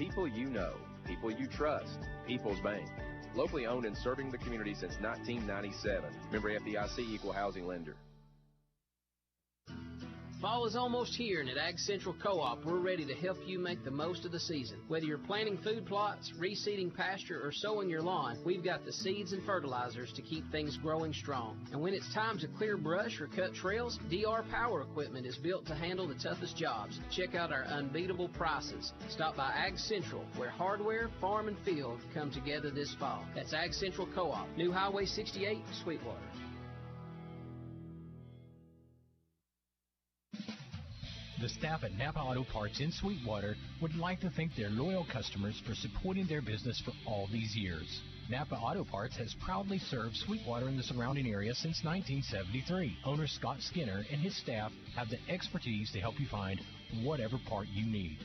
People you know, people you trust, People's Bank. Locally owned and serving the community since 1997. Member FDIC, equal housing lender. Fall is almost here, and at Ag Central Co-op, we're ready to help you make the most of the season. Whether you're planting food plots, reseeding pasture, or sowing your lawn, we've got the seeds and fertilizers to keep things growing strong. And when it's time to clear brush or cut trails, DR Power Equipment is built to handle the toughest jobs. Check out our unbeatable prices. Stop by Ag Central, where hardware, farm, and field come together this fall. That's Ag Central Co-op, New Highway 68, Sweetwater. The staff at Napa Auto Parts in Sweetwater would like to thank their loyal customers for supporting their business for all these years. Napa Auto Parts has proudly served Sweetwater and the surrounding area since 1973. Owner Scott Skinner and his staff have the expertise to help you find whatever part you need.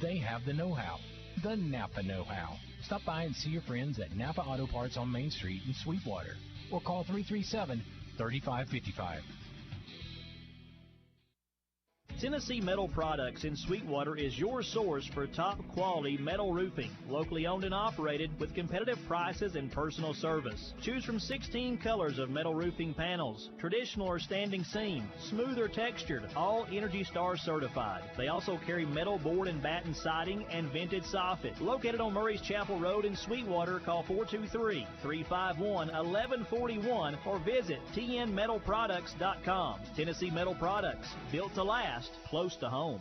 They have the know-how, the Napa know-how. Stop by and see your friends at Napa Auto Parts on Main Street in Sweetwater or call 337-3555. Tennessee Metal Products in Sweetwater is your source for top-quality metal roofing, locally owned and operated with competitive prices and personal service. Choose from 16 colors of metal roofing panels, traditional or standing seam, smooth or textured, all Energy Star certified. They also carry metal board and batten siding and vented soffit. Located on Murray's Chapel Road in Sweetwater, call 423-351-1141 or visit tnmetalproducts.com. Tennessee Metal Products, built to last, close to home.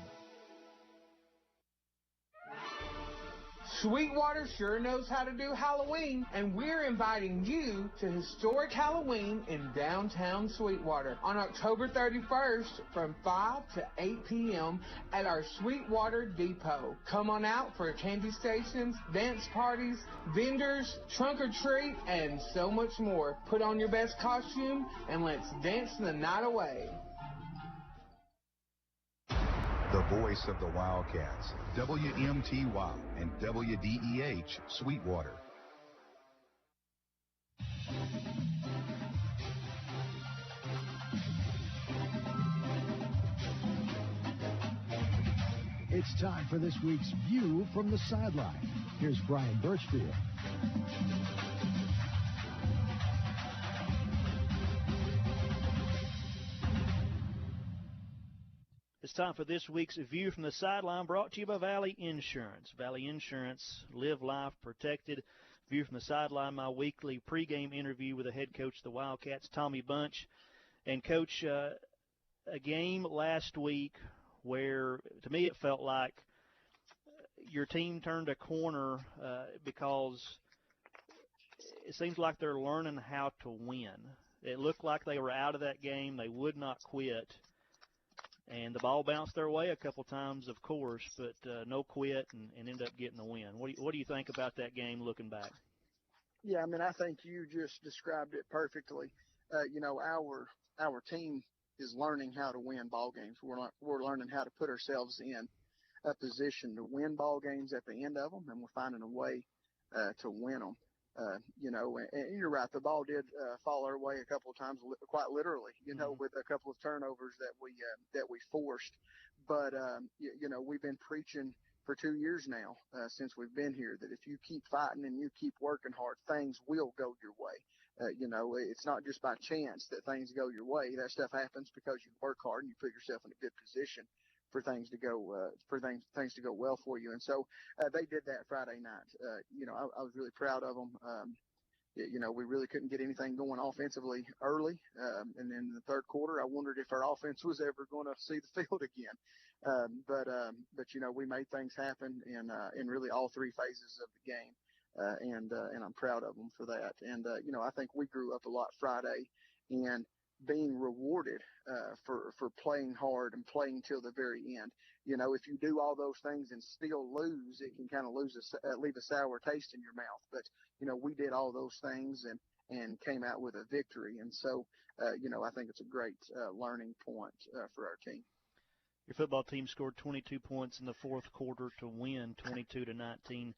Sweetwater sure knows how to do Halloween, and we're inviting you to Historic Halloween in downtown Sweetwater on October 31st from 5 to 8 p.m. at our Sweetwater Depot. Come on out for candy stations, dance parties, vendors, trunk or treat, and so much more. Put on your best costume and let's dance the night away. The voice of the Wildcats, WMTY and WDEH Sweetwater. It's time for this week's View from the Sideline. Here's Brian Birchfield. It's time for this week's View from the Sideline, brought to you by Valley Insurance. Valley Insurance, live life protected. View from the Sideline, my weekly pregame interview with the head coach of the Wildcats, Tommy Bunch. And, Coach, a game last week where, to me, it felt like your team turned a corner because it seems like they're learning how to win. It looked like they were out of that game. They would not quit. And the ball bounced their way a couple times, of course, but no quit and ended up getting the win. What do you think about that game looking back? Yeah, I mean, I think you just described it perfectly. Our team is learning how to win ball games. We're learning how to put ourselves in a position to win ball games at the end of them, and we're finding a way to win them. And you're right. The ball did fall our way a couple of times, quite literally, with a couple of turnovers that we forced. But, we've been preaching for 2 years now since we've been here that if you keep fighting and you keep working hard, things will go your way. It's not just by chance that things go your way. That stuff happens because you work hard and you put yourself in a good position for things to go things to go well for you. And so they did that Friday night. I was really proud of them. We really couldn't get anything going offensively early. And then in the third quarter, I wondered if our offense was ever going to see the field again. But we made things happen in really all three phases of the game. And I'm proud of them for that. And, I think we grew up a lot Friday and being rewarded for playing hard and playing till the very end. If you do all those things and still lose, it can kind of leave a sour taste in your mouth. But, we did all those things and came out with a victory. And so, I think it's a great learning point for our team. Your football team scored 22 points in the fourth quarter to win 22-19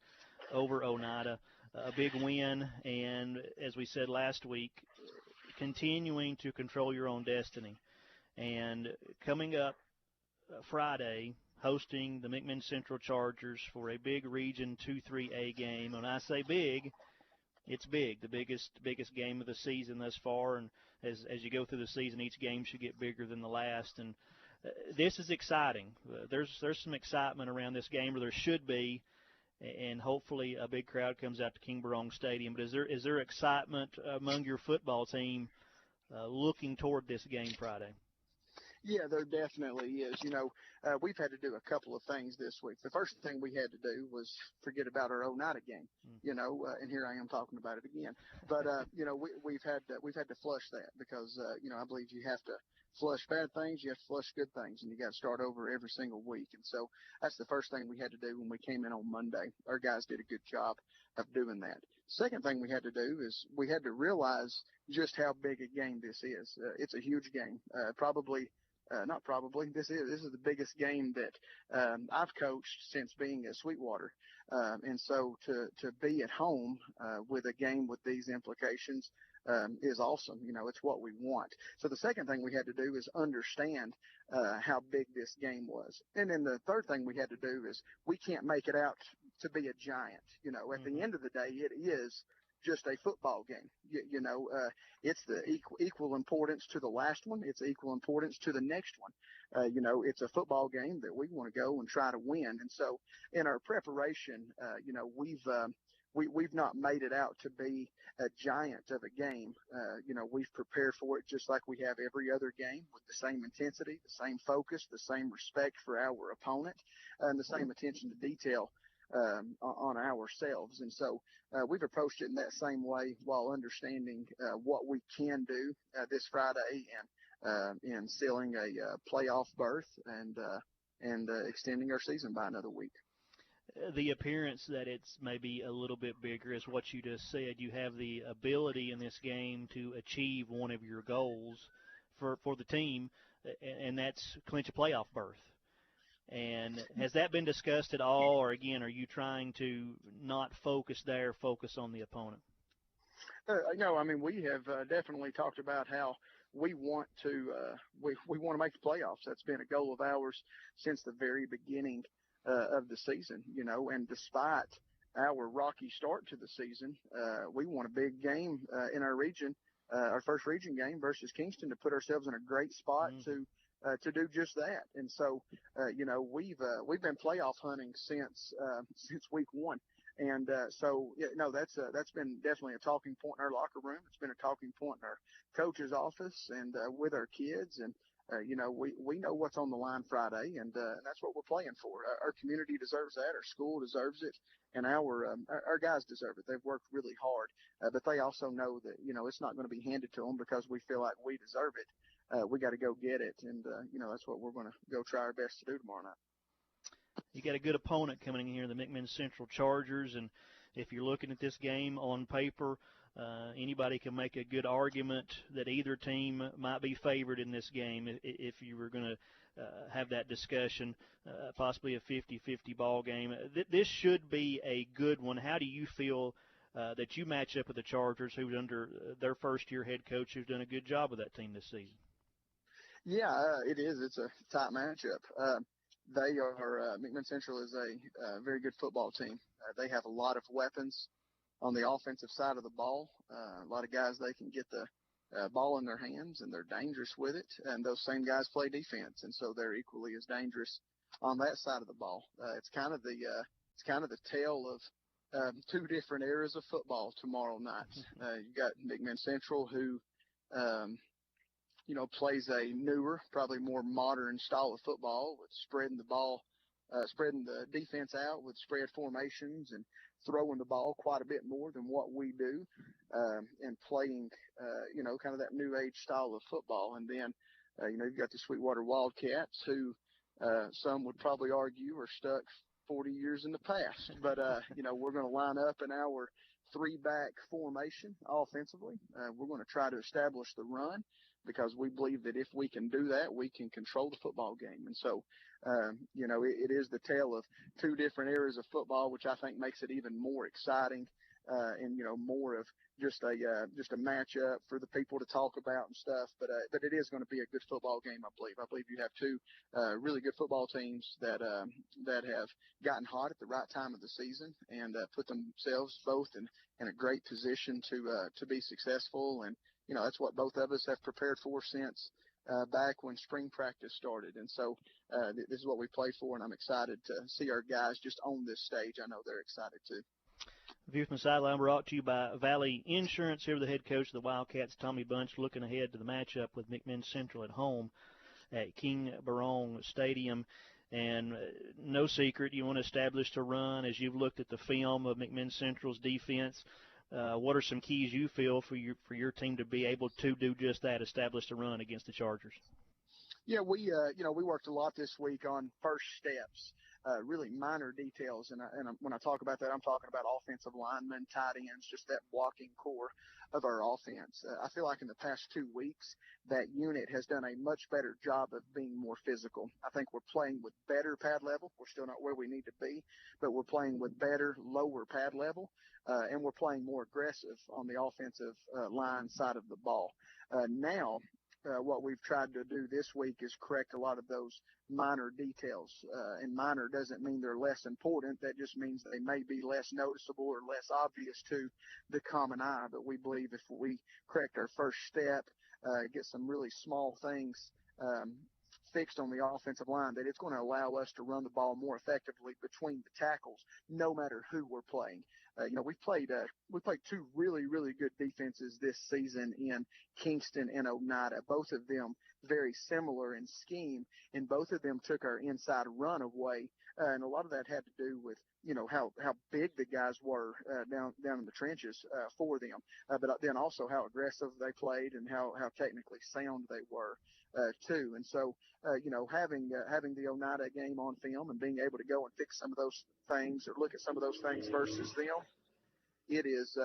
over Oneida. A big win, and as we said last week, continuing to control your own destiny. And coming up Friday, hosting the McMinn Central Chargers for a big Region 2-3A game. When I say big, it's big, the biggest game of the season thus far. And as you go through the season, each game should get bigger than the last. And this is exciting. There's some excitement around this game, or there should be, and hopefully a big crowd comes out to King Barong Stadium. But is there excitement among your football team looking toward this game Friday? Yeah, there definitely is. We've had to do a couple of things this week. The first thing we had to do was forget about our Oneida game, and here I am talking about it again. But, we've had to flush that because, I believe you have to flush bad things, you have to flush good things, and you got to start over every single week. And so that's the first thing we had to do when we came in on Monday. Our guys did a good job of doing that. Second thing we had to do is we had to realize just how big a game this is. It's a huge game. This is the biggest game that I've coached since being at Sweetwater. And so to be at home with a game with these implications is awesome. It's what we want. So the second thing we had to do is understand how big this game was. And then the third thing we had to do is we can't make it out to be a giant. At the end of the day, it is just a football game. It's the equal importance to the last one. It's equal importance to the next one. It's a football game that we want to go and try to win. And so in our preparation, we've not made it out to be a giant of a game. We've prepared for it just like we have every other game, with the same intensity, the same focus, the same respect for our opponent, and the same attention to detail on ourselves. And so we've approached it in that same way, while understanding what we can do this Friday and in sealing a playoff berth and extending our season by another week. The appearance that it's maybe a little bit bigger is what you just said. You have the ability in this game to achieve one of your goals for the team, and that's clinch a playoff berth. And has that been discussed at all, or again, are you trying to not focus there, focus on the opponent? No, we have definitely talked about how we want to we want to make the playoffs. That's been a goal of ours since the very beginning of the season. And despite our rocky start to the season, we won a big game in our region, our first region game versus Kingston, to put ourselves in a great spot to do just that. And so, we've been playoff hunting since week one. And that's been definitely a talking point in our locker room. It's been a talking point in our coach's office and with our kids. And we know what's on the line Friday, and that's what we're playing for. Our community deserves that. Our school deserves it, and our guys deserve it. They've worked really hard, but they also know that it's not going to be handed to them because we feel like we deserve it. We got to go get it, and that's what we're going to go try our best to do tomorrow night. You got a good opponent coming in here, the McMinn Central Chargers, and if you're looking at this game on paper, anybody can make a good argument that either team might be favored in this game if you were going to have that discussion, possibly a 50-50 ball game. This should be a good one. How do you feel that you match up with the Chargers, who's under their first-year head coach, who's done a good job with that team this season? Yeah, it is. It's a tight matchup. McMinn Central is a very good football team. They have a lot of weapons on the offensive side of the ball. A lot of guys, they can get the ball in their hands, and they're dangerous with it. And those same guys play defense, and so they're equally as dangerous on that side of the ball. It's kind of the tale of two different eras of football tomorrow night. You got McMinn Central, who plays a newer, probably more modern style of football, with spreading the defense out with spread formations and throwing the ball quite a bit more than what we do, and playing, kind of that new age style of football. And then, you've got the Sweetwater Wildcats, who some would probably argue are stuck 40 years in the past. But, we're going to line up in our three-back formation offensively. We're going to try to establish the run, because we believe that if we can do that, we can control the football game. And so, it is the tale of two different eras of football, which I think makes it even more exciting and more of just a matchup for the people to talk about and stuff. But it is going to be a good football game, I believe. I believe you have two really good football teams that have gotten hot at the right time of the season and put themselves both in a great position to be successful. And that's what both of us have prepared for since back when spring practice started. And so this is what we play for, and I'm excited to see our guys just on this stage. I know they're excited too. View from the Sideline brought to you by Valley Insurance. Here with the head coach of the Wildcats, Tommy Bunch, looking ahead to the matchup with McMinn Central at home at King Barong Stadium. And no secret, you want to establish a run. As you've looked at the film of McMinn Central's defense, what are some keys you feel for your team to be able to do just that, establish a run against the Chargers? Yeah, we worked a lot this week on first steps, really minor details. And when I talk about that, I'm talking about offensive linemen, tight ends, just that blocking core of our offense. I feel like in the past 2 weeks, that unit has done a much better job of being more physical. I think we're playing with better pad level. We're still not where we need to be, but we're playing with better, lower pad level, and we're playing more aggressive on the offensive line side of the ball. Now, what we've tried to do this week is correct a lot of those minor details. And minor doesn't mean they're less important. That just means they may be less noticeable or less obvious to the common eye. But we believe if we correct our first step, get some really small things fixed on the offensive line, that it's going to allow us to run the ball more effectively between the tackles, no matter who we're playing. We played two really, really good defenses this season in Kingston and Oneida, both of them very similar in scheme, and both of them took our inside run away. And a lot of that had to do with, how big the guys were down in the trenches for them, but then also how aggressive they played and how technically sound they were too. And so, having the Oneida game on film and being able to go and fix some of those things or look at some of those things versus them, it is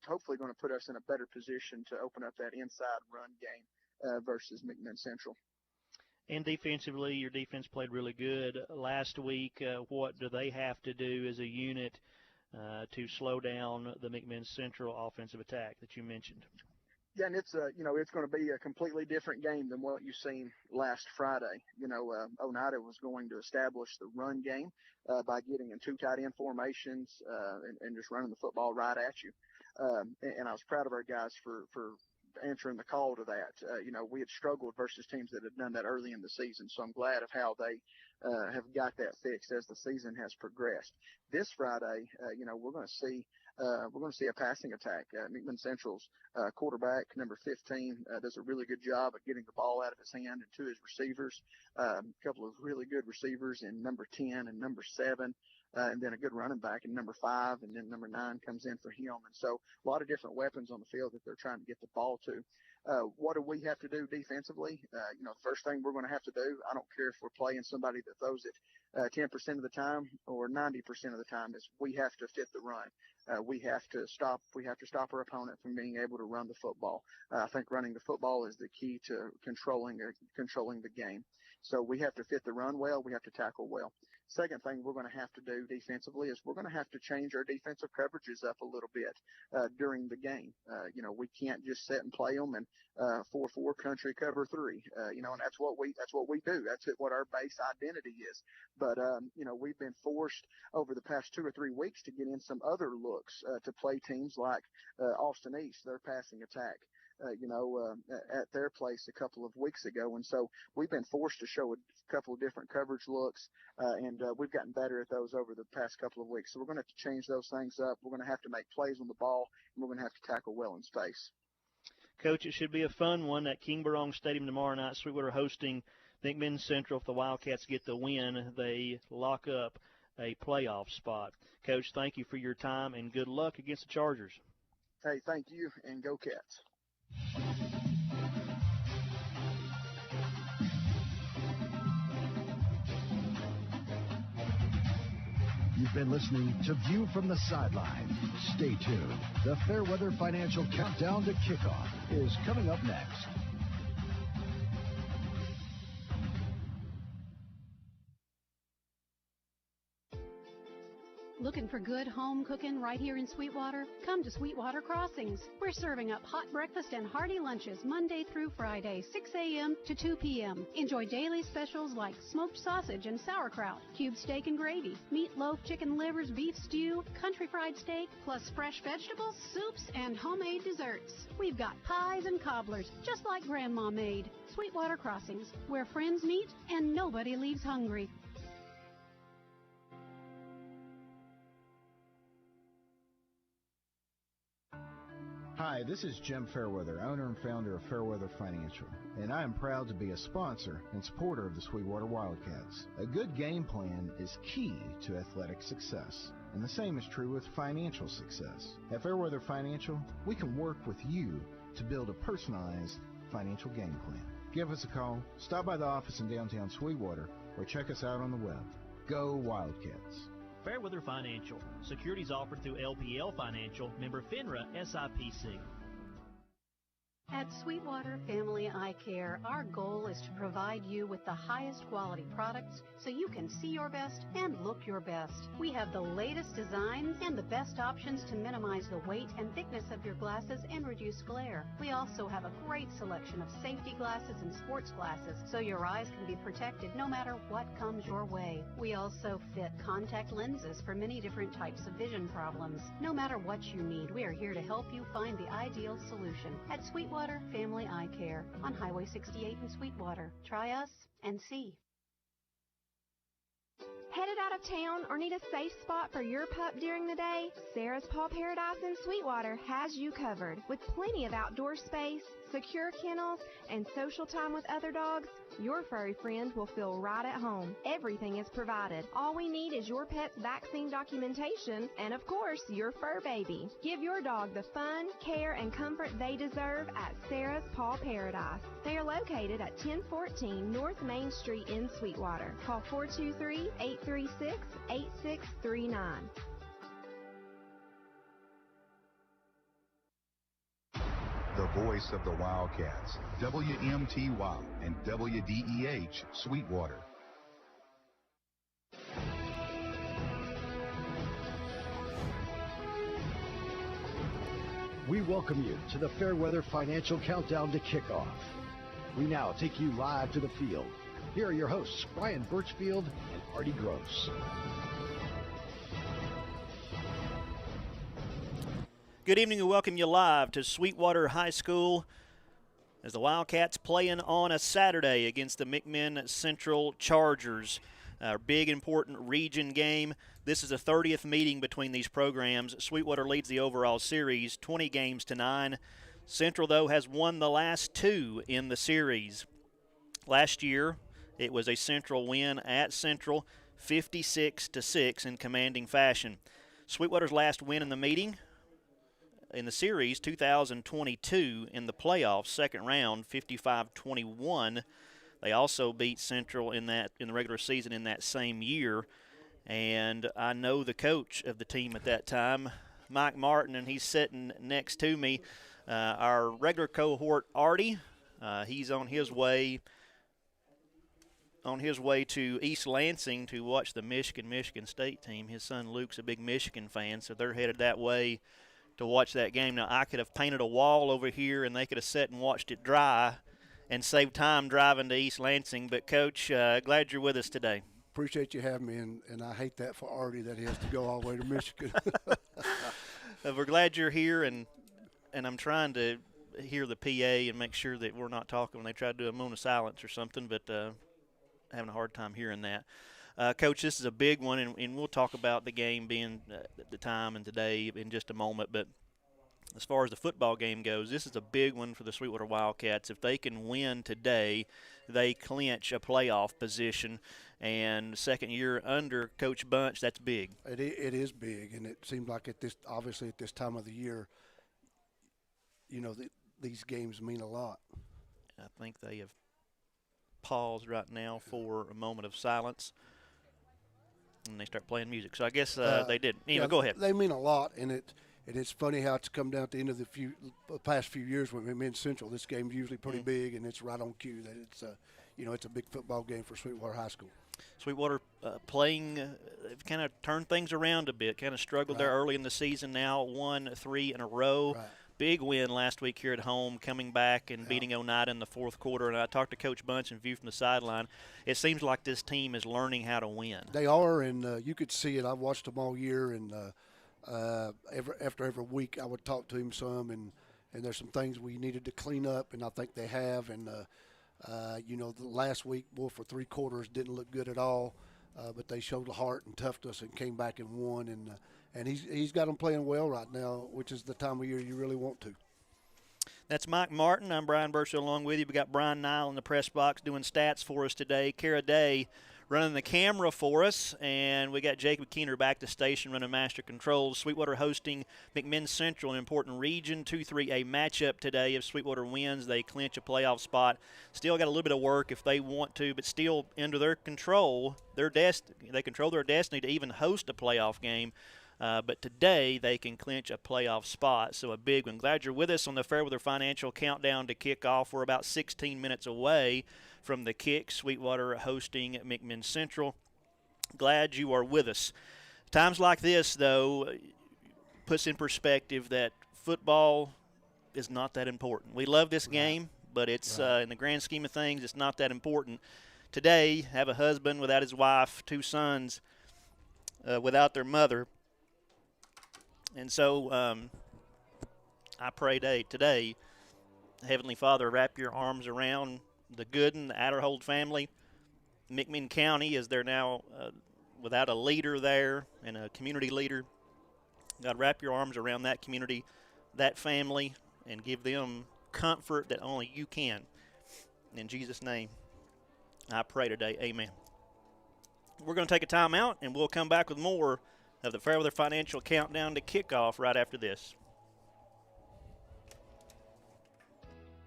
hopefully going to put us in a better position to open up that inside run game versus McMinn Central. And defensively, your defense played really good last week. What do they have to do as a unit to slow down the McMinn Central offensive attack that you mentioned? Yeah, and it's going to be a completely different game than what you've seen last Friday. Oneida was going to establish the run game by getting in two tight end formations and just running the football right at you. And I was proud of our guys for answering the call to that. We had struggled versus teams that had done that early in the season, so I'm glad of how they have got that fixed as the season has progressed. This Friday, we're going to see a passing attack. McMinn Central's quarterback, number 15, does a really good job of getting the ball out of his hand and to his receivers. A couple of really good receivers in number 10 and number 7. And then a good running back in number 5, and then number 9 comes in for him. And so a lot of different weapons on the field that they're trying to get the ball to. What do we have to do defensively? The first thing we're going to have to do, I don't care if we're playing somebody that throws it 10% of the time or 90% of the time, is we have to fit the run. We have to stop our opponent from being able to run the football. I think running the football is the key to controlling the game. So we have to fit the run well. We have to tackle well. Second thing we're going to have to do defensively is we're going to have to change our defensive coverages up a little bit during the game. We can't just sit and play them and 4-4 country cover 3. And that's what we do. That's what our base identity is. But we've been forced over the past 2 or 3 weeks to get in some other looks to play teams like Austin East, their passing attack. At their place a couple of weeks ago. And so we've been forced to show a couple of different coverage looks, and we've gotten better at those over the past couple of weeks. So we're going to have to change those things up. We're going to have to make plays on the ball, and we're going to have to tackle well in space. Coach, it should be a fun one at King Barong Stadium tomorrow night. Sweetwater hosting McMinn Central. If the Wildcats get the win, they lock up a playoff spot. Coach, thank you for your time, and good luck against the Chargers. Hey, thank you, and go Cats. You've been listening to View from the Sideline. Stay tuned. The Fairweather Financial Countdown to Kickoff is coming up next. Looking for good home cooking right here in Sweetwater? Come to Sweetwater Crossings. We're serving up hot breakfast and hearty lunches Monday through Friday, 6 a.m. to 2 p.m. Enjoy daily specials like smoked sausage and sauerkraut, cube steak and gravy, meatloaf, chicken livers, beef stew, country fried steak, plus fresh vegetables, soups, and homemade desserts. We've got pies and cobblers, just like Grandma made. Sweetwater Crossings, where friends meet and nobody leaves hungry. Hi, this is Jim Fairweather, owner and founder of Fairweather Financial, and I am proud to be a sponsor and supporter of the Sweetwater Wildcats. A good game plan is key to athletic success, and the same is true with financial success. At Fairweather Financial, we can work with you to build a personalized financial game plan. Give us a call, stop by the office in downtown Sweetwater, or check us out on the web. Go Wildcats! Fairweather Financial. Securities offered through LPL Financial, member FINRA SIPC. At Sweetwater Family Eye Care, our goal is to provide you with the highest quality products so you can see your best and look your best. We have the latest designs and the best options to minimize the weight and thickness of your glasses and reduce glare. We also have a great selection of safety glasses and sports glasses so your eyes can be protected no matter what comes your way. We also fit contact lenses for many different types of vision problems. No matter what you need, we are here to help you find the ideal solution. At Sweetwater Family Eye Care on Highway 68 in Sweetwater. Try us and see. Headed out of town or need a safe spot for your pup during the day? Sarah's Paw Paradise in Sweetwater has you covered. With plenty of outdoor space, secure kennels, and social time with other dogs, your furry friend will feel right at home. Everything is provided. All we need is your pet's vaccine documentation and, of course, your fur baby. Give your dog the fun, care, and comfort they deserve at Sarah's Paw Paradise. They are located at 1014 North Main Street in Sweetwater. Call 423-836-8639. The voice of the Wildcats, WMTY and WDEH Sweetwater. We welcome you to the Fairweather Financial Countdown to Kickoff. We now take you live to the field. Here are your hosts, Brian Birchfield and Artie Gross. Good evening and welcome you live to Sweetwater High School as the Wildcats playing on a Saturday against the McMinn Central Chargers. A big, important region game. This is the 30th meeting between these programs. Sweetwater leads the overall series, 20 games to 9. Central, though, has won the last 2 in the series. Last year, it was a Central win at Central, 56-6 in commanding fashion. Sweetwater's last win in the meeting in the series, 2022 in the playoffs, second round, 55-21. They also beat Central in the regular season in that same year. And I know the coach of the team at that time, Mike Martin, and he's sitting next to me. Our regular cohort, Artie, he's on his way to East Lansing to watch the Michigan State team. His son Luke's a big Michigan fan, so they're headed that way to watch that game. Now, I could have painted a wall over here, and they could have sat and watched it dry and saved time driving to East Lansing. But, Coach, glad you're with us today. Appreciate you having me, and I hate that for Artie that he has to go all the way to Michigan. We're glad you're here, and I'm trying to hear the PA and make sure that we're not talking when they try to do a moment of silence or something, but having a hard time hearing that. Coach, this is a big one, and we'll talk about the game being the time and today in just a moment. But as far as the football game goes, this is a big one for the Sweetwater Wildcats. If they can win today, they clinch a playoff position. And second year under Coach Bunch, that's big. It is big, and it seems like at this time of the year, these games mean a lot. I think they have paused right now for a moment of silence. And they start playing music. So I guess they did. Anyway, go ahead. They mean a lot, and it's funny how it's come down at the end of the past few years when McMinn Central. This game's usually pretty big, and it's right on cue that it's it's a big football game for Sweetwater High School. Sweetwater playing, they've kind of turned things around a bit, kind of struggled there early in the season, now won 3 in a row. Right. Big win last week here at home, coming back and beating Oneida in the fourth quarter. And I talked to Coach Bunch and View from the sideline. It seems like this team is learning how to win. They are, and you could see it. I've watched them all year, and after every week I would talk to him some, and there's some things we needed to clean up, and I think they have. And, the last week, for 3 quarters didn't look good at all, but they showed the heart and toughness and came back and won. And he's got them playing well right now, which is the time of year you really want to. That's Mike Martin. I'm Brian Burchell along with you. We got Brian Nile in the press box doing stats for us today. Kara Day running the camera for us, and we got Jacob Keener back to station running master controls. Sweetwater hosting McMinn Central, an important Region 2-3A matchup today. If Sweetwater wins, they clinch a playoff spot. Still got a little bit of work if they want to, but still under their control, they control their destiny to even host a playoff game. But today they can clinch a playoff spot, so a big one. Glad you're with us on the Fairweather Financial countdown to kickoff. We're about 16 minutes away from the kick. Sweetwater hosting McMinn Central. Glad you are with us. Times like this, though, puts in perspective that football is not that important. We love this game, but it's in the grand scheme of things, it's not that important. Today, have a husband without his wife, 2 sons without their mother. And so I pray today, Heavenly Father, wrap your arms around the Gooden, the Adderhold family. McMinn County, as they're now without a leader there and a community leader. God, wrap your arms around that community, that family, and give them comfort that only you can. In Jesus' name, I pray today. Amen. We're going to take a time out, and we'll come back with more of the Fairweather Financial countdown to kickoff right after this.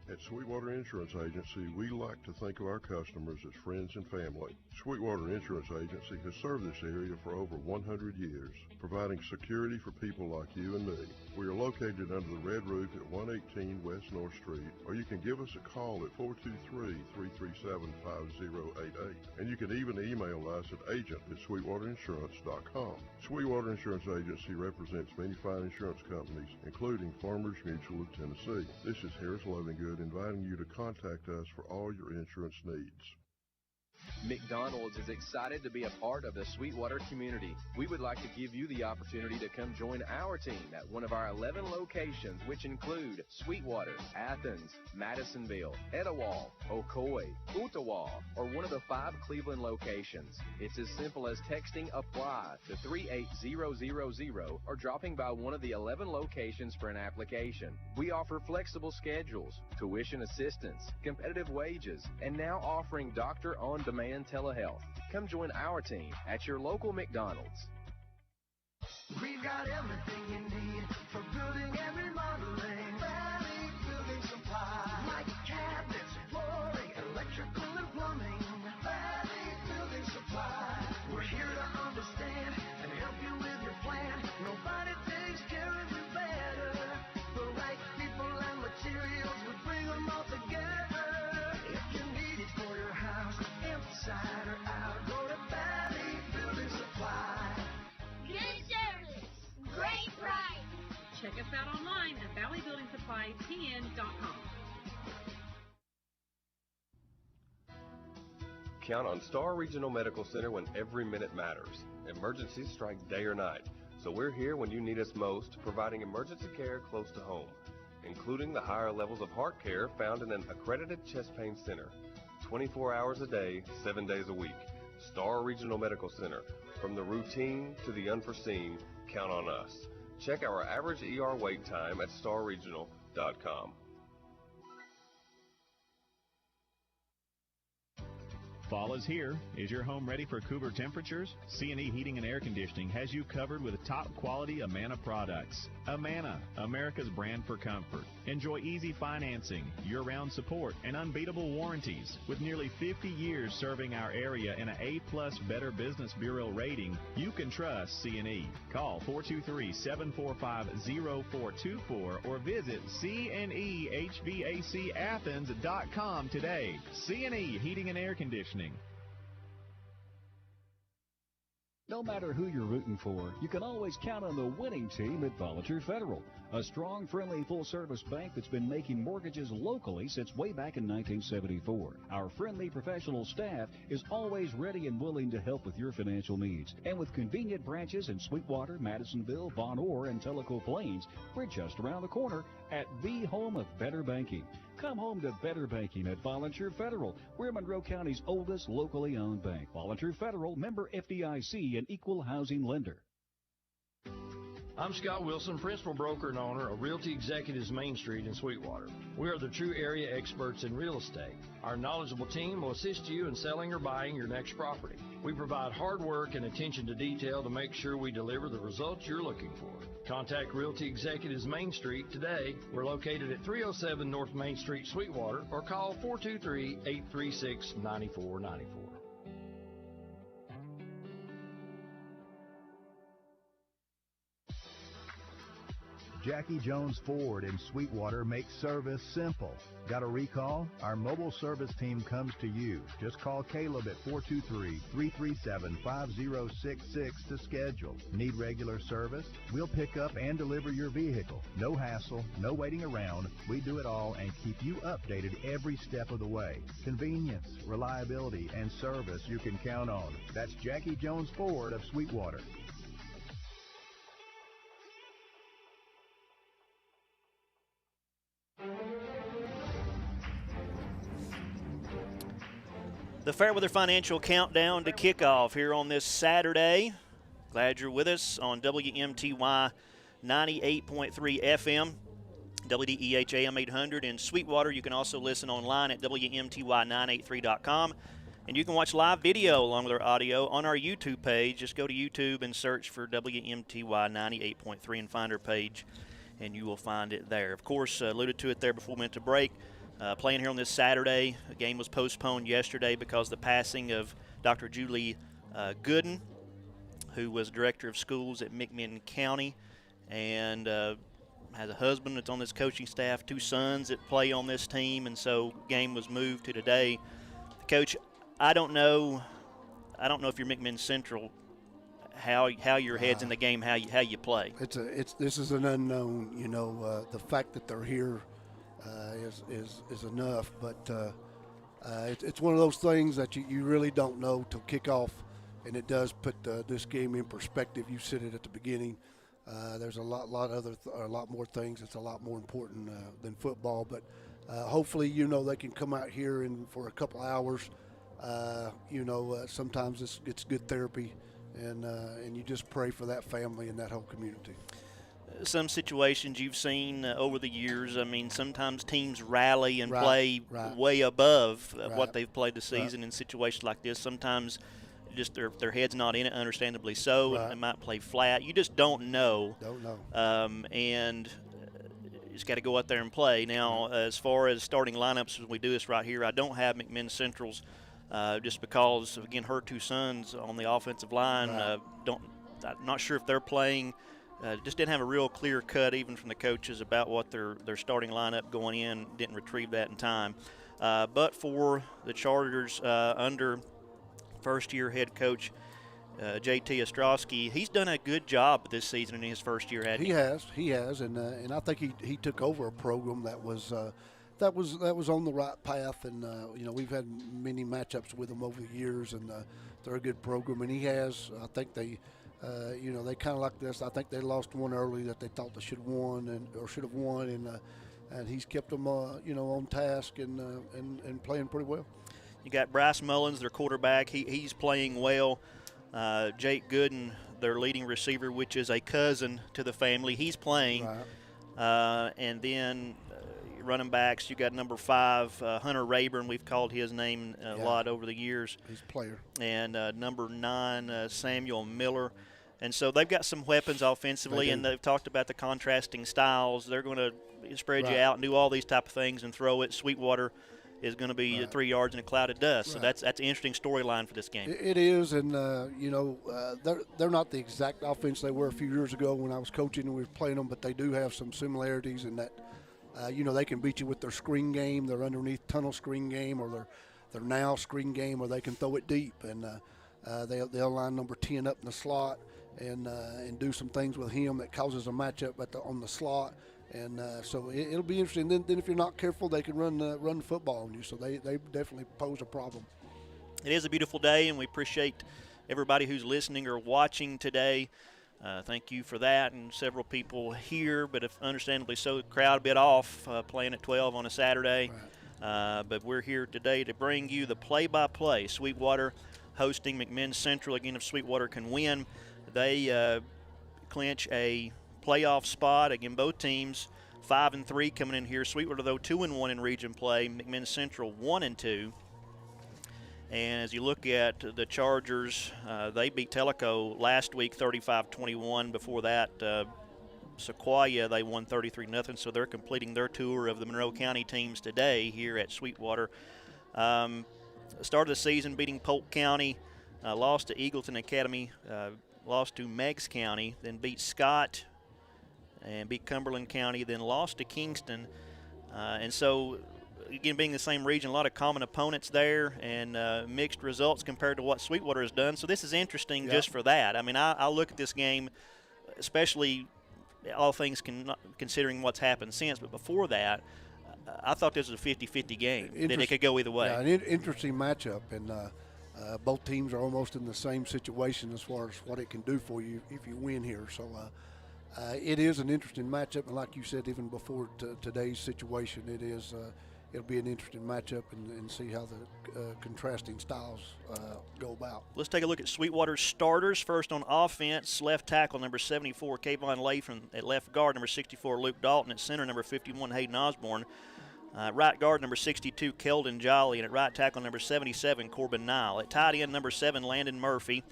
At Sweetwater Insurance Agency, we like to think of our customers as friends and family. Sweetwater Insurance Agency has served this area for over 100 years, providing security for people like you and me. We are located under the red roof at 118 West North Street, or you can give us a call at 423-337-5088. And you can even email us at agent@sweetwaterinsurance.com. Sweetwater Insurance Agency represents many fine insurance companies, including Farmers Mutual of Tennessee. This is Harris Lovingood inviting you to contact us for all your insurance needs. McDonald's is excited to be a part of the Sweetwater community. We would like to give you the opportunity to come join our team at one of our 11 locations, which include Sweetwater, Athens, Madisonville, Etowah, Ocoee, Ottawa, or one of the 5 Cleveland locations. It's as simple as texting APPLY to 38000 or dropping by one of the 11 locations for an application. We offer flexible schedules, tuition assistance, competitive wages, and now offering doctor-on-demand telehealth. Come join our team at your local McDonald's. We've got everything you need for building and remodeling. Valley Building Supply, like cabinets, flooring, electrical and plumbing. Valley Building Supply, we're here to understand and help you with your plan. Nobody takes care of you better. The right people and materials, we bring them all together. If you need it for your house, inside or out, go to Valley Building Supply. Good service, great price. Check us out online at valleybuildingsupplytn.com. Count on Star Regional Medical Center when every minute matters. Emergencies strike day or night, so we're here when you need us most, providing emergency care close to home, including the higher levels of heart care found in an accredited chest pain center. 24 hours a day, 7 days a week. Star Regional Medical Center. From the routine to the unforeseen, count on us. Check our average ER wait time at starregional.com. Fall is here. Is your home ready for cooler temperatures? C&E Heating and Air Conditioning has you covered with top quality Amana products. Amana, America's brand for comfort. Enjoy easy financing, year-round support, and unbeatable warranties. With nearly 50 years serving our area in an A+ Better Business Bureau rating, you can trust C&E. Call 423-745-0424 or visit cnehvacathens.com today. C&E Heating and Air Conditioning. No matter who you're rooting for, you can always count on the winning team at Volunteer Federal, a strong, friendly, full-service bank that's been making mortgages locally since way back in 1974. Our friendly professional staff is always ready and willing to help with your financial needs. And with convenient branches in Sweetwater, Madisonville, Von Orr, and Tellico Plains, we're just around the corner at the home of better banking. Come home to better banking at Volunteer Federal. We're Monroe County's oldest locally owned bank. Volunteer Federal, member FDIC, and equal housing lender. I'm Scott Wilson, principal broker and owner of Realty Executives Main Street in Sweetwater. We are the true area experts in real estate. Our knowledgeable team will assist you in selling or buying your next property. We provide hard work and attention to detail to make sure we deliver the results you're looking for. Contact Realty Executives Main Street today. We're located at 307 North Main Street, Sweetwater, or call 423-836-9494. Jackie Jones Ford in Sweetwater makes service simple. Got a recall? Our mobile service team comes to you. Just call Caleb at 423-337-5066 to schedule. Need regular service? We'll pick up and deliver your vehicle. No hassle, no waiting around. We do it all and keep you updated every step of the way. Convenience, reliability, and service you can count on. That's Jackie Jones Ford of Sweetwater. The Fairweather Financial Countdown to Kickoff here on this Saturday. Glad you're with us on WMTY 98.3 FM, WDEH AM 800 in Sweetwater. You can also listen online at WMTY983.com. And you can watch live video along with our audio on our YouTube page. Just go to YouTube and search for WMTY 98.3 and find our page, and you will find it there. Of course, alluded to it there before we went to break. Playing here on this Saturday. The game was postponed yesterday because of the passing of Dr. Julie Gooden, who was director of schools at McMinn County, and has a husband that's on this coaching staff, 2 sons that play on this team, and so game was moved to today. Coach, I don't know if you're McMinn Central, how your head's in the game, how you play. This is an unknown. You know, the fact that they're here is enough, but it's one of those things that you really don't know till kickoff, and it does put this game in perspective. You said it at the beginning. There's a lot more things that's a lot more important than football, but hopefully, they can come out here and for a couple hours. Sometimes it's good therapy, and you just pray for that family and that whole community. Some situations you've seen over the years, I mean, sometimes teams rally and play way above what they've played the season in situations like this. Sometimes just their head's not in it, understandably so, and they might play flat. You just don't know. And you just got to go out there and play. Now, as far as starting lineups, as we do this right here, I don't have McMinn Central's just because, again, her 2 sons on the offensive line. I'm not sure if they're playing. Just didn't have a real clear cut even from the coaches about what their starting lineup going in. Didn't retrieve that in time. But for the Chargers under first-year head coach J.T. Ostrowski, he's done a good job this season in his first year, hasn't he? He has, and I think he took over a program that was on the right path, and we've had many matchups with them over the years, and they're a good program, and he has. I think they kind of like this. I think they lost one early that they thought they should have won, and he's kept them on task and playing pretty well. You got Bryce Mullins, their quarterback. He's playing well. Jake Gooden, their leading receiver, which is a cousin to the family, he's playing. And then running backs, you got number 5, Hunter Rayburn. We've called his name a lot over the years. He's a player. And number 9, Samuel Miller. And so they've got some weapons offensively, and they've talked about the contrasting styles. They're going to spread you out and do all these type of things and throw it. Sweetwater is going to be 3 yards in a cloud of dust. So that's an interesting storyline for this game. It is, and they're not the exact offense they were a few years ago when I was coaching and we were playing them, but they do have some similarities in that they can beat you with their screen game, their underneath tunnel screen game, or their now screen game, or they can throw it deep. And they'll line number 10 up in the slot and do some things with him that causes a matchup on the slot. And so it'll be interesting. Then if you're not careful, they can run the football on you. So they definitely pose a problem. It is a beautiful day, and we appreciate everybody who's listening or watching today. Thank you for that, and several people here, but if understandably so, the crowd a bit off playing at 12 on a Saturday. Right. But we're here today to bring you the play-by-play. Sweetwater hosting McMinn Central. Again, if Sweetwater can win, they clinch a playoff spot. Again, both teams 5-3 coming in here. Sweetwater, though, 2-1 in region play. McMinn Central 1-2. And as you look at the Chargers, they beat Tellico last week 35-21. Before that, Sequoia, they won 33-0. So they're completing their tour of the Monroe County teams today here at Sweetwater. Start of the season beating Polk County, lost to Eagleton Academy, lost to Meigs County, then beat Scott and beat Cumberland County, then lost to Kingston. And so, again, being the same region, a lot of common opponents there and mixed results compared to what Sweetwater has done. So this is interesting just for that. I mean, I look at this game, especially all things considering what's happened since, but before that, I thought this was a 50-50 game, that it could go either way. Yeah, an interesting matchup, and both teams are almost in the same situation as far as what it can do for you if you win here. So it is an interesting matchup, and like you said, even before today's situation, it'll be an interesting matchup and see how the contrasting styles go about. Let's take a look at Sweetwater's starters. First on offense, left tackle number 74, Kayvon Lathan. At left guard, number 64, Luke Dalton. At center, number 51, Hayden Osborne. Right guard, number 62, Keldon Jolly. And at right tackle, number 77, Corbin Nile. At tight end, number 7, Landon Murphy.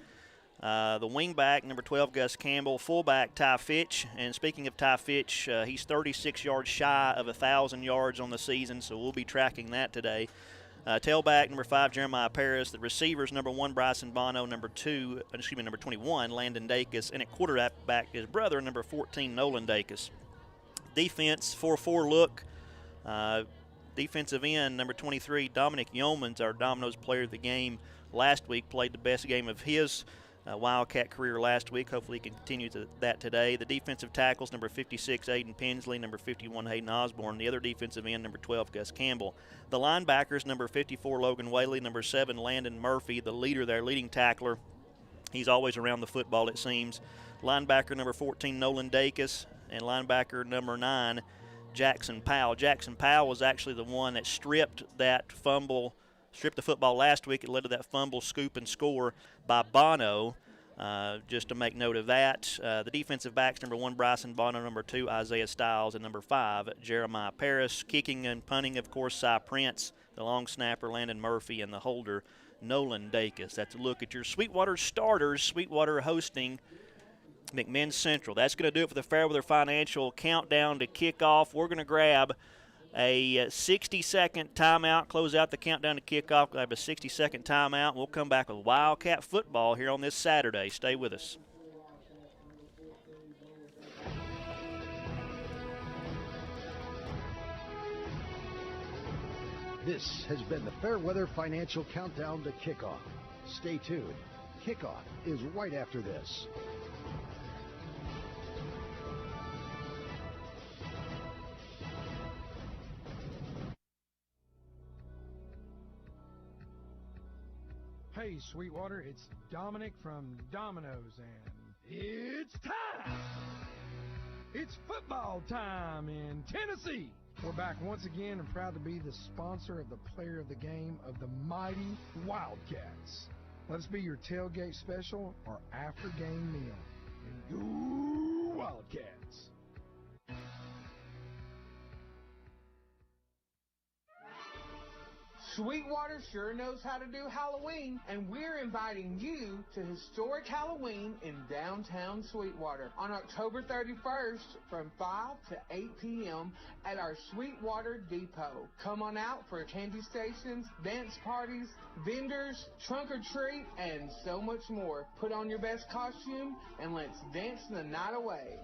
The wing back, number 12, Gus Campbell. Fullback, Ty Fitch. And speaking of Ty Fitch, he's 36 yards shy of 1,000 yards on the season, so we'll be tracking that today. Tailback, number 5, Jeremiah Paris. The receivers, number 1, Bryson Bono. Number 21, Landon Dacus. And at quarterback, his brother, number 14, Nolan Dacus. Defense, 4-4 look. Defensive end, number 23, Dominic Yeomans, our Domino's player of the game last week, played the best game of his Wildcat career last week. Hopefully he can continue that today. The defensive tackles, number 56, Aiden Pensley, number 51, Hayden Osborne. The other defensive end, number 12, Gus Campbell. The linebackers, number 54, Logan Whaley, number 7, Landon Murphy, the leader there, leading tackler. He's always around the football, it seems. Linebacker, number 14, Nolan Dacus, and linebacker, number 9, Jackson Powell. Jackson Powell was actually the one that stripped the football last week. It led to that fumble, scoop, and score by Bono, just to make note of that. The defensive backs, number 1, Bryson Bono, number 2, Isaiah Stiles, and number 5, Jeremiah Paris. Kicking and punting, of course, Cy Prince, the long snapper, Landon Murphy, and the holder, Nolan Dacus. That's a look at your Sweetwater starters. Sweetwater hosting McMinn Central. That's going to do it for the Fairweather Financial countdown to kickoff. We're going to grab a 60-second timeout, close out the countdown to kickoff. We'll have a 60-second timeout. We'll come back with Wildcat football here on this Saturday. Stay with us. This has been the Fairweather Financial countdown to kickoff. Stay tuned. Kickoff is right after this. Hey, Sweetwater, it's Dominic from Domino's, and it's time! It's football time in Tennessee! We're back once again and proud to be the sponsor of the player of the game of the mighty Wildcats. Let us be your tailgate special or after-game meal. And go Wildcats! Sweetwater sure knows how to do Halloween, and we're inviting you to historic Halloween in downtown Sweetwater on October 31st from 5 to 8 p.m. at our Sweetwater Depot. Come on out for candy stations, dance parties, vendors, trunk or treat, and so much more. Put on your best costume and let's dance the night away.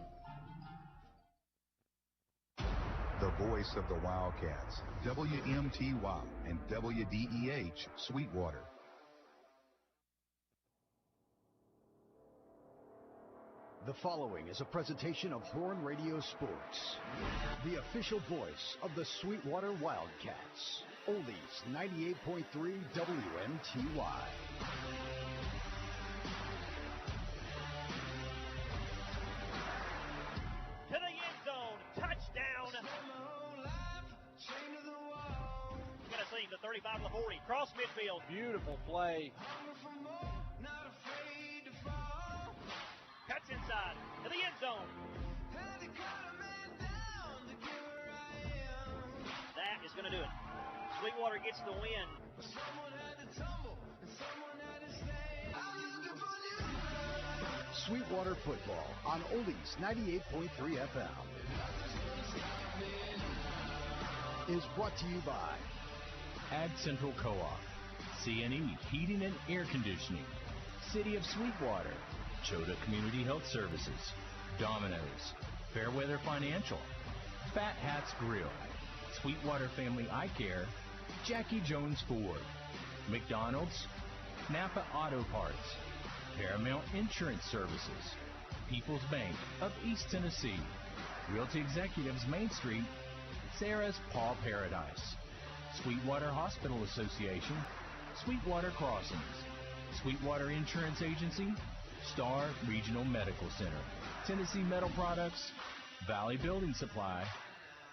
The voice of the Wildcats, WMTY and WDEH Sweetwater. The following is a presentation of Horn Radio Sports, the official voice of the Sweetwater Wildcats. Oldies 98.3 WMTY. To the end zone, touchdown. Gonna see the 35 to the 40, cross midfield. Beautiful play. Cuts inside to the end zone. That is going to do it. Sweetwater gets the win. Sweetwater football on Oldies 98.3 FM is brought to you by Ag Central Co-op, C&E Heating and Air Conditioning, City of Sweetwater, Chota Community Health Services, Domino's, Fairweather Financial, Fat Hats Grill, Sweetwater Family Eye Care, Jackie Jones Ford, McDonald's, Napa Auto Parts, Paramount Insurance Services, People's Bank of East Tennessee, Realty Executives Main Street, Sarah's Paw Paradise, Sweetwater Hospital Association, Sweetwater Crossings, Sweetwater Insurance Agency, Star Regional Medical Center, Tennessee Metal Products, Valley Building Supply,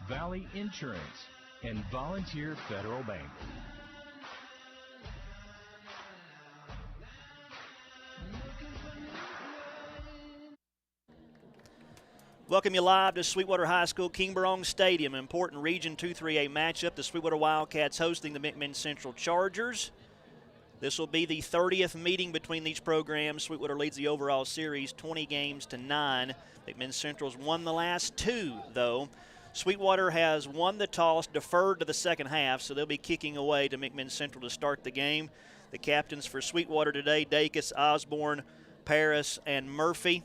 Valley Insurance, and Volunteer Federal Bank. Welcome you live to Sweetwater High School, King Barong Stadium. An important Region 2-3A matchup. The Sweetwater Wildcats hosting the McMinn Central Chargers. This will be the 30th meeting between these programs. Sweetwater leads the overall series 20 games to 9. McMinn Central's won the last 2, though. Sweetwater has won the toss, deferred to the second half, so they'll be kicking away to McMinn Central to start the game. The captains for Sweetwater today, Dacus, Osborne, Paris, and Murphy.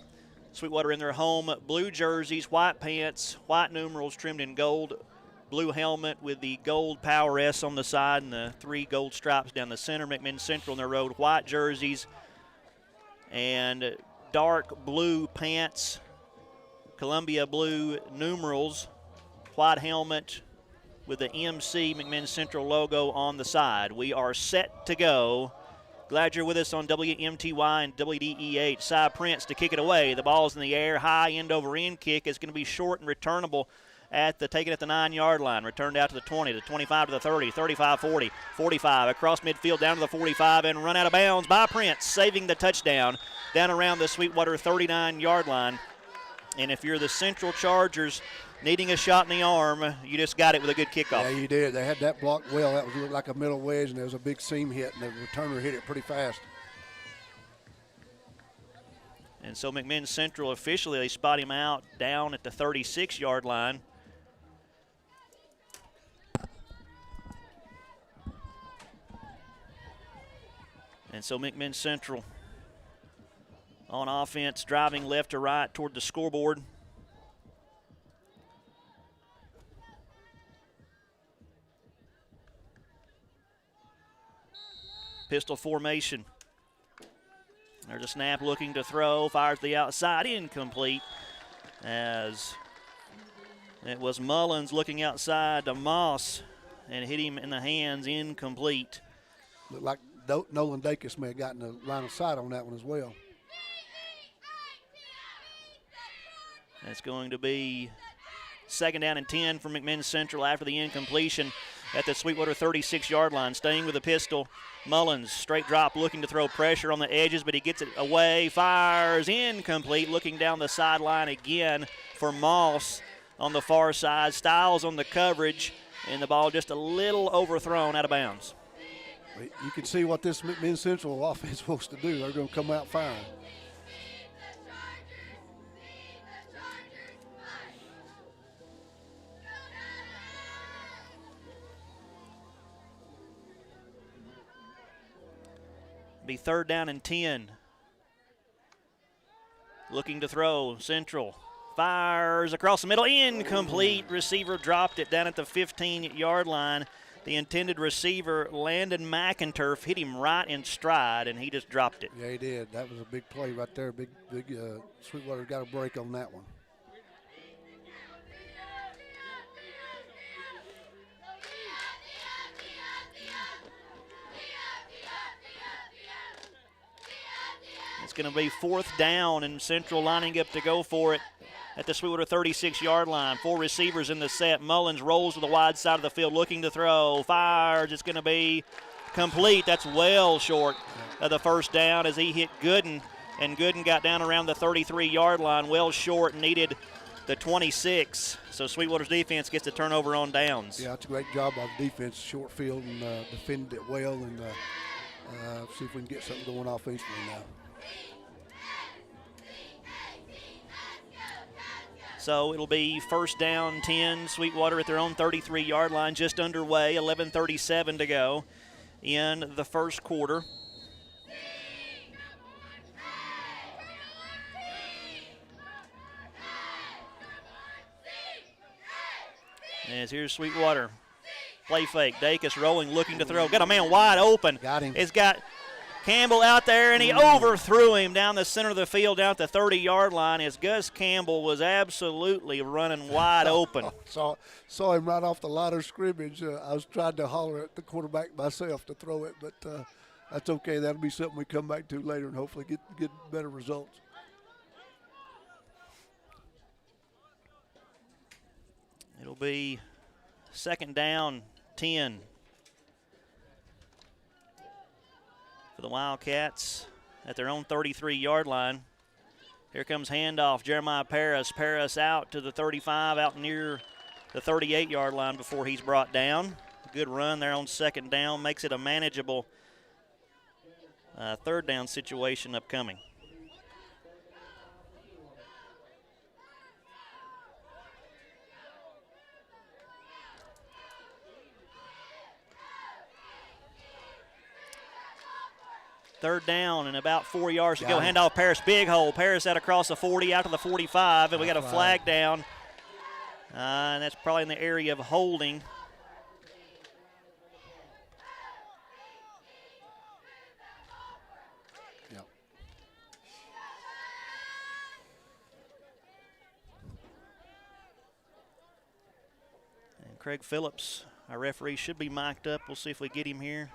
Sweetwater in their home blue jerseys, white pants, white numerals trimmed in gold, blue helmet with the gold Power S on the side and the 3 gold stripes down the center. McMinn Central in their road white jerseys and dark blue pants, Columbia blue numerals, white helmet with the MC McMinn Central logo on the side. We are set to go. Glad you're with us on WMTY and WDEH. Cy Prince to kick it away. The ball's in the air, high end over end kick. It's going to be short and returnable taken at the 9-yard line. Returned out to the 20, the 25 to the 30, 35, 40, 45. Across midfield down to the 45 and run out of bounds by Prince, saving the touchdown down around the Sweetwater 39-yard line. And if you're the Central Chargers needing a shot in the arm, you just got it with a good kickoff. Yeah, you did. They had that blocked well. That looked like a middle wedge, and there was a big seam hit, and the returner hit it pretty fast. And so McMinn Central officially, they spot him out down at the 36-yard line. And so McMinn Central on offense, driving left to right toward the scoreboard. Pistol formation. There's a snap looking to throw, fires the outside, incomplete, as it was Mullins looking outside to Moss and hit him in the hands, incomplete. Looked like Nolan Dacus may have gotten the line of sight on that one as well. That's going to be 2nd down and 10 for McMinn Central after the incompletion at the Sweetwater 36-yard line. Staying with the pistol, Mullins, straight drop, looking to throw pressure on the edges, but he gets it away, fires, incomplete, looking down the sideline again for Moss on the far side. Styles on the coverage, and the ball just a little overthrown out of bounds. You can see what this McMinn Central offense is supposed to do. They're going to come out firing. Be 3rd down and 10. Looking to throw, Central. Fires across the middle, incomplete. Receiver dropped it down at the 15-yard line. The intended receiver, Landon McInturf, hit him right in stride, and he just dropped it. Yeah, he did. That was a big play right there. Big Sweetwater got a break on that one. It's going to be 4th down, and Central lining up to go for it at the Sweetwater 36-yard line. 4 receivers in the set. Mullins rolls to the wide side of the field, looking to throw. Fires. It's going to be complete. That's well short of the first down as he hit Gooden, and Gooden got down around the 33-yard line, well short, and needed the 26. So Sweetwater's defense gets the turnover on downs. Yeah, that's a great job by the defense. Short field and defended it well, and see if we can get something going offensively now. So it'll be 1st down, 10, Sweetwater at their own 33-yard line, just underway, 11:37 to go in the first quarter. As here's Sweetwater. Play fake. Dacus rolling, looking to throw. Got a man wide open. Got him. It's got Campbell out there, and he overthrew him down the center of the field, down at the 30-yard line, as Gus Campbell was absolutely running wide open. Saw him right off the line of scrimmage. I was trying to holler at the quarterback myself to throw it, but that's okay. That'll be something we come back to later and hopefully get better results. It'll be 2nd down, 10. For the Wildcats at their own 33-yard line. Here comes handoff, Jeremiah Paris. Paris out to the 35, out near the 38-yard line before he's brought down. Good run there on 2nd down, makes it a manageable 3rd down situation upcoming. Third down and about 4 yards to go. Handoff Paris, big hole. Paris out across the 40, out to the 45, and we got a flag down. And that's probably in the area of holding. Yep. And Craig Phillips, our referee, should be mic'd up. We'll see if we get him here.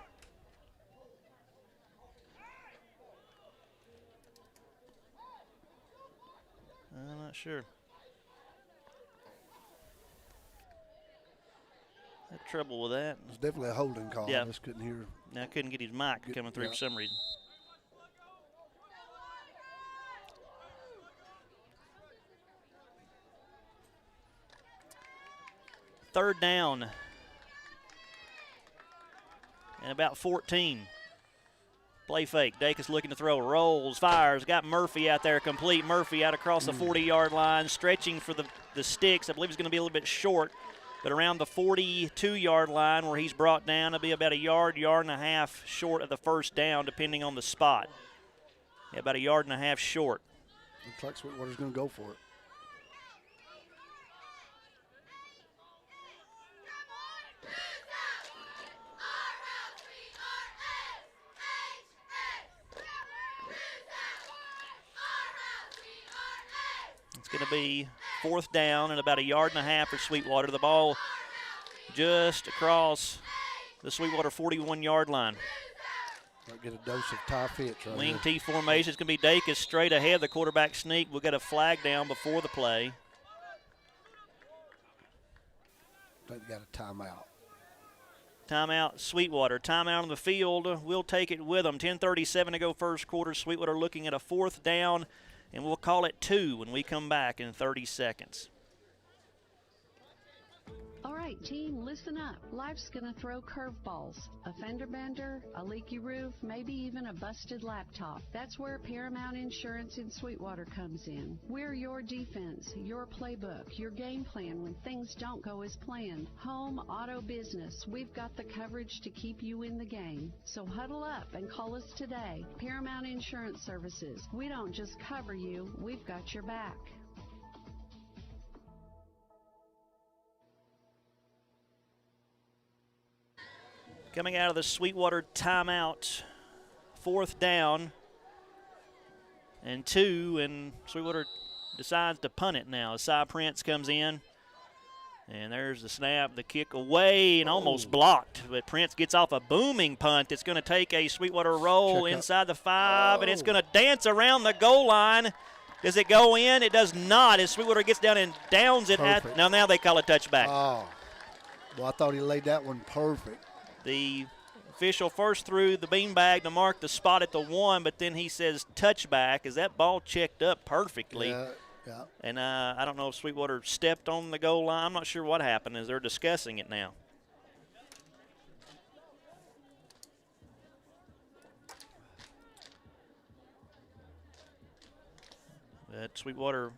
I'm not sure. Had trouble with that. It's definitely a holding call. Yeah. I just couldn't hear. I couldn't get his mic coming through for some reason. Third down. And about 14. Play fake. Dacus looking to throw. Rolls, fires. Got Murphy out there complete. Murphy out across the 40-yard line, stretching for the sticks. I believe he's going to be a little bit short, but around the 42-yard line where he's brought down, it'll be about a yard and a half short of the first down, depending on the spot. Yeah, about a yard and a half short. Looks like Sweetwater's going to go for it. It's going to be 4th down and about a yard and a half for Sweetwater. The ball just across the Sweetwater 41-yard line. Might get a dose of Ty Fitch right Wing here. T formation. It's going to be Dacus straight ahead. The quarterback sneak. We'll get a flag down before the play. I think they got a timeout. Timeout, Sweetwater. Timeout on the field. We'll take it with them. 10:37 to go first quarter. Sweetwater looking at a 4th down, and we'll call it 2 when we come back in 30 seconds. All right, team, listen up. Life's going to throw curveballs. A fender bender, a leaky roof, maybe even a busted laptop. That's where Paramount Insurance in Sweetwater comes in. We're your defense, your playbook, your game plan when things don't go as planned. Home, auto, business, we've got the coverage to keep you in the game. So huddle up and call us today. Paramount Insurance Services. We don't just cover you, we've got your back. Coming out of the Sweetwater timeout, 4th down and 2, and Sweetwater decides to punt it now. Cy Prince comes in, and there's the snap, the kick away, and almost blocked. But Prince gets off a booming punt. It's going to take a Sweetwater roll inside the 5, and it's going to dance around the goal line. Does it go in? It does not, as Sweetwater gets down and downs it. Now they call it touchback. Oh, well, I thought he laid that one perfect. The official first threw the beanbag to mark the spot at the 1, but then he says touchback as that ball checked up perfectly. Yeah. And I don't know if Sweetwater stepped on the goal line. I'm not sure what happened as they're discussing it now. But Sweetwater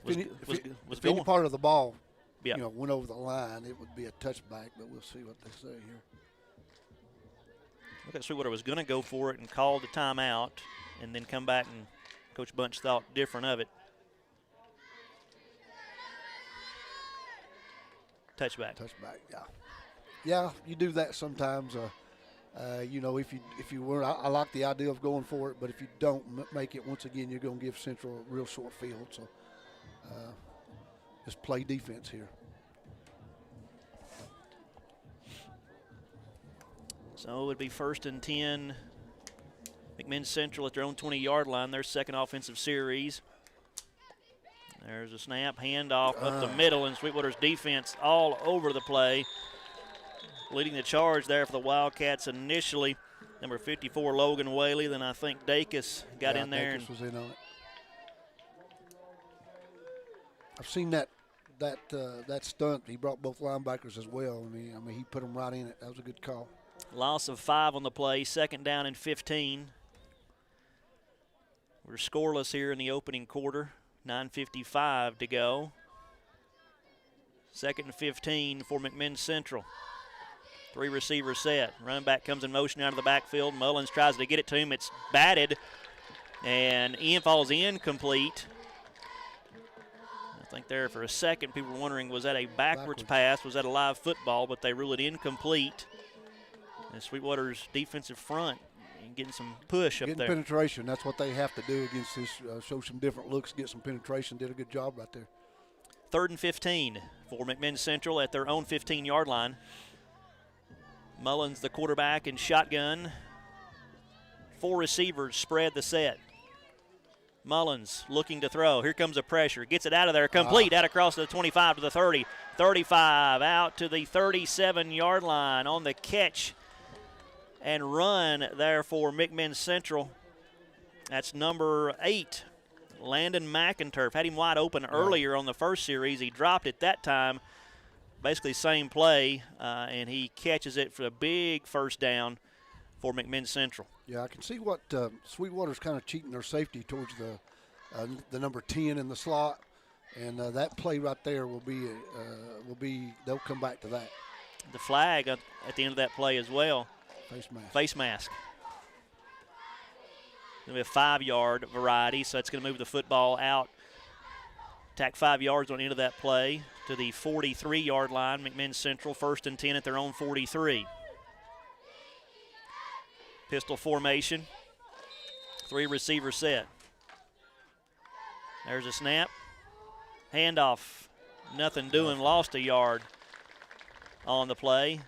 was if any part of the ball yep. Went over the line, it would be a touchback, but we'll see what they say here. Look at Sweetwater was going to go for it and call the timeout and then come back, and Coach Bunch thought different of it. Touchback. Yeah, you do that sometimes. If you were, I like the idea of going for it, but if you don't make it, once again, you're going to give Central a real short field. So just play defense here. So it would be 1st and 10. McMinn Central at their own 20-yard line, their second offensive series. There's a snap, handoff up the middle, and Sweetwater's defense all over the play. Leading the charge there for the Wildcats initially, number 54, Logan Whaley. Then I think Dacus got in there. Dacus was in on it. I've seen that stunt. He brought both linebackers as well. I mean, he put them right in it. That was a good call. Loss of 5 on the play, 2nd down and 15. We're scoreless here in the opening quarter. 9:55 to go. 2nd and 15 for McMinn Central. 3 receiver set. Running back comes in motion out of the backfield. Mullins tries to get it to him. It's batted, and Ian falls incomplete. I think there for a second people were wondering, was that a backwards pass? Was that a live football? But they rule it incomplete. And Sweetwater's defensive front getting some push up there. Getting penetration. That's what they have to do against this. Show some different looks, get some penetration. Did a good job right there. 3rd and 15 for McMinn Central at their own 15-yard line. Mullins, the quarterback, in shotgun. 4 receivers spread the set. Mullins looking to throw. Here comes a pressure. Gets it out of there. Complete. Out across the 25 to the 30. 35 out to the 37-yard line on the catch and run there for McMinn Central. That's number 8, Landon McInturf. Had him wide open earlier on the first series. He dropped it that time. Basically same play, and he catches it for a big first down for McMinn Central. Yeah, I can see what Sweetwater's kind of cheating their safety towards the number 10 in the slot, and that play right there will be they'll come back to that. The flag at the end of that play as well. Face mask. Going to be a 5-yard variety, so it's going to move the football out. Tack 5 yards on the end of that play to the 43-yard line. McMinn Central 1st and 10 at their own 43. Pistol formation. 3 receiver set. There's a snap. Handoff. Nothing doing. Lost a yard on the play.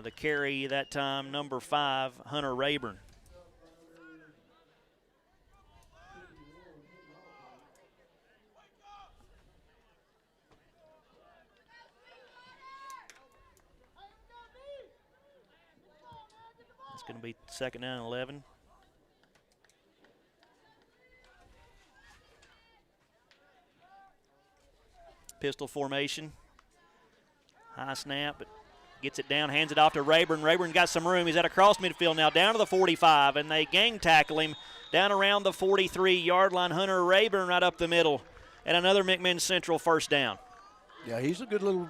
The carry that time, number 5, Hunter Rayburn. It's going to be 2nd down and 11. Pistol formation. High snap, but gets it down, hands it off to Rayburn. Rayburn got some room. He's at across midfield now, down to the 45, and they gang tackle him down around the 43-yard line. Hunter Rayburn right up the middle, and another McMinn Central first down. Yeah, he's a good little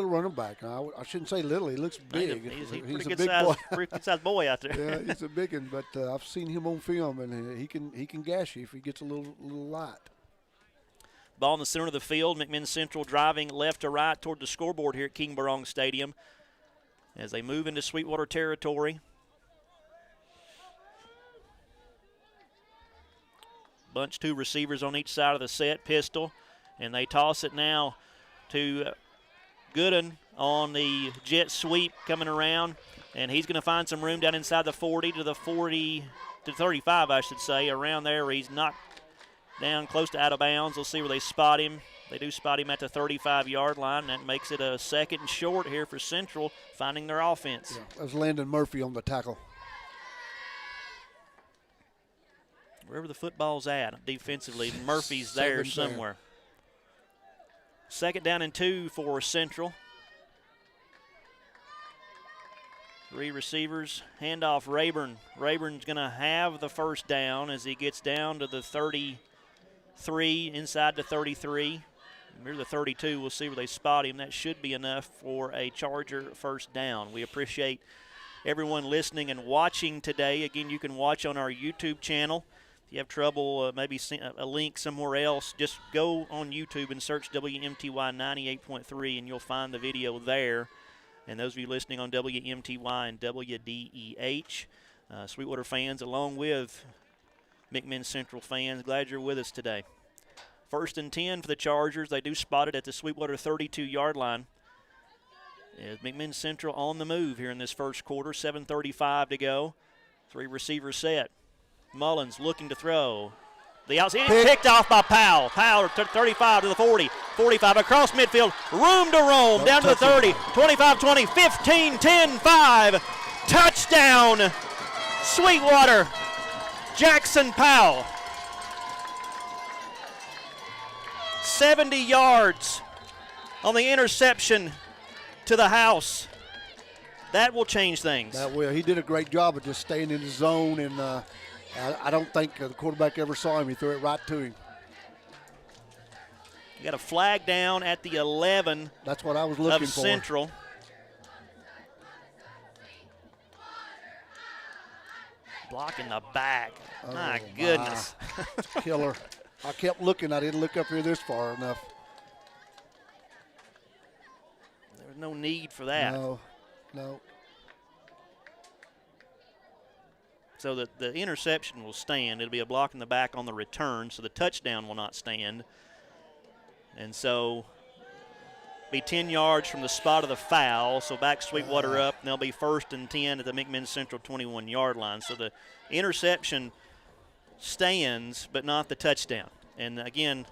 running back. I shouldn't say little. He looks big. He's a pretty big good size, boy. pretty good size boy out there. Yeah, he's a big one. But I've seen him on film, and he can gash you if he gets a little light. Ball in the center of the field. McMinn Central driving left to right toward the scoreboard here at King Barong Stadium. as they move into Sweetwater territory. Bunch two receivers on each side of the set, pistol, and they toss it now to Gooden on the jet sweep coming around, and he's going to find some room down inside the 40 to the 35, I should say, around there. He's knocked down close to out of bounds. We'll see where they spot him. They do spot him at the 35-yard line. That makes it a second and short here for Central, finding their offense. Yeah, that was Landon Murphy on the tackle. Wherever the football's at defensively, Murphy's there somewhere. Second down and 2 for Central. 3 receivers. Handoff Rayburn. Rayburn's going to have the first down as he gets down to the 33, inside the 33. Near the 32, we'll see where they spot him. That should be enough for a Charger first down. We appreciate everyone listening and watching today. Again, you can watch on our YouTube channel. If you have trouble, maybe a link somewhere else, just go on YouTube and search WMTY 98.3, and you'll find the video there. And those of you listening on WMTY and WDEH, Sweetwater fans, along with McMinn Central fans, glad you're with us today. First and 10 for the Chargers. They do spot it at the Sweetwater 32-yard line. As McMinn Central on the move here in this first quarter, 7:35 to go. 3 receivers set. Mullins looking to throw. The outside picked off by Powell. Powell 35 to the 40, 45 across midfield. Room to roam down to the 30, 25, 20, 15, 10, 5. Touchdown, Sweetwater. Jackson Powell. 70 yards on the interception to the house. That will change things. That will. He did a great job of just staying in the zone, and I don't think the quarterback ever saw him. He threw it right to him. You got a flag down at the 11. That's what I was looking of for. Central. Blocking the back. Oh, my goodness. Killer. I kept looking. I didn't look up here this far enough. There was no need for that. No. So the interception will stand. It'll be a block in the back on the return, so the touchdown will not stand. And so be 10 yards from the spot of the foul, so back Sweetwater up, and they'll be first and 10 at the McMinn Central 21-yard line. So the interception stands, but not the touchdown. And, again,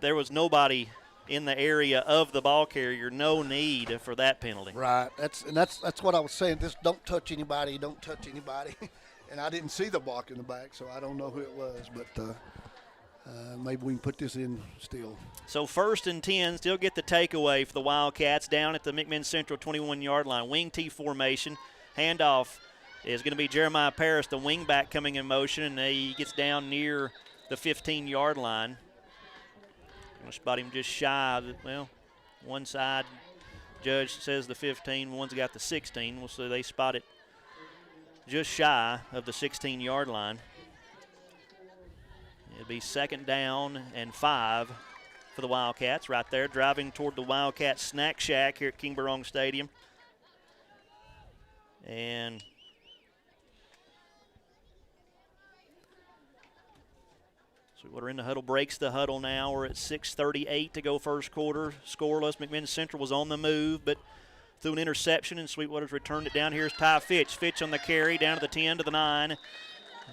there was nobody in the area of the ball carrier, no need for that penalty. Right. That's what I was saying. Just don't touch anybody. Don't touch anybody. And I didn't see the block in the back, so I don't know who it was. But maybe we can put this in still. So first and 10, still get the takeaway for the Wildcats down at the McMinn Central 21-yard line. Wing T formation. Handoff is going to be Jeremiah Parris, the wingback, coming in motion, and he gets down near the 15-yard line. Going to spot him just shy of one side judge says the 15, one's got the 16. We'll see they spot it just shy of the 16-yard line. It'll be second down and 5 for the Wildcats right there, driving toward the Wildcat Snack Shack here at King Barong Stadium. And Sweetwater in the huddle, breaks the huddle now. We're at 6:38 to go first quarter. Scoreless. McMinn Central was on the move, but threw an interception, and Sweetwater's returned it down. Here's Ty Fitch. Fitch on the carry, down to the 10 to the 9.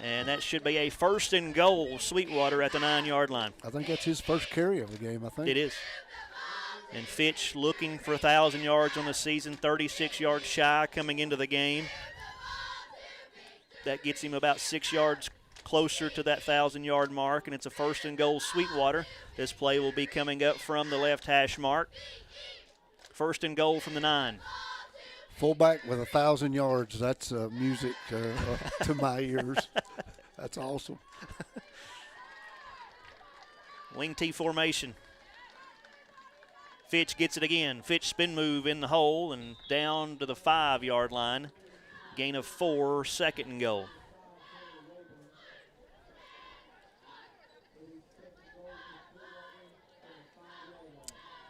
And that should be a first and goal, Sweetwater at the 9-yard line. I think that's his first carry of the game, I think. It is. And Fitch looking for 1,000 yards on the season, 36 yards shy coming into the game. That gets him about 6 yards closer to that 1,000-yard mark, and it's a first and goal Sweetwater. This play will be coming up from the left hash mark. First and goal from the 9. Fullback with 1,000 yards. That's music to my ears. That's awesome. Wing T formation. Fitch gets it again. Fitch spin move in the hole and down to the 5-yard line. Gain of 4, second and goal.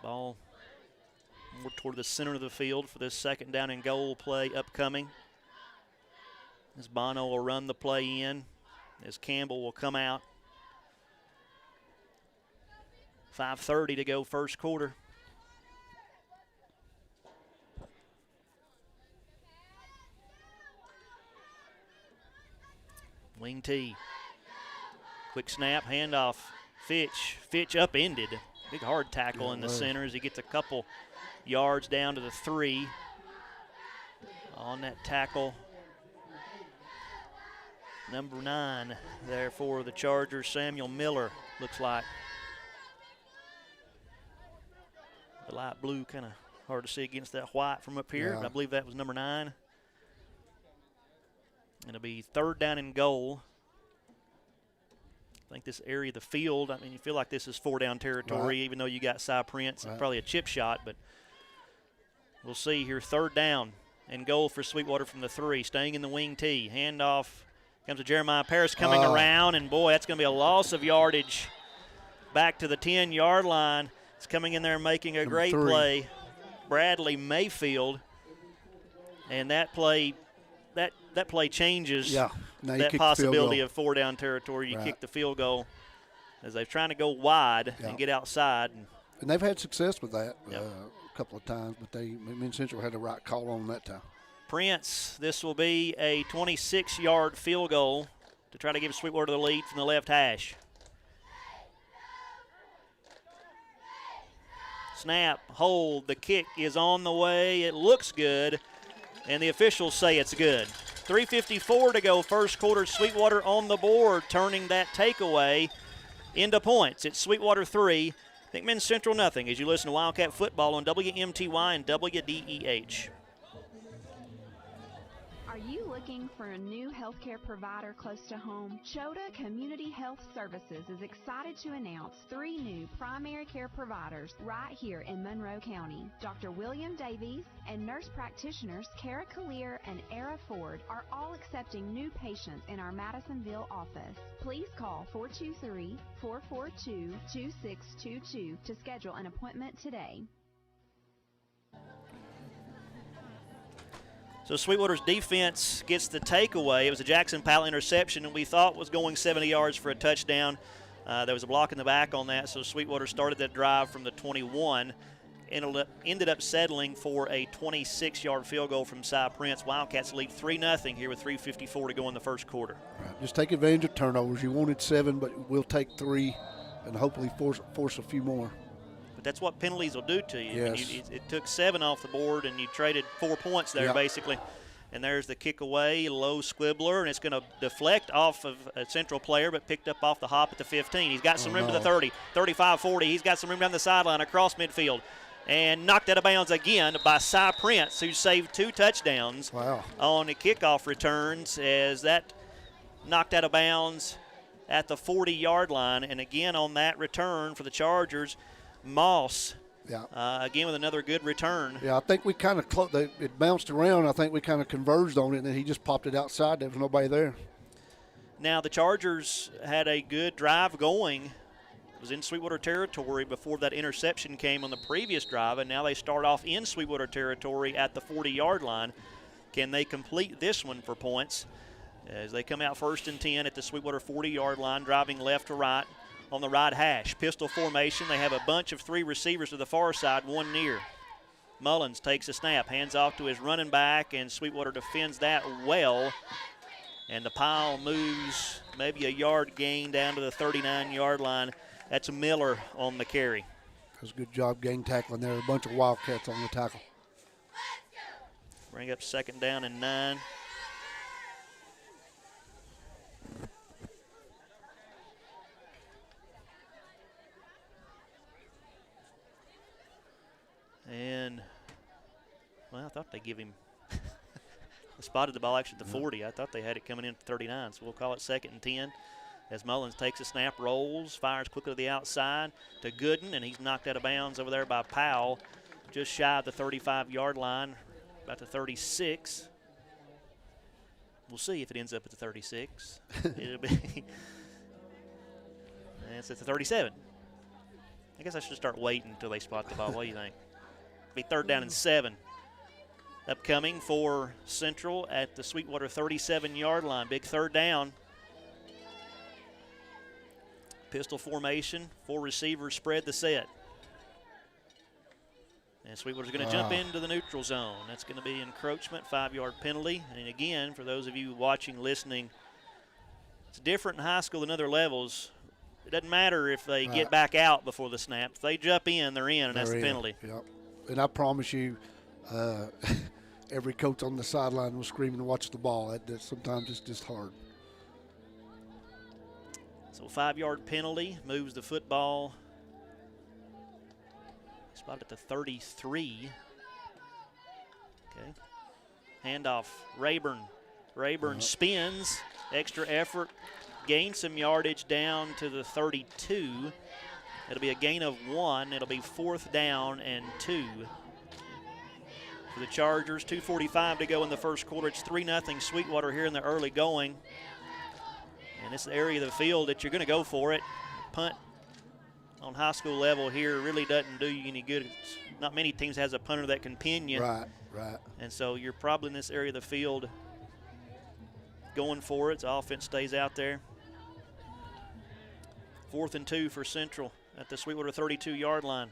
Ball more toward the center of the field for this second down and goal play upcoming. As Bono will run the play in, as Campbell will come out. 5:30 to go first quarter. Wing T. Quick snap, handoff. Fitch upended. Big hard tackle in the center as he gets a couple yards down to the 3. On that tackle, number 9 there for the Chargers, Samuel Miller, looks like. The light blue kind of hard to see against that white from up here, but I believe that was number 9. It'll be third down and goal. I think this area of the field, I mean, you feel like this is 4-down territory, even though you got Cy Prince, probably a chip shot, but we'll see here. Third down and goal for Sweetwater from the 3, staying in the wing T. Handoff comes to Jeremiah Paris coming around, and boy, that's going to be a loss of yardage back to the 10-yard line. It's coming in there making a great play, Bradley Mayfield, and that play changes that possibility of 4-down territory. You kick the field goal as they're trying to go wide and get outside. And they've had success with that a couple of times, but McMinn Central had the right call on that time. Prince, this will be a 26-yard field goal to try to give Sweetwater the lead from the left hash. Snap, hold, the kick is on the way. It looks good, and the officials say it's good. 3:54 to go first quarter. Sweetwater on the board, turning that takeaway into points. It's Sweetwater 3, McMinn Central nothing, as you listen to Wildcat Football on WMTY and WDEH. Are you looking for a new healthcare provider close to home? Chota Community Health Services is excited to announce 3 new primary care providers right here in Monroe County. Dr. William Davies and nurse practitioners Kara Kalir and Era Ford are all accepting new patients in our Madisonville office. Please call 423-442-2622 to schedule an appointment today. So Sweetwater's defense gets the takeaway. It was a Jackson Powell interception, and we thought was going 70 yards for a touchdown. There was a block in the back on that, so Sweetwater started that drive from the 21. Ended up settling for a 26-yard field goal from Cy Prince. Wildcats lead 3-0 here with 3:54 to go in the first quarter. Right. Just take advantage of turnovers. You wanted 7, but we'll take 3 and hopefully force a few more. That's what penalties will do to you. Yes. I mean, it took 7 off the board, and you traded 4 points there, basically. And there's the kick away, low squibbler, and it's going to deflect off of a Central player, but picked up off the hop at the 15. He's got some room to the 30, 35, 40. He's got some room down the sideline across midfield. And knocked out of bounds again by Cy Prince, who saved 2 touchdowns on the kickoff returns, as that knocked out of bounds at the 40-yard line. And again on that return for the Chargers, Moss, again with another good return. Yeah, I think we kind of it bounced around. I think we kind of converged on it, and then he just popped it outside. There was nobody there. Now the Chargers had a good drive going. It was in Sweetwater territory before that interception came on the previous drive, and now they start off in Sweetwater territory at the 40-yard line. Can they complete this one for points as they come out 1st and 10 at the Sweetwater 40-yard line, driving left to right on the right hash. Pistol formation. They have a bunch of 3 receivers to the far side, 1 near. Mullins takes a snap, hands off to his running back, and Sweetwater defends that well. And the pile moves maybe a yard gain down to the 39-yard line. That's Miller on the carry. That's a good job gang tackling there. A bunch of Wildcats on the tackle. Bring up 2nd down and 9. And, well, I thought they give him – spotted the ball actually at the 40. I thought they had it coming in for 39, so we'll call it 2nd and 10 as Mullins takes a snap, rolls, fires quickly to the outside to Gooden, and he's knocked out of bounds over there by Powell, just shy of the 35-yard line, about the 36. We'll see if it ends up at the 36. It'll be – and it's at the 37. I guess I should start waiting until they spot the ball. What do you think? Be 3rd down and 7. Upcoming for Central at the Sweetwater 37-yard line. Big 3rd down. Pistol formation. 4 receivers spread the set. And Sweetwater's going to jump into the neutral zone. That's going to be encroachment, 5-yard penalty. And again, for those of you watching, listening, it's different in high school than other levels. It doesn't matter if they get back out before the snap. If they jump in, they're in, and that's the penalty. Yep. And I promise you, every coach on the sideline was screaming, watch the ball. That sometimes it's just hard. So 5-yard penalty moves the football spot at the 33. Okay. Handoff, Rayburn spins, extra effort, gains some yardage down to the 32. It'll be a gain of 1. It'll be 4th down and 2. For the Chargers, 2:45 to go in the first quarter. It's 3-0 Sweetwater here in the early going. And this is the area of the field that you're going to go for it. Punt on high school level here really doesn't do you any good. Not many teams has a punter that can pin you. Right. And so you're probably in this area of the field going for it. The offense stays out there. 4th and 2 for Central at the Sweetwater 32-yard line.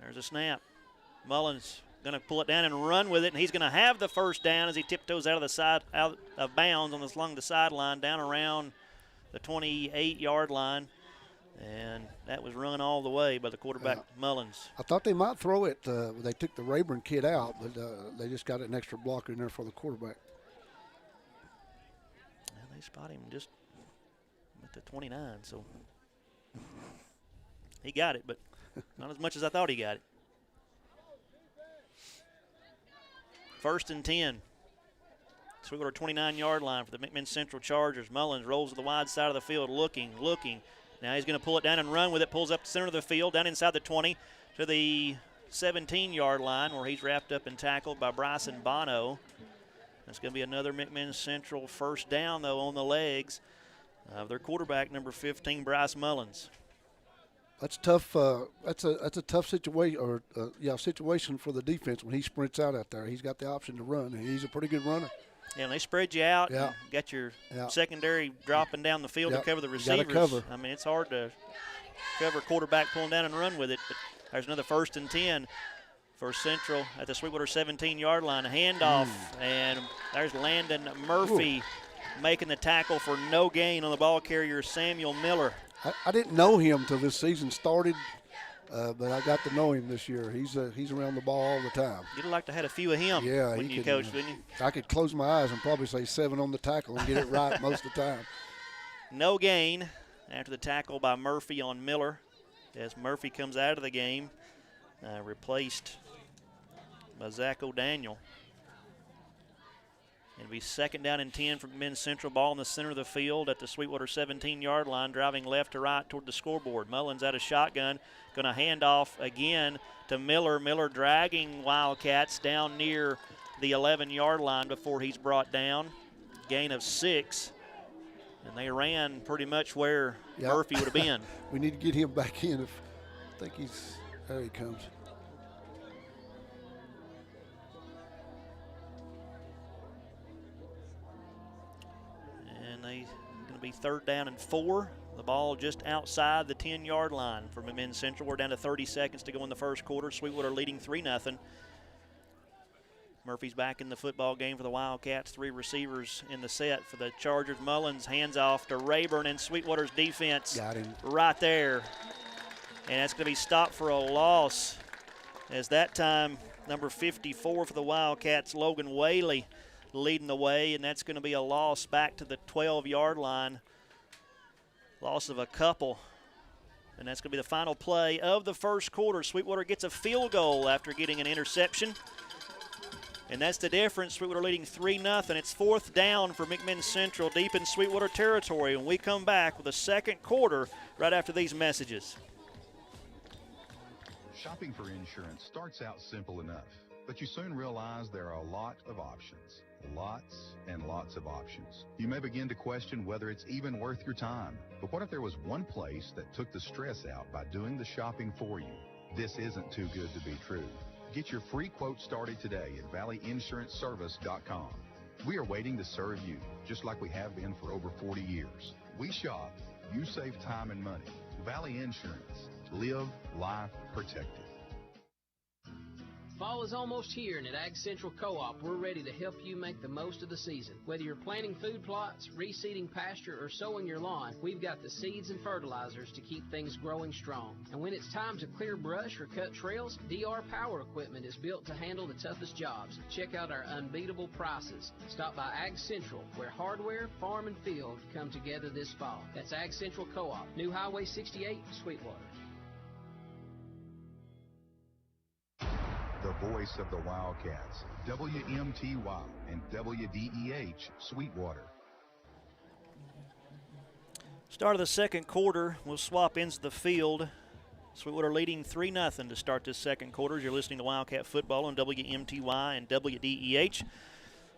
There's a snap. Mullins going to pull it down and run with it, and he's going to have the first down as he tiptoes out of bounds along the sideline, down around the 28-yard line. And that was run all the way by the quarterback, Mullins. I thought they might throw it. They took the Rayburn kid out, but they just got an extra blocker in there for the quarterback. And they spot him just at the 29, so he got it, but not as much as I thought he got it. 1st and 10. Sweetwater 29-yard line for the McMinn Central Chargers. Mullins rolls to the wide side of the field, looking. Now he's going to pull it down and run with it. Pulls up the center of the field, down inside the 20 to the 17-yard line where he's wrapped up and tackled by Bryson Bono. That's going to be another McMinn Central first down, though, on the legs of their quarterback, number 15, Bryce Mullins. That's tough. That's a tough situation, situation for the defense when he sprints out there. He's got the option to run, and he's a pretty good runner. Yeah, and they spread you out. And got your secondary dropping down the field to cover the receivers. Cover. I mean, it's hard to cover a quarterback pulling down and run with it. But there's another 1st and 10 for Central at the Sweetwater 17-yard line. A handoff, and there's Landon Murphy making the tackle for no gain on the ball carrier, Samuel Miller. I didn't know him till this season started, but I got to know him this year. He's around the ball all the time. You'd like to have a few of him when you coached, wouldn't you? I could close my eyes and probably say 7 on the tackle and get it right most of the time. No gain after the tackle by Murphy on Miller as Murphy comes out of the game, replaced by Zach O'Daniel. It'll be 2nd down and 10 from McMinn Central. Ball in the center of the field at the Sweetwater 17-yard line, driving left to right toward the scoreboard. Mullins out of shotgun, going to hand off again to Miller. Miller dragging Wildcats down near the 11-yard line before he's brought down. Gain of 6, and they ran pretty much where Murphy would have been. We need to get him back in. I think there he comes. Going to be 3rd down and 4. The ball just outside the 10-yard line for McMinn Central. We're down to 30 seconds to go in the first quarter. Sweetwater leading 3-0. Murphy's back in the football game for the Wildcats. 3 receivers in the set for the Chargers. Mullins hands off to Rayburn, and Sweetwater's defense got him right there. And that's going to be stopped for a loss, as that time number 54 for the Wildcats, Logan Whaley, leading the way, and that's going to be a loss back to the 12-yard line. Loss of a couple. And that's going to be the final play of the first quarter. Sweetwater gets a field goal after getting an interception. And that's the difference. Sweetwater leading 3-0. It's 4th down for McMinn Central, deep in Sweetwater territory. And we come back with a second quarter right after these messages. Shopping for insurance starts out simple enough, but you soon realize there are a lot of options. Lots and lots of options. You may begin to question whether it's even worth your time. But what if there was one place that took the stress out by doing the shopping for you? This isn't too good to be true. Get your free quote started today at valleyinsuranceservice.com. We are waiting to serve you, just like we have been for over 40 years. We shop, you save time and money. Valley Insurance. Live life protected. Fall is almost here, and at Ag Central Co-op, we're ready to help you make the most of the season. Whether you're planting food plots, reseeding pasture, or sowing your lawn, we've got the seeds and fertilizers to keep things growing strong. And when it's time to clear brush or cut trails, DR Power Equipment is built to handle the toughest jobs. Check out our unbeatable prices. Stop by Ag Central, where hardware, farm, and field come together this fall. That's Ag Central Co-op, New Highway 68, Sweetwater. The voice of the Wildcats, WMTY and WDEH Sweetwater. Start of the second quarter, we'll swap ends of the field. Sweetwater leading 3-0 to start this second quarter. You're listening to Wildcat Football on WMTY and WDEH.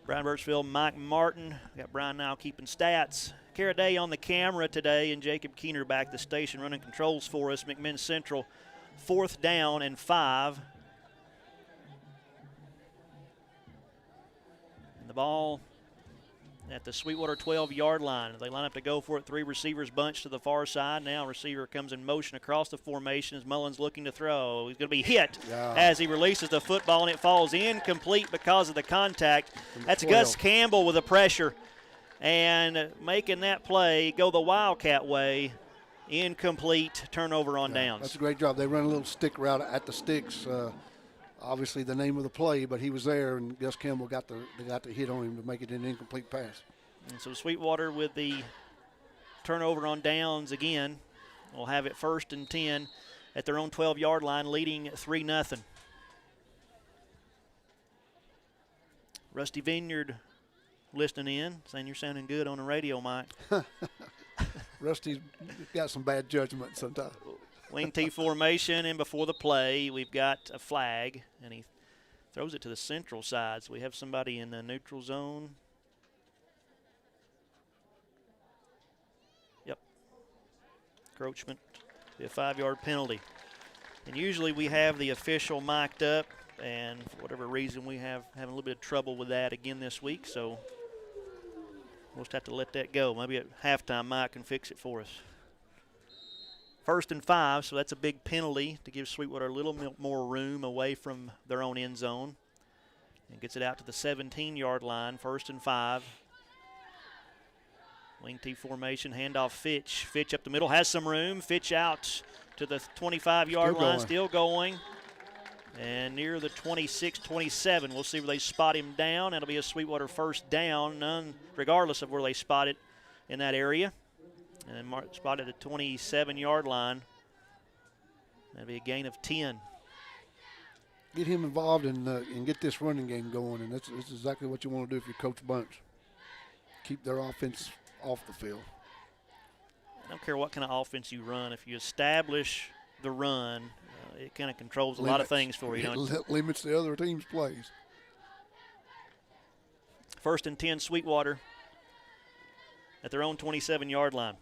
Brian Birchfield, Mike Martin. We got Brian now keeping stats. Kara Day on the camera today, and Jacob Keener back at the station running controls for us. McMinn Central, 4th down and 5. And the ball at the Sweetwater 12-yard line. They line up to go for it. 3 receivers bunched to the far side. Now receiver comes in motion across the formation as Mullins looking to throw. He's going to be hit as he releases the football, and it falls incomplete because of the contact. That's Gus Campbell with the pressure. And making that play go the Wildcat way, incomplete, turnover on downs. That's a great job. They run a little stick route at the sticks. Obviously the name of the play, but he was there, and Gus Campbell got the hit on him to make it an incomplete pass. And so Sweetwater with the turnover on downs again. Will have it 1st and 10 at their own 12-yard line, leading 3-0. Rusty Vineyard listening in, saying you're sounding good on the radio, Mike. Rusty's got some bad judgment sometimes. Wing T formation, and before the play, we've got a flag, and he throws it to the central side. So we have somebody in the neutral zone. Yep. Encroachment, be a 5-yard penalty. And usually we have the official mic'd up, and for whatever reason we have having a little bit of trouble with that again this week. So we'll just have to let that go. Maybe at halftime Mike can fix it for us. 1st and 5, so that's a big penalty to give Sweetwater a little more room away from their own end zone. And gets it out to the 17-yard line, 1st and 5. Wing T formation, handoff Fitch. Fitch up the middle, has some room. Fitch out to the 25-yard line, still going. And near the 26-27, we'll see where they spot him down. That'll be a Sweetwater 1st down, none regardless of where they spot it in that area. And then spotted at the 27-yard line. That'll be a gain of 10. Get him involved and get this running game going, and that's exactly what you want to do if you're Coach Bunch. Keep their offense off the field. I don't care what kind of offense you run. If you establish the run, it kind of controls a lot of things for you. It limits the other team's plays. 1st and 10, Sweetwater at their own 27-yard line.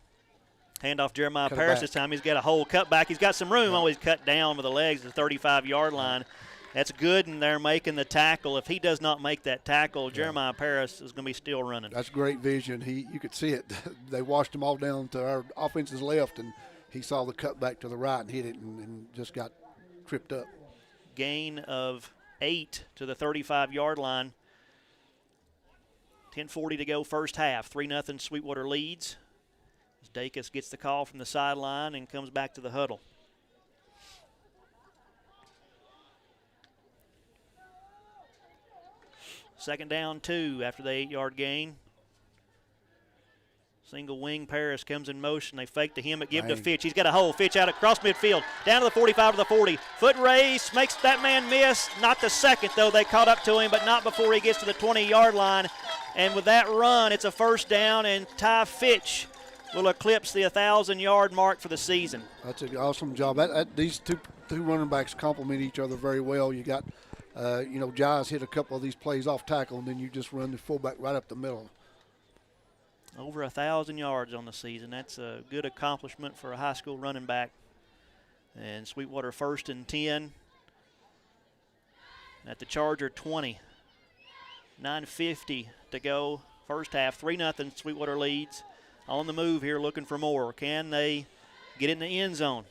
Handoff Jeremiah Paris this time. He's got a hole cut back. He's got some room. Always cut down with the legs at the 35-yard line. That's good, and they're making the tackle. If he does not make that tackle, Jeremiah Paris is going to be still running. That's great vision. You could see it. They washed him all down to our offense's left, and he saw the cut back to the right and hit it and just got tripped up. Gain of 8 to the 35-yard line. 10:40 to go, first half. 3-0 Sweetwater leads. As Dacus gets the call from the sideline and comes back to the huddle. Second down, 2 after the 8-yard gain. Single wing, Paris comes in motion. They fake to him, but give to Fitch. He's got a hole. Fitch out across midfield, down to the 45 to the 40. Foot race, makes that man miss. Not the second, though. They caught up to him, but not before he gets to the 20-yard line. And with that run, it's a first down, and Ty Fitch will eclipse the 1,000-yard mark for the season. That's an awesome job. These two running backs complement each other very well. You got, Jais hit a couple of these plays off tackle, and then you just run the fullback right up the middle. Over 1,000 yards on the season. That's a good accomplishment for a high school running back. And Sweetwater first and 10 at the Charger 20. 9:50 to go. First half, 3-0. Sweetwater leads. On the move here, looking for more. Can they get in the end zone?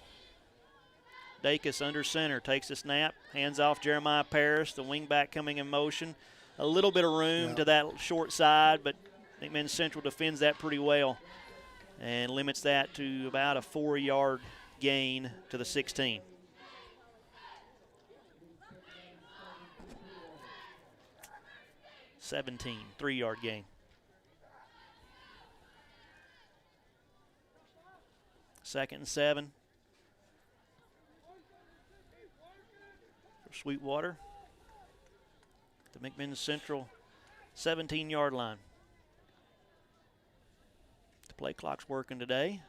Dacus under center, takes a snap, hands off Jeremiah Parrish, the wingback coming in motion. A little bit of room to that short side, but McMinn Central defends that pretty well and limits that to about a 4-yard gain to the 16. (17), 3-yard gain. Second and 7 for Sweetwater. The McMinn Central 17-yard line. The play clock's working today,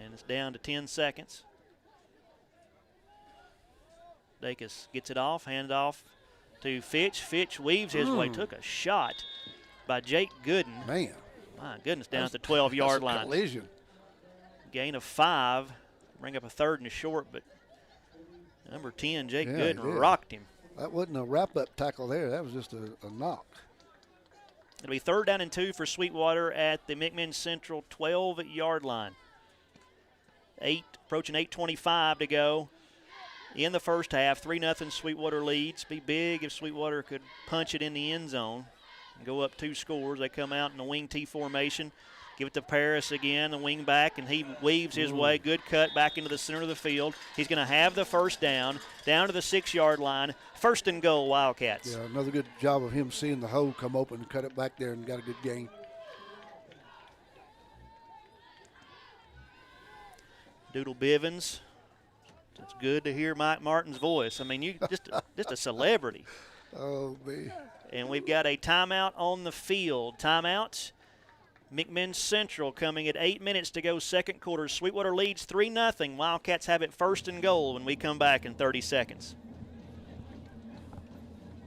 and it's down to 10 seconds. Dacus gets it off, hand off to Fitch. Fitch weaves his way, took a shot by Jake Gooden. Man. My goodness, down at the 12-yard line. Collision. Gain of 5, bring up a 3rd and a short, but number 10, Jake Gooden, rocked him. That wasn't a wrap-up tackle there. That was just a knock. It'll be 3rd down and 2 for Sweetwater at the McMinn Central 12-yard line. Approaching 8:25 to go in the first half. 3-0 Sweetwater leads. Be big if Sweetwater could punch it in the end zone and go up 2 scores. They come out in the wing T formation. Give it to Paris again, the wing back, and he weaves his way. Good cut back into the center of the field. He's going to have the first down to the 6-yard line. 1st and goal, Wildcats. Yeah, another good job of him seeing the hole come open and cut it back there and got a good gain. Doodle Bivens. It's good to hear Mike Martin's voice. I mean, you just a celebrity. Oh, man. And we've got a timeout on the field. Timeout. McMinn Central coming at 8 minutes to go, second quarter. Sweetwater leads 3-0. Wildcats have it 1st and goal when we come back in 30 seconds.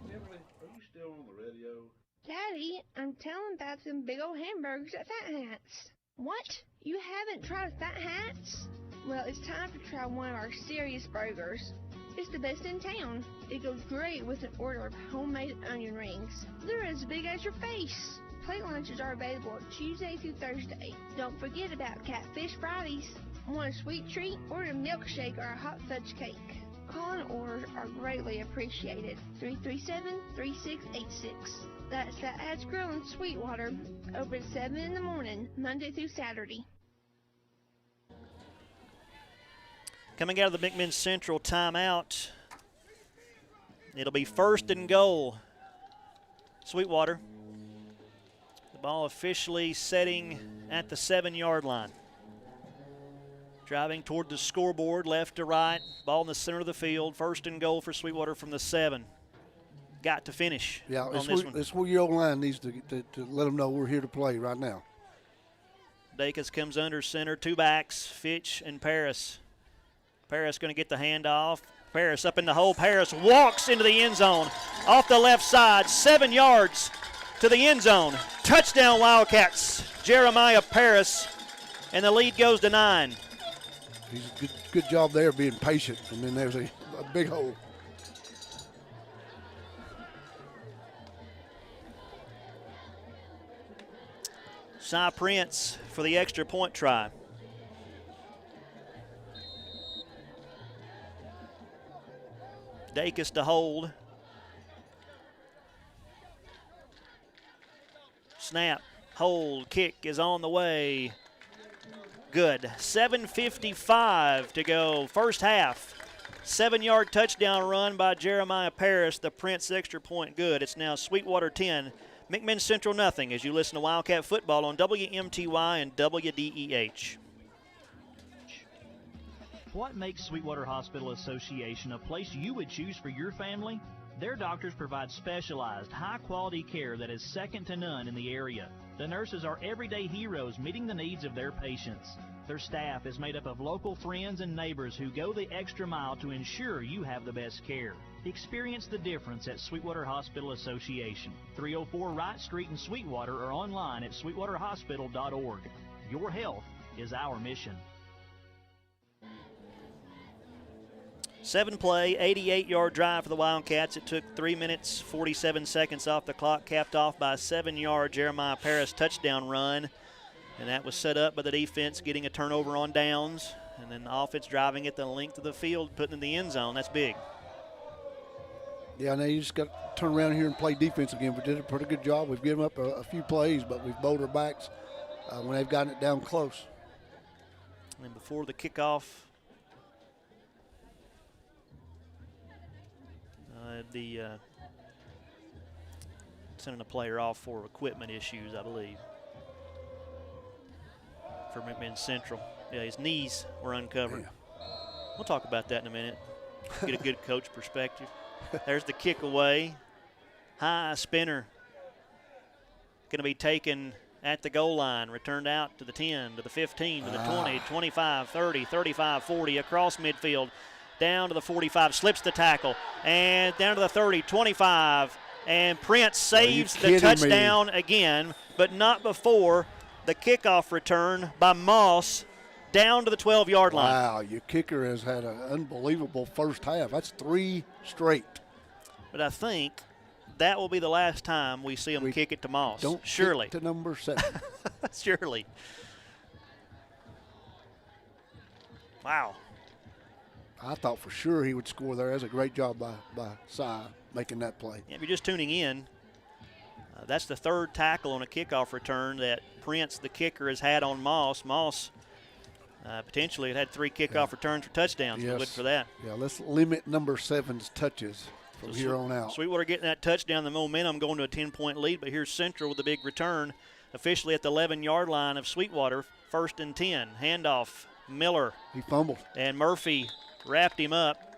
Emily, are you still on the radio? Daddy, I'm telling about some big old hamburgers at Fat Hats. What? You haven't tried Fat Hats? Well, it's time to try one of our serious burgers. It's the best in town. It goes great with an order of homemade onion rings. They're as big as your face. Plate lunches are available Tuesday through Thursday. Don't forget about Catfish Fridays. Want a sweet treat? Order a milkshake or a hot fudge cake. Call and orders are greatly appreciated. 337-3686. That's Fat Hats Grill in Sweetwater. Open at 7 in the morning, Monday through Saturday. Coming out of the McMinn Central timeout, it'll be 1st and goal. Sweetwater. The ball officially setting at the 7-yard line. Driving toward the scoreboard, left to right. Ball in the center of the field. 1st and goal for Sweetwater from the 7. Got to finish on this one. It's where your old line needs to let them know we're here to play right now. Dacus comes under center. 2 backs, Fitch and Paris. Paris going to get the handoff. Paris up in the hole. Paris walks into the end zone off the left side. 7 yards to the end zone. Touchdown Wildcats. Jeremiah Paris, and the lead goes to 9. He's good job there being patient, and then there's a big hole. Cy Prince for the extra point try. Dacus to hold. Snap, hold, kick is on the way. Good. 7:55 to go. First half. 7-yard touchdown run by Jeremiah Paris. The Prince extra point good. It's now Sweetwater 10, McMinn Central nothing as you listen to Wildcat Football on WMTY and WDEH. What makes Sweetwater Hospital Association a place you would choose for your family? Their doctors provide specialized, high-quality care that is second to none in the area. The nurses are everyday heroes meeting the needs of their patients. Their staff is made up of local friends and neighbors who go the extra mile to ensure you have the best care. Experience the difference at Sweetwater Hospital Association, 304 Wright Street in Sweetwater, or online at sweetwaterhospital.org. Your health is our mission. 7-play, 88-yard drive for the Wildcats. It took 3 minutes, 47 seconds off the clock, capped off by a 7-yard Jeremiah Paris touchdown run. And that was set up by the defense getting a turnover on downs. And then the offense driving it the length of the field, putting it in the end zone. That's big. Yeah, now you just got to turn around here and play defense again. We did a pretty good job. We've given up a few plays, but we've bowled our backs when they've gotten it down close. And before the kickoff, sending a player off for equipment issues, I believe, for McMinn Central. Yeah, his knees were uncovered. Yeah. We'll talk about that in a minute. Get a good coach perspective. There's the kick away. High spinner. Going to be taken at the goal line. Returned out to the 10, to the 15, to the 20, 25, 30, 35, 40, across midfield. Down to the 45, slips the tackle. And down to the 30, 25. And Prince saves the touchdown again, but not before the kickoff return by Moss down to the 12-yard line. Wow, your kicker has had an unbelievable first half. That's 3 straight. But I think that will be the last time we see him kick it to Moss. Don't surely kick to number 7. Surely. Wow. I thought for sure he would score there. That's a great job by Cy making that play. Yeah, if you're just tuning in, that's the 3rd tackle on a kickoff return that Prince, the kicker, has had on Moss. Moss potentially had 3 kickoff returns for touchdowns. Yes. Good for that. Yeah, let's limit number 7's touches from here on out. Sweetwater getting that touchdown, the momentum going to a 10-point lead, but here's Central with a big return, officially at the 11-yard line of Sweetwater, 1st and 10. Handoff, Miller. He fumbled. And Murphy wrapped him up.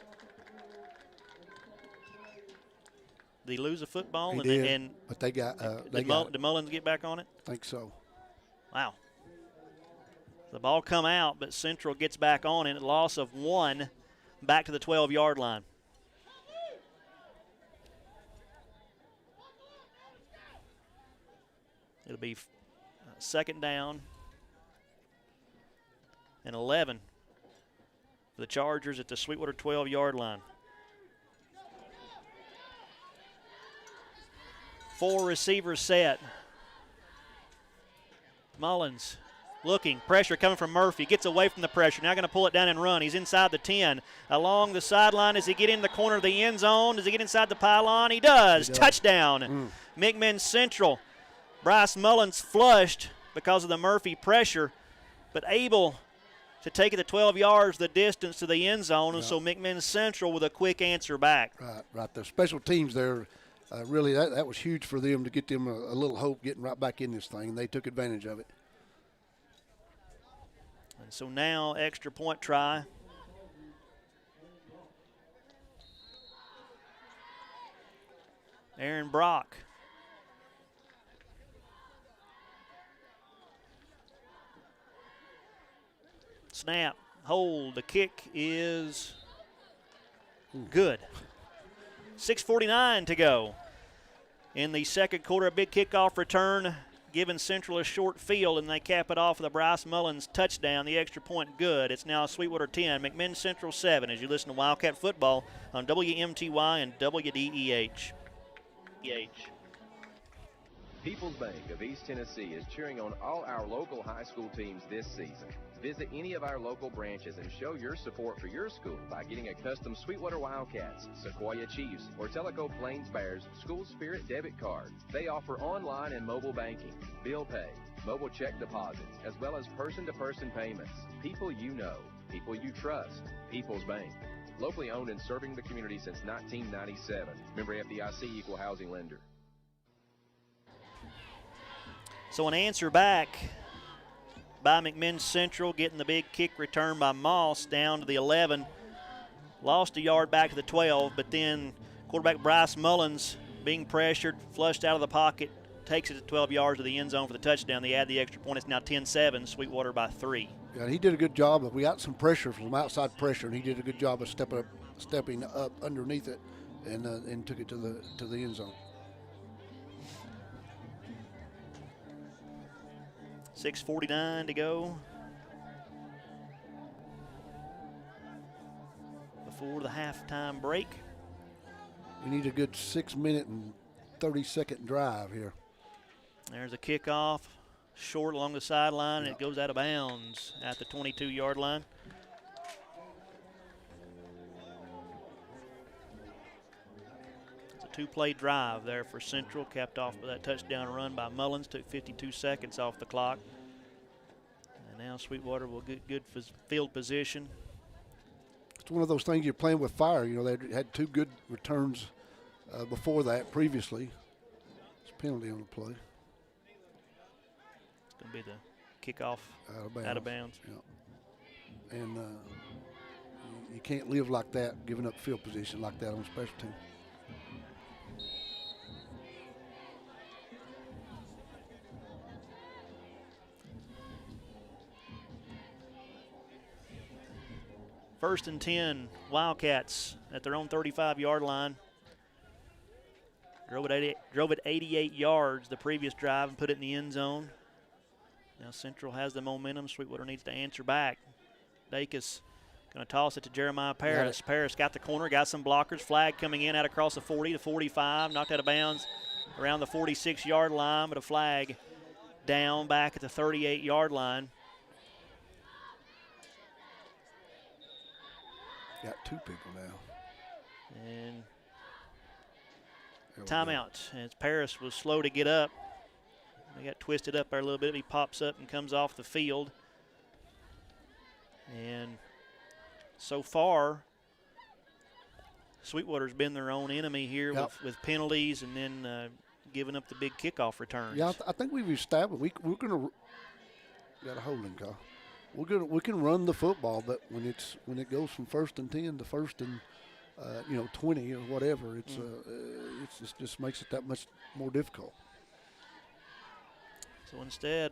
Did he lose a football? He did, but they got did Mullins get back on it? I think so. Wow. The ball come out, but Central gets back on it. A loss of 1 back to the 12-yard line. It'll be 2nd down and 11 for the Chargers at the Sweetwater 12-yard line. 4 receivers set. Mullins looking, pressure coming from Murphy, gets away from the pressure, now going to pull it down and run. He's inside the 10, along the sideline. Does he get in the corner of the end zone? Does he get inside the pylon? He does. Touchdown. McMinn Central. Bryce Mullins flushed because of the Murphy pressure, but able to take it the 12 yards the distance to the end zone, and so McMinn Central with a quick answer back. Right. The special teams there, really that was huge for them to get them a little hope getting right back in this thing, and they took advantage of it. And so now extra point try. Aaron Brock. Snap, hold, the kick is good. 6:49 to go in the second quarter. A big kickoff return, giving Central a short field, and they cap it off with a Bryce Mullins touchdown. The extra point good. It's now Sweetwater 10, McMinn Central 7 as you listen to Wildcat Football on WMTY and WDEH. People's Bank of East Tennessee is cheering on all our local high school teams this season. Visit any of our local branches and show your support for your school by getting a custom Sweetwater Wildcats, Sequoia Chiefs, or Tellico Plains Bears School Spirit debit card. They offer online and mobile banking, bill pay, mobile check deposits, as well as person-to-person payments. People you know, people you trust. People's Bank. Locally owned and serving the community since 1997. Member FDIC, equal housing lender. So an answer back by McMinn Central, getting the big kick return by Moss down to the 11. Lost a yard back to the 12, but then quarterback Bryce Mullins being pressured, flushed out of the pocket, takes it to 12 yards to the end zone for the touchdown. They add the extra point. It's now 10-7, Sweetwater by 3. Yeah, he did a good job. We got some pressure, from outside pressure, and he did a good job of stepping up underneath it and took it to the end zone. 6:49 to go. before the halftime break. We need a good 6-minute and 30-second drive here. There's a kickoff, short along the sideline, and it goes out of bounds at the 22-yard line. It's a two-play drive there for Central, capped off with that touchdown run by Mullins. Took 52 seconds off the clock. And now Sweetwater will get good field position. It's one of those things you're playing with fire. You know, they had 2 good returns before that previously. It's a penalty on the play. It's going to be the kickoff out of bounds. Yeah. And you can't live like that, giving up field position like that on special team. First and 10, Wildcats at their own 35-yard line. Drove it 88 yards the previous drive and put it in the end zone. Now Central has the momentum. Sweetwater needs to answer back. Dacus going to toss it to Jeremiah Paris. Paris got the corner, got some blockers. Flag coming in out across the 40 to 45. Knocked out of bounds around the 46-yard line, but a flag down back at the 38-yard line. Got 2 people now. And timeout, as Paris was slow to get up. He got twisted up there a little bit. He pops up and comes off the field. And so far, Sweetwater's been their own enemy here with penalties and then giving up the big kickoff returns. Yeah, I think we've established we're going to got a holding call. We can run the football, but when it goes from 1st and 10 to 1st and 20 or whatever, it just makes it that much more difficult. So instead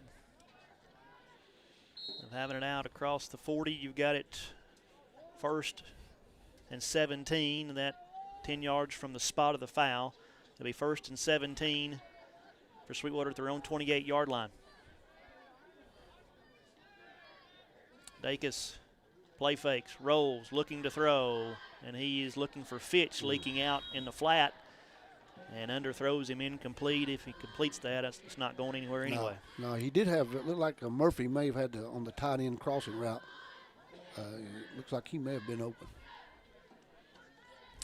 of having it out across the 40, you've got it 1st and 17, and that 10 yards from the spot of the foul. It'll be 1st and 17 for Sweetwater at their own 28-yard line. Dacus play fakes, rolls, looking to throw, and he is looking for Fitch, leaking out in the flat, and underthrows him incomplete. If he completes that, it's not going anywhere anyway. No, he did have, it looked like Murphy may have had on the tight end crossing route. It looks like he may have been open.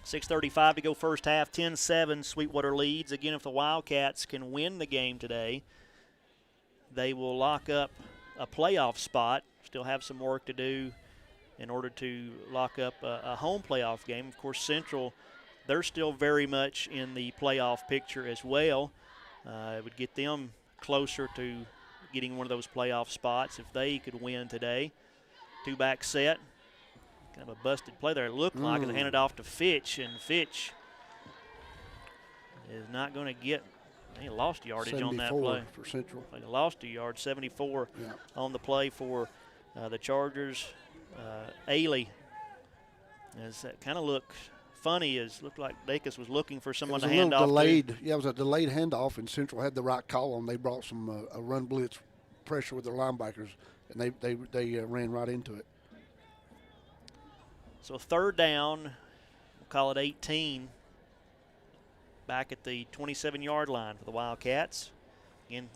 6:35 to go first half, 10-7, Sweetwater leads. Again, if the Wildcats can win the game today, they will lock up a playoff spot. Still have some work to do in order to lock up a home playoff game. Of course, Central, they're still very much in the playoff picture as well. It would get them closer to getting one of those playoff spots if they could win today. 2-back set. Kind of a busted play there. It looked like it handed off to Fitch, and Fitch is not going to get. He lost yardage on that play. For Central. He lost a yard, 74 on the play for the Chargers. Ailey, as that kind of looked funny, as looked like Dacus was looking for someone to hand off delayed, to. Yeah, it was a delayed handoff, and Central had the right call on. They brought some a run blitz pressure with their linebackers, and they ran right into it. So 3rd down, we'll call it 18, back at the 27-yard line for the Wildcats. Again,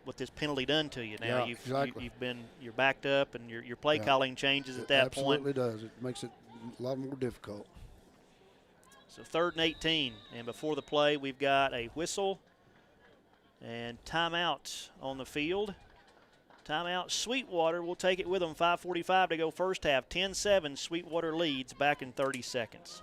what this penalty done to you now? You're backed up, and your play calling changes at that point. It absolutely does. It makes it a lot more difficult. So 3rd and 18, and before the play, we've got a whistle and timeout on the field. Timeout, Sweetwater will take it with them. 5:45 to go first half. 10-7, Sweetwater leads back in 30 seconds.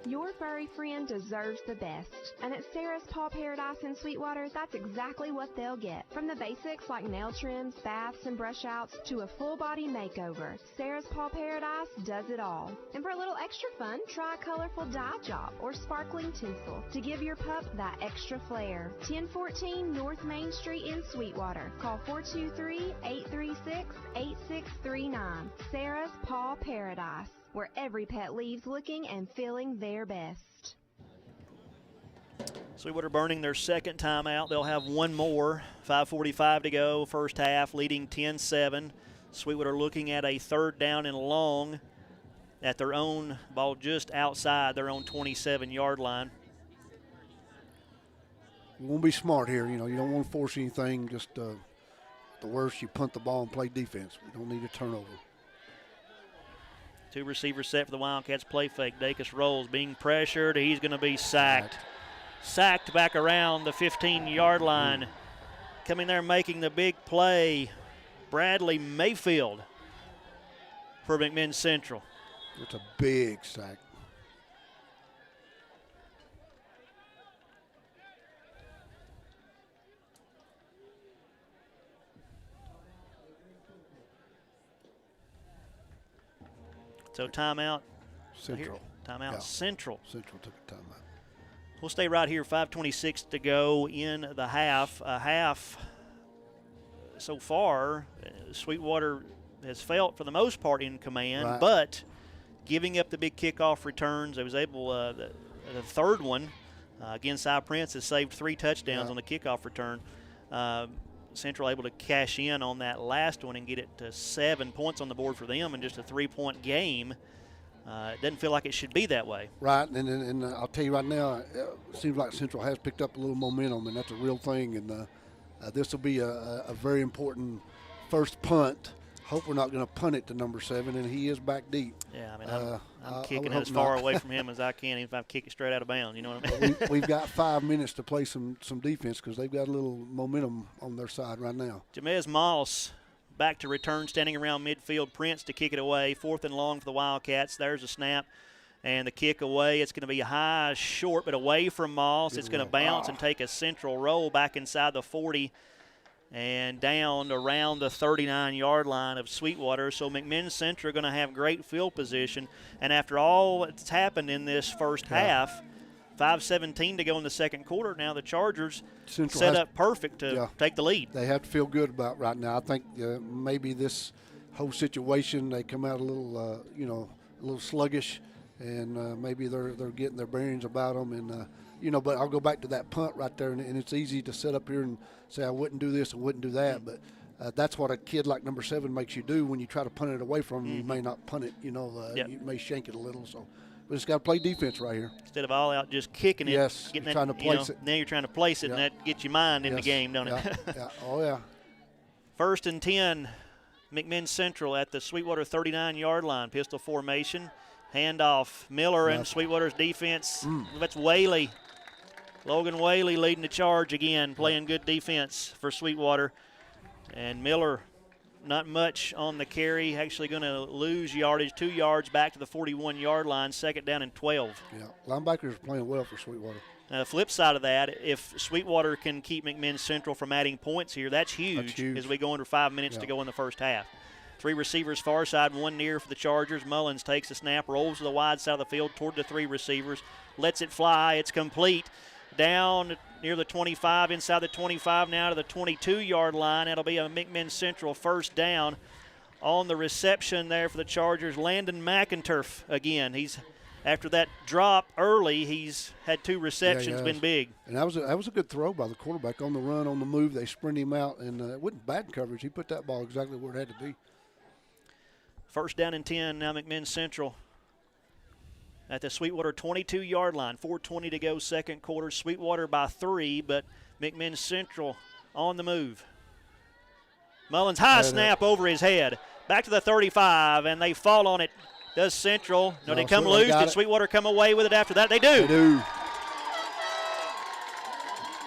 Your furry friend deserves the best. And at Sarah's Paw Paradise in Sweetwater, that's exactly what they'll get. From the basics like nail trims, baths, and brush outs to a full body makeover, Sarah's Paw Paradise does it all. And for a little extra fun, try a colorful dye job or sparkling tinsel to give your pup that extra flair. 1014 North Main Street in Sweetwater. Call 423-836-8639. Sarah's Paw Paradise, where every pet leaves looking and feeling their best. Sweetwater burning their 2nd timeout. They'll have one more. 5:45 to go, first half, leading 10-7. Sweetwater looking at a 3rd down and long at their own ball just outside their own 27-yard line. You want to be smart here. You don't want to force anything. Just the worst, you punt the ball and play defense. We don't need a turnover. 2 receivers set for the Wildcats. Play fake. Dacus rolls, being pressured. He's going to be sacked. Sacked back around the 15-yard line. Coming there making the big play, Bradley Mayfield for McMinn Central. It's a big sack. So timeout. Central. Timeout. Yeah. Central. Central took a timeout. We'll stay right here. 5:26 to go in the half. A half so far, Sweetwater has felt for the most part in command, but giving up the big kickoff returns. They was able, the third one against Cy Prince has saved 3 touchdowns on the kickoff return. Central able to cash in on that last one and get it to 7 points on the board for them in just a 3-point game. It doesn't feel like it should be that way. Right, and I'll tell you right now, it seems like Central has picked up a little momentum, and that's a real thing. And this will be a very important first punt. Hope we're not going to punt it to number 7, and he is back deep. Yeah, I mean, I'm kicking it as far away from him as I can, even if I kick it straight out of bounds. You know what I mean? We've got 5 minutes to play some defense because they've got a little momentum on their side right now. Jamez Moss back to return, standing around midfield. Prince to kick it away. 4th and long for the Wildcats. There's a snap. And the kick away, it's going to be a high, short, but away from Moss. It's going to bounce and take a Central roll back inside the 40 and down around the 39-yard line of Sweetwater. So McMinn Central are going to have great field position. And after all that's happened in this first half, 5:17 to go in the second quarter, now the Chargers set up perfect to take the lead. They have to feel good about right now. I think maybe this whole situation, they come out a little, a little sluggish, and maybe they're getting their bearings about them. And, but I'll go back to that punt right there, and it's easy to sit up here and say I wouldn't do this and wouldn't do that. But that's what a kid like number 7 makes you do. When you try to punt it away from him, you may not punt it, you may shank it a little. So we just got to play defense right here. Instead of all out just kicking it, getting trying to place it. Now you're trying to place it, and that gets your mind in the game, don't it? Yeah. Oh, yeah. 1st and 10, McMinn Central at the Sweetwater 39-yard line. Pistol formation, handoff. Miller and Sweetwater's defense. That's Whaley. Logan Whaley leading the charge again, playing good defense for Sweetwater. And Miller, not much on the carry, actually going to lose yardage, 2 yards back to the 41-yard line, 2nd down and 12. Yeah, linebackers are playing well for Sweetwater. Flip side of that, if Sweetwater can keep McMinn Central from adding points here, that's huge as we go under 5 minutes to go in the first half. 3 receivers far side, 1 near for the Chargers. Mullins takes the snap, rolls to the wide side of the field toward the 3 receivers, lets it fly. It's complete. Down near the 25, inside the 25, now to the 22-yard line. That'll be a McMinn Central first down. On the reception there for the Chargers, Landon McInturf again. After that drop early, he's had 2 receptions, been big. And that was a good throw by the quarterback on the run, on the move. They sprint him out, and it wasn't bad coverage. He put that ball exactly where it had to be. First down and 10, now McMinn Central at the Sweetwater 22-yard line. 4:20 to go, second quarter. Sweetwater by 3, but McMinn Central on the move. Mullins high snap over his head. Back to the 35, and they fall on it. Does Central. No, they come loose. Did Sweetwater come away with it after that? They do. They do.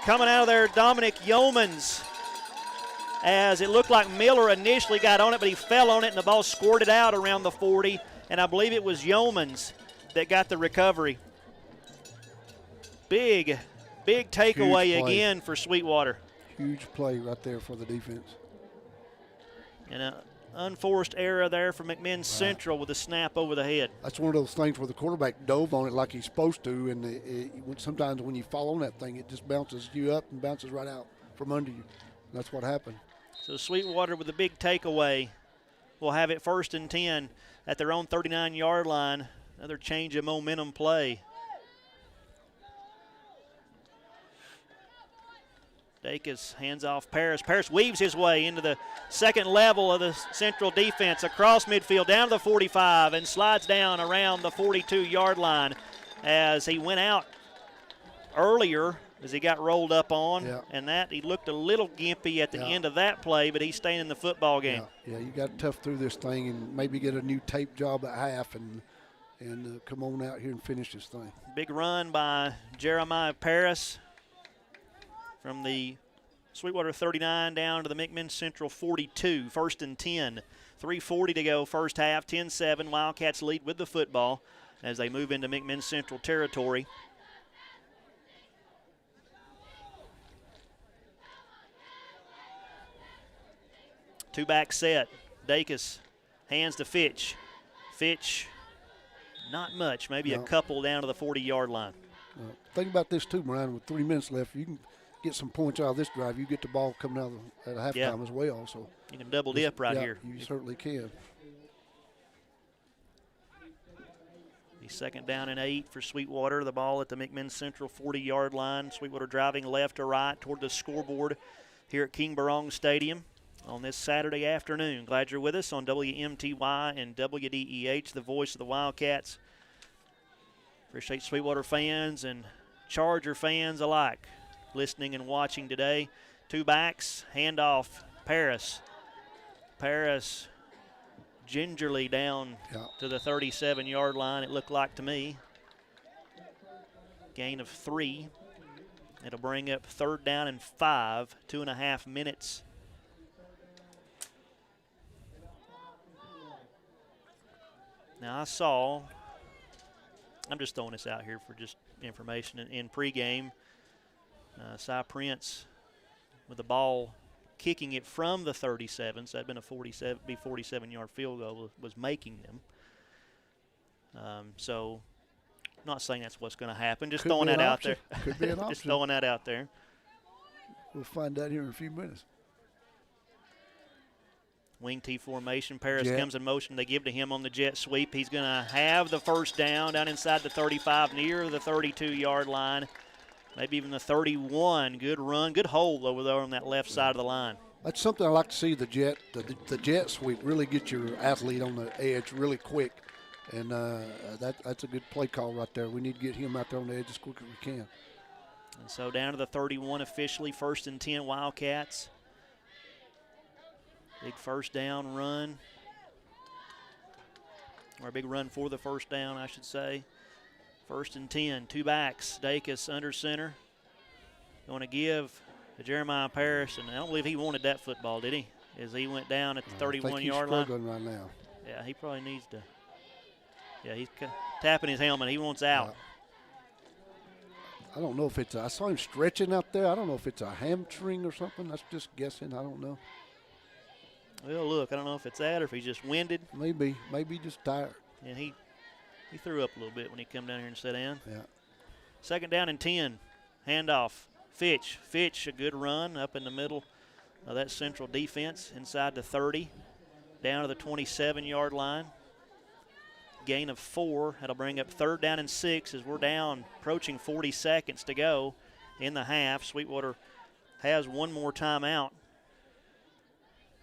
Coming out of there, Dominic Yeomans. As it looked like Miller initially got on it, but he fell on it, and the ball squirted out around the 40, and I believe it was Yeomans that got the recovery. Big takeaway again for Sweetwater. Huge play right there for the defense. And an unforced error there for McMinn Central with a snap over the head. That's one of those things where the quarterback dove on it like he's supposed to, and sometimes when you fall on that thing, it just bounces you up and bounces right out from under you. That's what happened. So Sweetwater with a big takeaway will have it 1st and 10 at their own 39-yard line. Another change of momentum play. Dacus hands off Paris. Paris weaves his way into the second level of the Central defense, across midfield, down to the 45, and slides down around the 42-yard line as he went out earlier as he got rolled up on. And that he looked a little gimpy at the end of that play, but he's staying in the football game. Yeah, you got to tough through this thing and maybe get a new tape job at half and come on out here and finish this thing. Big run by Jeremiah Paris from the Sweetwater 39 down to the McMinn Central 42, 1st and 10. 3:40 to go, first half, 10-7. Wildcats lead with the football as they move into McMinn Central territory. Two-back set. Dacus hands to Fitch. Fitch, not much, maybe a couple down to the 40-yard line. Think about this too, Brian. With 3 minutes left, you can get some points out of this drive. You get the ball coming out at halftime as well. So you can double dip right here. You certainly can. The 2nd down and 8 for Sweetwater. The ball at the McMinn Central 40-yard line. Sweetwater driving left to right toward the scoreboard here at King Barong Stadium on this Saturday afternoon. Glad you're with us on WMTY and WDEH, the voice of the Wildcats. Appreciate Sweetwater fans and Charger fans alike listening and watching today. Two backs, handoff, Paris. Paris gingerly down to the 37-yard line, it looked like to me. Gain of 3. It'll bring up 3rd down and 5, 2.5 minutes. Now I saw, I'm just throwing this out here for just information, in pregame, Cy Prince with the ball kicking it from the 37, so that'd been a 47-yard field goal, was making them. So I'm not saying that's what's going to happen, just throwing that out there. Could be an option. Just throwing that out there. We'll find out here in a few minutes. Wing T formation. Paris comes in motion. They give to him on the jet sweep. He's going to have the first down inside the 35, near the 32-yard line, maybe even the 31. Good run, good hold over there on that left side of the line. That's something I like to see. The jet sweep really get your athlete on the edge really quick, and that's a good play call right there. We need to get him out there on the edge as quick as we can. And so down to the 31 officially, 1st and 10 Wildcats. Big first down run, or a big run for the first down, I should say. 1st and 10, two backs. Dacus under center. Going to give to Jeremiah Paris, and I don't believe he wanted that football, did he? As he went down at the 31-yard line. He's struggling right now. Yeah, he probably needs to. Yeah, he's tapping his helmet. He wants out. I don't know if it's I saw him stretching out there. I don't know if it's a hamstring or something. That's just guessing. I don't know. Well, look, I don't know if it's that or if he's just winded. Maybe just tired. Yeah, he threw up a little bit when he come down here and sat down. Yeah. 2nd down and 10. Handoff. Fitch, a good run up in the middle of that Central defense, inside the 30, down to the 27-yard line. Gain of 4. That'll bring up 3rd down and 6 as we're down, approaching 40 seconds to go in the half. Sweetwater has one more timeout.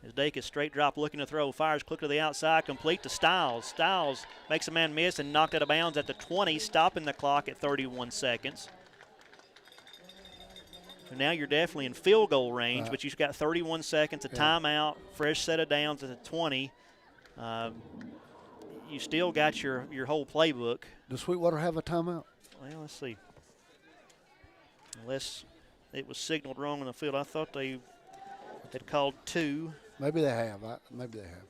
As Dacus straight drop looking to throw, fires quick to the outside, complete to Stiles. Stiles makes a man miss and knocked out of bounds at the 20, stopping the clock at 31 seconds. So now you're definitely in field goal range, but you've got 31 seconds, a timeout, fresh set of downs at the 20. You still got your whole playbook. Does Sweetwater have a timeout? Well, let's see. Unless it was signaled wrong in the field. I thought they had called 2. Maybe they have. Maybe they have.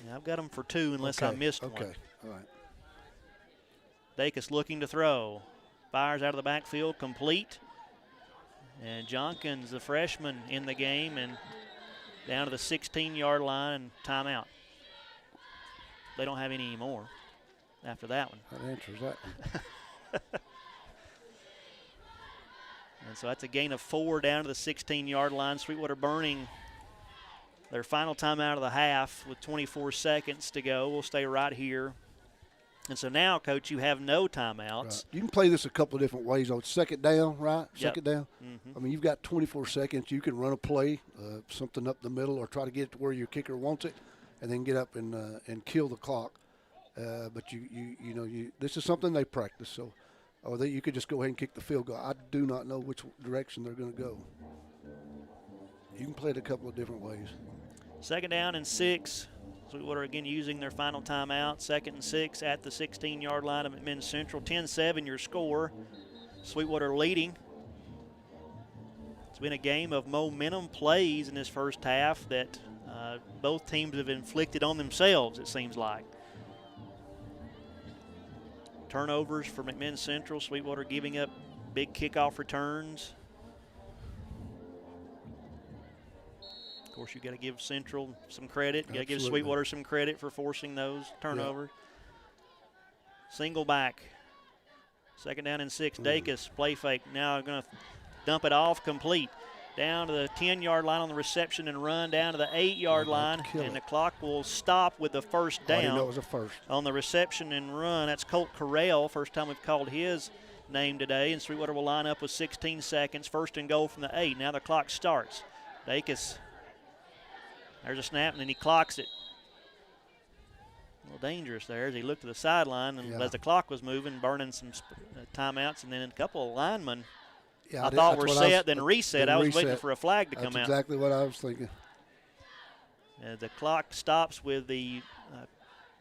Yeah, I've got them for 2 unless I missed one. Okay, all right. Dacus looking to throw. Fires out of the backfield, complete. And Jonkins, the freshman, in the game and down to the 16-yard line and timeout. They don't have any anymore after that one. That answers that. And so that's a gain of 4 down to the 16-yard line. Sweetwater burning their final timeout of the half with 24 seconds to go. We'll stay right here And so now, Coach, you have no timeouts. Right. You can play this a couple of different ways. On second down, right? Yep. Second down. Mm-hmm. I mean, you've got 24 seconds. You can run a play, something up the middle, or try to get it to where your kicker wants it, and then get up and kill the clock. But this is something they practice. So, you could just go ahead and kick the field goal. I do not know which direction they're going to go. You can play it a couple of different ways. Second down and 6. Sweetwater again using their final timeout. 2nd and 6 at the 16-yard line of McMinn Central. 10-7 your score. Sweetwater leading. It's been a game of momentum plays in this first half that both teams have inflicted on themselves, it seems like. Turnovers for McMinn Central. Sweetwater giving up big kickoff returns. Of course, you got to give Central some credit. You got to give Sweetwater some credit for forcing those turnovers. Yeah. Single back. 2nd down and 6. Dacus, play fake. Now going to dump it off, complete. Down to the 10-yard line on the reception and run down to the 8-yard line. And the clock will stop with the first down. I didn't know it was a first. On the reception and run. That's Colt Correll. First time we've called his name today. And Sweetwater will line up with 16 seconds. 1st and goal from the 8. Now the clock starts. Dacus. There's a snap, and then he clocks it. A little dangerous there as he looked to the sideline, and as the clock was moving, burning some timeouts, and then a couple of linemen I thought were set, then reset. I was waiting for a flag to come out. That's exactly what I was thinking. The clock stops with the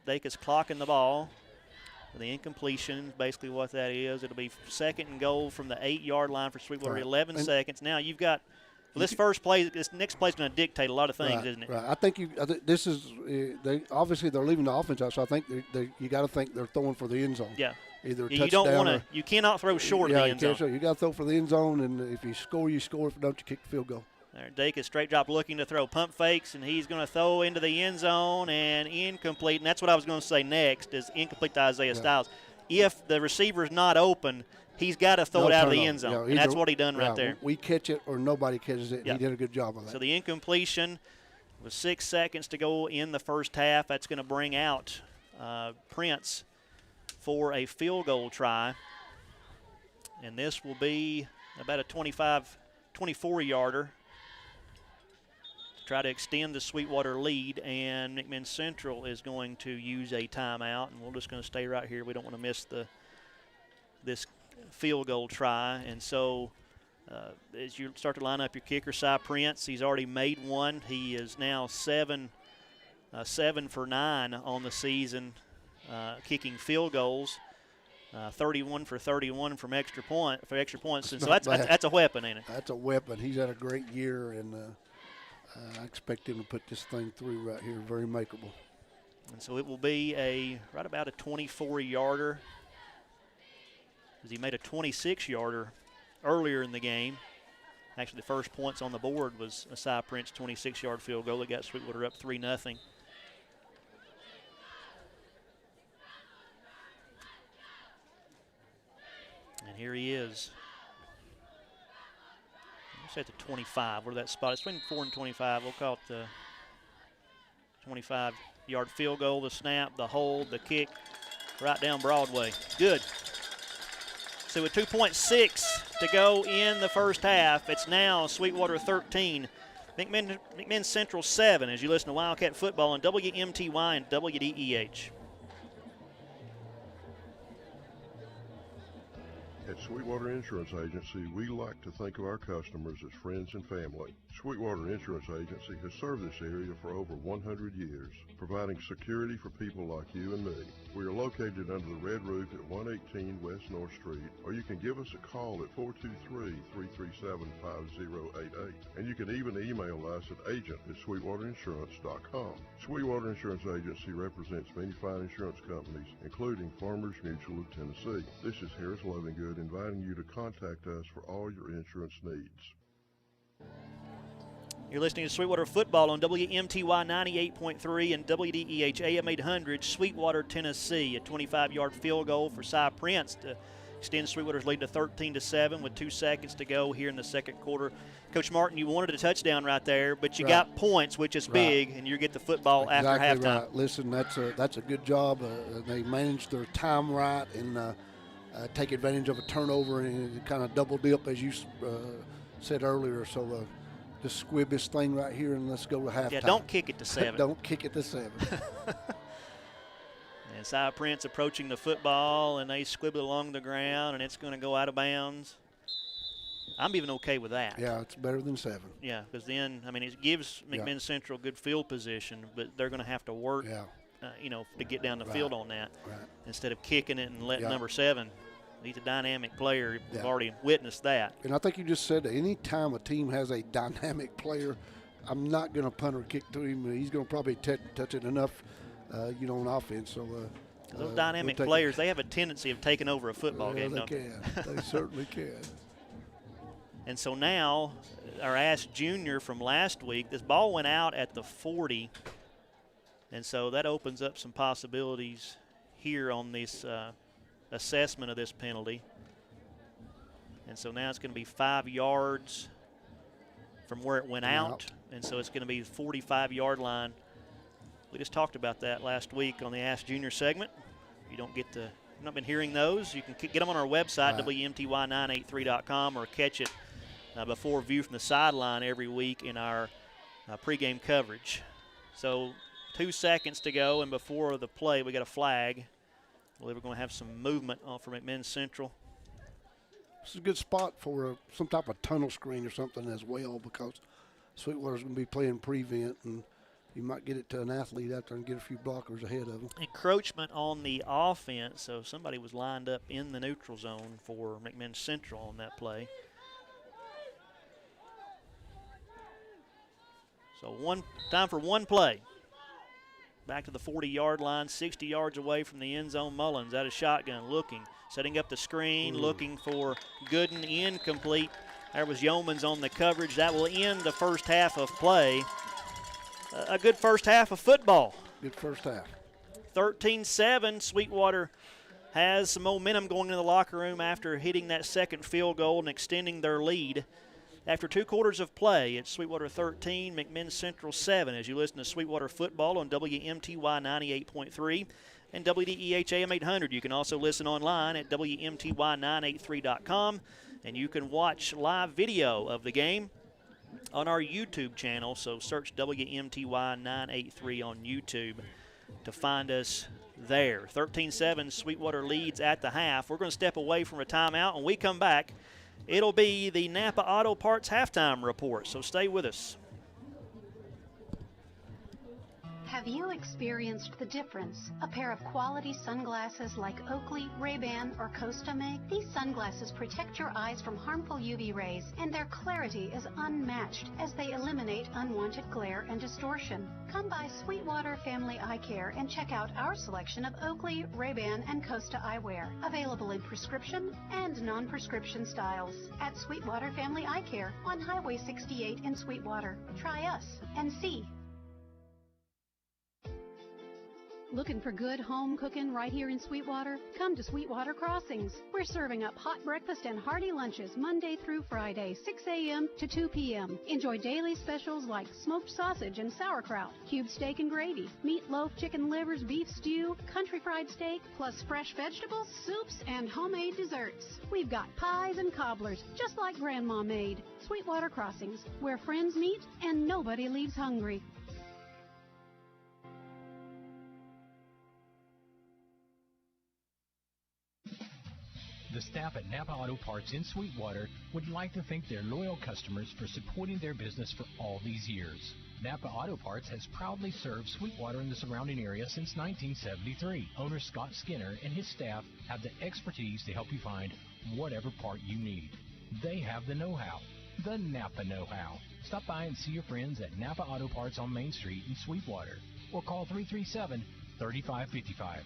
Dacus clocking the ball. The incompletion, basically what that is. It'll be 2nd and goal from the 8-yard line for Sweetwater, 11 seconds. Now you've got – this next play is going to dictate a lot of things, isn't it? Right. I think this is obviously they're leaving the offense out, so I think you got to think they're throwing for the end zone. Yeah. Either a you don't want to. You cannot throw short of the end zone. You got to throw for the end zone, and if you score, you score. If you don't, you kick the field goal. There, Dacus straight drop looking to throw pump fakes, and he's going to throw into the end zone and incomplete. And that's what I was going to say next is incomplete to Isaiah Stiles. If the receiver's not open, he's got to throw it out of the end zone, and that's what he done right there. We catch it or nobody catches it. He did a good job of that. So the incompletion with 6 seconds to go in the first half. That's going to bring out Prince for a field goal try. And this will be about a 24-yarder to try to extend the Sweetwater lead. And McMinn Central is going to use a timeout, and we're just going to stay right here. We don't want to miss this field goal try. And so as you start to line up your kicker, Cy Prince, he's already made one. He is now 7 for 9 on the season kicking field goals. 31 for 31 from extra points. And so that's a weapon, ain't it? That's a weapon. He's had a great year, and I expect him to put this thing through right here. Very makeable. And so it will be right about a 24-yarder. As he made a 26-yarder earlier in the game. Actually, the first points on the board was a Cy Prince 26-yard field goal that got Sweetwater up 3-0. And here he is. Let's say at the 25, where that spot is between 4 and 25. We'll call it the 25-yard field goal, the snap, the hold, the kick, right down Broadway. Good. So with 2.6 to go in the first half, it's now Sweetwater 13, McMinn Central 7 as you listen to Wildcat Football on WMTY and WDEH. At Sweetwater Insurance Agency, we like to think of our customers as friends and family. Sweetwater Insurance Agency has served this area for over 100 years, providing security for people like you and me. We are located under the red roof at 118 West North Street, or you can give us a call at 423-337-5088. And you can even email us at agent@sweetwaterinsurance.com. Sweetwater Insurance Agency represents many fine insurance companies, including Farmers Mutual of Tennessee. This is Harris Lovingood inviting you to contact us for all your insurance needs. You're listening to Sweetwater Football on WMTY 98.3 and WDEH AM 800, Sweetwater, Tennessee. A 25-yard field goal for Cy Prince to extends Sweetwater's lead to 13-7 with 2 seconds to go here in the second quarter. Coach Martin, you wanted a touchdown right there, but you got points, which is big, and you get the football after halftime. Right. Listen, that's a good job. They managed their time right and take advantage of a turnover and kind of double dip, as you said earlier. So just squib this thing right here and let's go to halftime. Yeah, don't kick it to 7. Don't kick it to 7. And Cy Prince approaching the football, and they squibble along the ground, and it's going to go out of bounds. I'm even okay with that. Yeah, it's better than 7. Yeah, because then, I mean, it gives McMinn Central good field position, but they're going to have to work, to get down the field on that instead of kicking it and letting number 7. He's a dynamic player. We've already witnessed that. And I think you just said that any time a team has a dynamic player, I'm not going to punt or kick to him. He's going to probably touch it enough, on offense. So those dynamic players, they have a tendency of taking over a football game, don't they? They certainly can. And so now, our Ask Junior from last week, this ball went out at the 40, and so that opens up some possibilities here on this assessment of this penalty. And so now it's going to be 5 yards from where it went out, and so it's going to be the 45-yard line. We just talked about that last week on the Ask Junior segment. If you don't get to, you've not been hearing those, you can get them on our website, WMTY983.com, or catch it before View from the Sideline every week in our pregame coverage. So 2 seconds to go, and before the play, we got a flag. I believe we're going to have some movement for McMinn Central. This is a good spot for some type of tunnel screen or something as well, because Sweetwater's going to be playing prevent, and you might get it to an athlete out there and get a few blockers ahead of them. Encroachment on the offense, so somebody was lined up in the neutral zone for McMinn Central on that play. So time for one play. Back to the 40-yard line, 60 yards away from the end zone. Mullins out of shotgun, looking, setting up the screen, looking for Gooden, incomplete. There was Yeomans on the coverage. That will end the first half of play. A good first half of football. Good first half. 13-7, Sweetwater has some momentum going into the locker room after hitting that second field goal and extending their lead. After 2 quarters of play, it's Sweetwater 13, McMinn Central 7, as you listen to Sweetwater football on WMTY 98.3 and WDEH AM 800. You can also listen online at WMTY983.com, and you can watch live video of the game on our YouTube channel. So search WMTY 983 on YouTube to find us there. 13-7, Sweetwater leads at the half. We're going to step away from a timeout. When we come back, it'll be the Napa Auto Parts halftime report, so stay with us. Have you experienced the difference a pair of quality sunglasses like Oakley, Ray-Ban, or Costa make? These sunglasses protect your eyes from harmful UV rays, and their clarity is unmatched as they eliminate unwanted glare and distortion. Come by Sweetwater Family Eye Care and check out our selection of Oakley, Ray-Ban, and Costa eyewear, available in prescription and non-prescription styles at Sweetwater Family Eye Care on Highway 68 in Sweetwater. Try us and see. Looking for good home cooking right here in Sweetwater? Come to Sweetwater Crossings. We're serving up hot breakfast and hearty lunches Monday through Friday, 6 a.m. to 2 p.m. Enjoy daily specials like smoked sausage and sauerkraut, cube steak and gravy, meatloaf, chicken livers, beef stew, country fried steak, plus fresh vegetables, soups, and homemade desserts. We've got pies and cobblers, just like Grandma made. Sweetwater Crossings, where friends meet and nobody leaves hungry. The staff at Napa Auto Parts in Sweetwater would like to thank their loyal customers for supporting their business for all these years. Napa Auto Parts has proudly served Sweetwater and the surrounding area since 1973. Owner Scott Skinner and his staff have the expertise to help you find whatever part you need. They have the know-how, the Napa know-how. Stop by and see your friends at Napa Auto Parts on Main Street in Sweetwater, or call 337-3555.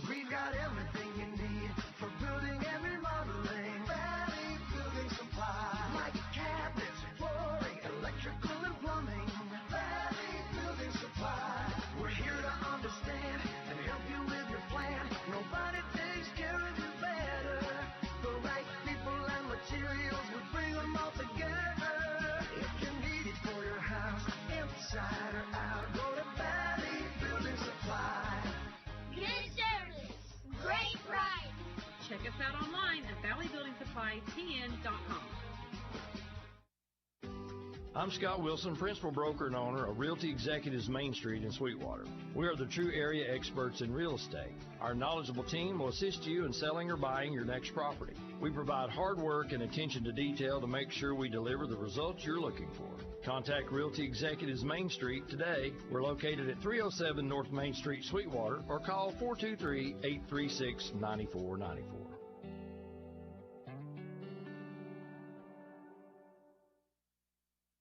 We've got everything you need for building and remodeling. Valley Building Supply, like cabinets, flooring, electrical and plumbing. Valley Building Supply, we're here to understand and help you with your plan. Nobody I'm Scott Wilson, principal broker and owner of Realty Executives Main Street in Sweetwater. We are the true area experts in real estate. Our knowledgeable team will assist you in selling or buying your next property. We provide hard work and attention to detail to make sure we deliver the results you're looking for. Contact Realty Executives Main Street today. We're located at 307 North Main Street, Sweetwater, or call 423-836-9494.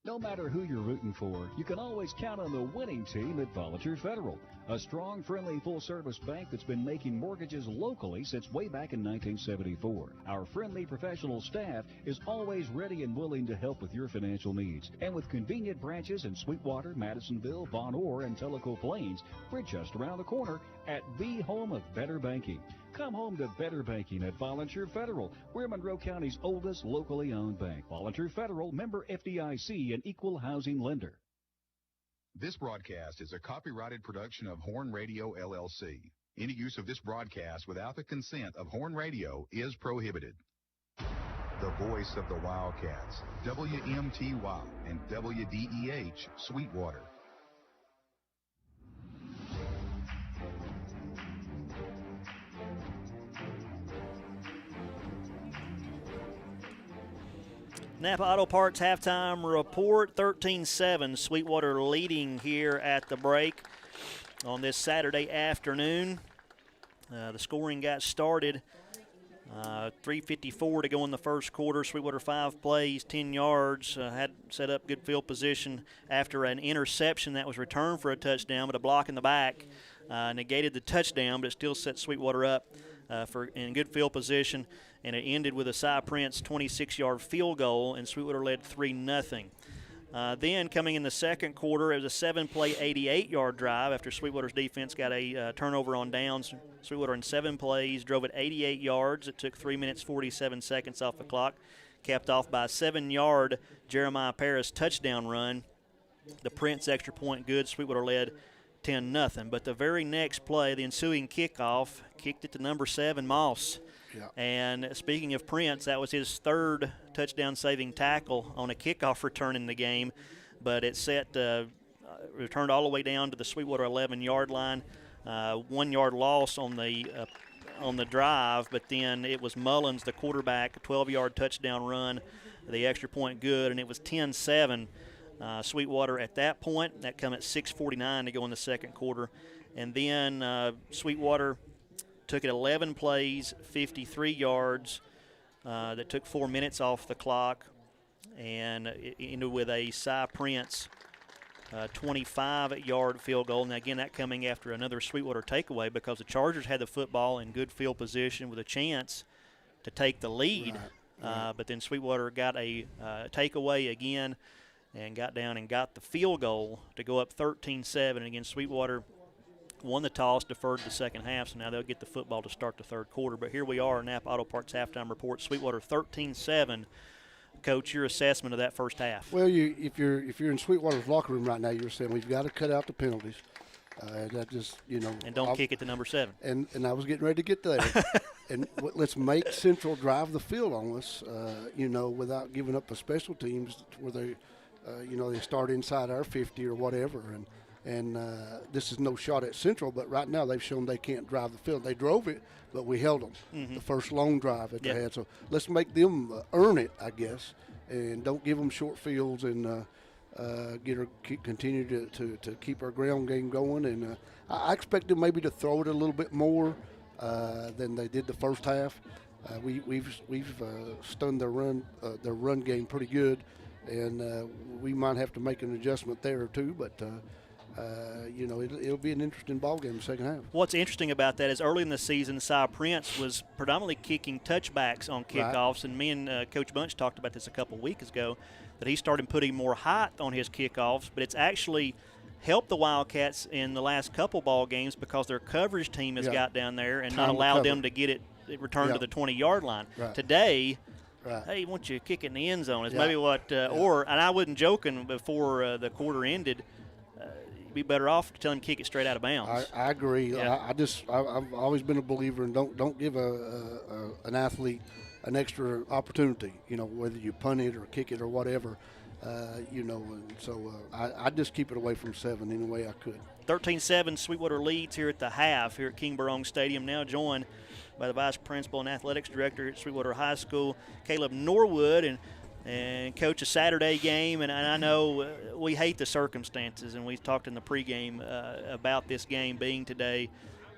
No matter who you're rooting for, you can always count on the winning team at Volunteer Federal, a strong, friendly, full-service bank that's been making mortgages locally since way back in 1974. Our friendly professional staff is always ready and willing to help with your financial needs. And with convenient branches in Sweetwater, Madisonville, Von Orr, and Tellico Plains, we're just around the corner at the home of better banking. Come home to better banking at Volunteer Federal. We're Monroe County's oldest locally owned bank. Volunteer Federal, member FDIC, and equal housing lender. This broadcast is a copyrighted production of Horn Radio, LLC. Any use of this broadcast without the consent of Horn Radio is prohibited. The voice of the Wildcats, WMTY and WDEH, Sweetwater. Napa Auto Parts halftime report, 13-7. Sweetwater leading here at the break on this Saturday afternoon. The scoring got started. 3:54 to go in the first quarter. Sweetwater 5 plays, 10 yards. Had set up good field position after an interception that was returned for a touchdown, but a block in the back negated the touchdown, but it still set Sweetwater up in good field position. And it ended with a Cy Prince 26-yard field goal, and Sweetwater led 3-0. Then coming in the second quarter, it was a 7-play, 88-yard drive after Sweetwater's defense got a turnover on downs. Sweetwater in 7 plays drove it 88 yards. It took 3 minutes, 47 seconds off the clock, capped off by a 7-yard Jeremiah Paris touchdown run. The Prince extra point good. Sweetwater led 10-0. But the very next play, the ensuing kickoff, kicked it to number 7, Moss. Yeah. And speaking of Prince, that was his third touchdown-saving tackle on a kickoff return in the game, but it returned all the way down to the Sweetwater 11-yard line. 1 yard loss on the drive, but then it was Mullins, the quarterback, a 12-yard touchdown run, the extra point good, and it was 10-7. Sweetwater at that point. That come at 6:49 to go in the second quarter. And then Sweetwater took it 11 plays, 53 yards. That took 4 minutes off the clock, and it ended with a Cy Prince 25-yard field goal. And again, that coming after another Sweetwater takeaway because the Chargers had the football in good field position with a chance to take the lead. Right. But then Sweetwater got a takeaway again and got down and got the field goal to go up 13-7. And again, Sweetwater won the toss, deferred the second half, so now they'll get the football to start the third quarter. But here we are, Napa Auto Parts halftime report. Sweetwater 13-7. Coach, your assessment of that first half? Well, if you're in Sweetwater's locker room right now, you're saying we've got to cut out the penalties. That just and don't kick it to number 7. And I was getting ready to get there. And let's make Central drive the field on us. Without giving up the special teams where they, they start inside our 50 or whatever. And this is no shot at Central, but right now they've shown they can't drive the field. They drove it, but we held them, the first long drive that they had. So let's make them earn it, I guess, and don't give them short fields and continue to keep our ground game going. And I expect them maybe to throw it a little bit more than they did the first half. We've stunned their run game pretty good, and we might have to make an adjustment there or two, but it'll be an interesting ball game in the second half. What's interesting about that is early in the season, Cy Prince was predominantly kicking touchbacks on kickoffs, right. And me and Coach Bunch talked about this a couple of weeks ago, that he started putting more height on his kickoffs, but it's actually helped the Wildcats in the last couple ball games because their coverage team has got down there and not allowed them to get it returned to the 20-yard line. Right. Today, hey, why don't you kick it in the end zone? Is maybe what, and I wasn't joking before the quarter ended, be better off to tell him to kick it straight out of bounds. I agree. Yeah. I've always been a believer in don't give an athlete an extra opportunity. Whether you punt it or kick it or whatever. And so I just keep it away from 7 any way I could. 13-7 Sweetwater leads here at the half here at King Barong Stadium, now joined by the Vice Principal and Athletics Director at Sweetwater High School, Caleb Norwood, and coach a Saturday game. And I know we hate the circumstances, and we talked in the pregame about this game being today.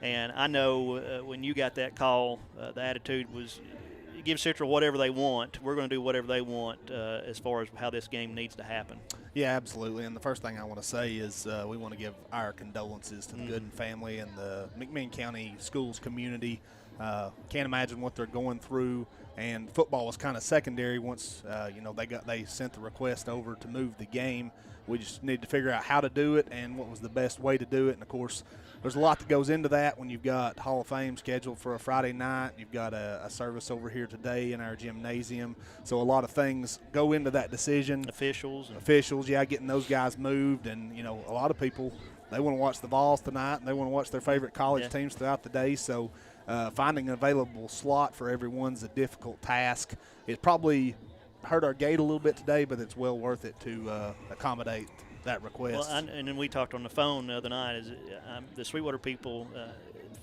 And I know when you got that call, the attitude was give Central whatever they want. We're going to do whatever they want as far as how this game needs to happen. Yeah, absolutely. And the first thing I want to say is we want to give our condolences to the Gooden family and the McMinn County schools community. Can't imagine what they're going through. And football was kind of secondary once they sent the request over to move the game. We just needed to figure out how to do it and what was the best way to do it. And of course, there's a lot that goes into that when you've got Hall of Fame scheduled for a Friday night. You've got a service over here today in our gymnasium. So a lot of things go into that decision. Officials, getting those guys moved. And, a lot of people, they want to watch the Vols tonight and they want to watch their favorite college teams throughout the day. So finding an available slot for everyone's a difficult task. It probably hurt our gate a little bit today, but it's well worth it to accommodate that request. Well, and then we talked on the phone the other night. The Sweetwater people,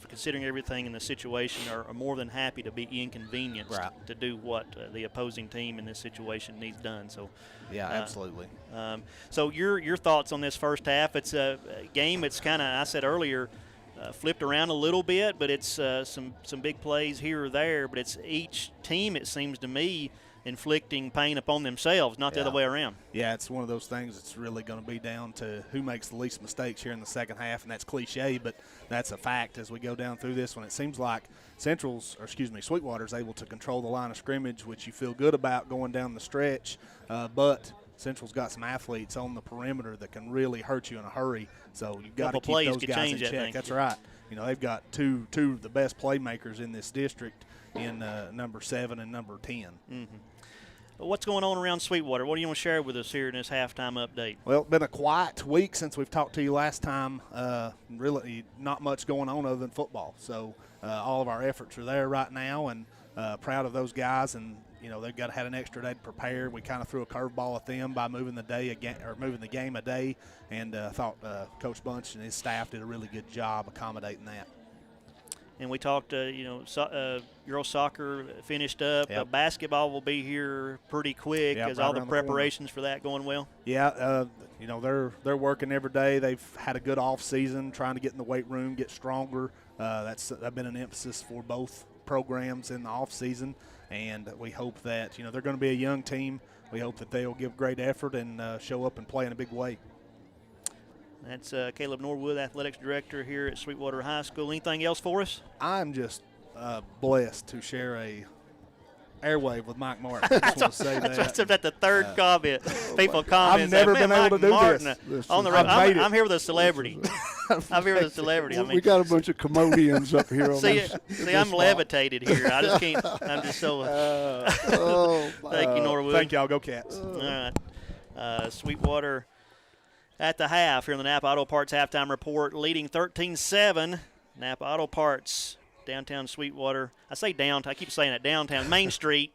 considering everything in the situation, are more than happy to be inconvenienced to do what the opposing team in this situation needs done. So, yeah, absolutely. So your thoughts on this first half? It's a game. It's kind of, I said earlier, flipped around a little bit, but it's some big plays here or there. But it's each team, it seems to me, inflicting pain upon themselves, not the other way around. Yeah, it's one of those things that's really going to be down to who makes the least mistakes here in the second half, and that's cliche, but that's a fact as we go down through this one. It seems like Sweetwater's able to control the line of scrimmage, which you feel good about going down the stretch, but Central's got some athletes on the perimeter that can really hurt you in a hurry, so you've got to keep those guys in check. That's right. They've got two of the best playmakers in this district in number 7 and number 10. Mm-hmm. What's going on around Sweetwater? What do you want to share with us here in this halftime update? Well, it's been a quiet week since we've talked to you last time. Really not much going on other than football. So all of our efforts are there right now, and proud of those guys. And they've had an extra day to prepare. We kind of threw a curveball at them by moving the game a day, and thought Coach Bunch and his staff did a really good job accommodating that. And we talked, girls soccer finished up. Yep. Basketball will be here pretty quick. Is all the preparations for that going well? Yeah, they're working every day. They've had a good off season, trying to get in the weight room, get stronger. That's been an emphasis for both programs in the off season, and we hope that they're going to be a young team. We hope that they'll give great effort and show up and play in a big way. That's Caleb Norwood, Athletics Director here at Sweetwater High School. Anything else for us? I'm just blessed to share a airwave with Mike Martin. I just want to say that. That's the third comment. People comment. I've never been able to do Martin, this. On the I'm here with a celebrity. I'm here with a celebrity. We got a bunch of commodians up here. See, I'm levitated here. I just can't. I'm just so. Thank you, Norwood. Thank y'all. Go Cats. All right. Sweetwater at the half here in the Napa Auto Parts halftime report, leading 13-7. Napa Auto Parts, downtown Sweetwater. I say downtown. I keep saying that, downtown. Main Street.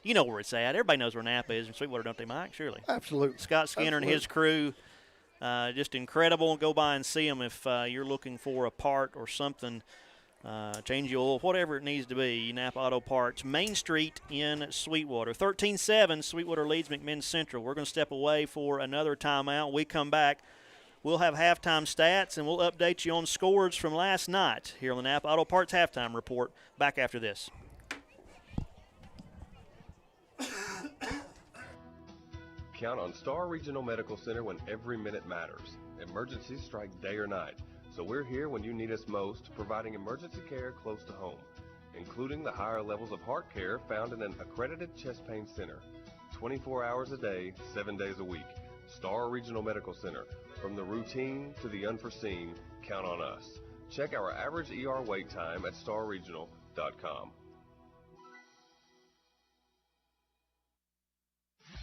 You know where it's at. Everybody knows where Napa is in Sweetwater, don't they, Mike? Surely. Absolutely. Scott Skinner and his crew, just incredible. Go by and see them if you're looking for a part or something. Change your oil, whatever it needs to be. Napa Auto Parts, Main Street in Sweetwater. 13-7, Sweetwater leads McMinn Central. We're going to step away for another timeout. When we come back, we'll have halftime stats, and we'll update you on scores from last night here on the Napa Auto Parts halftime report. Back after this. Count on Star Regional Medical Center when every minute matters. Emergencies strike day or night. So we're here when you need us most, providing emergency care close to home, including the higher levels of heart care found in an accredited chest pain center. 24 hours a day, 7 days a week. Star Regional Medical Center. From the routine to the unforeseen, count on us. Check our average ER wait time at starregional.com.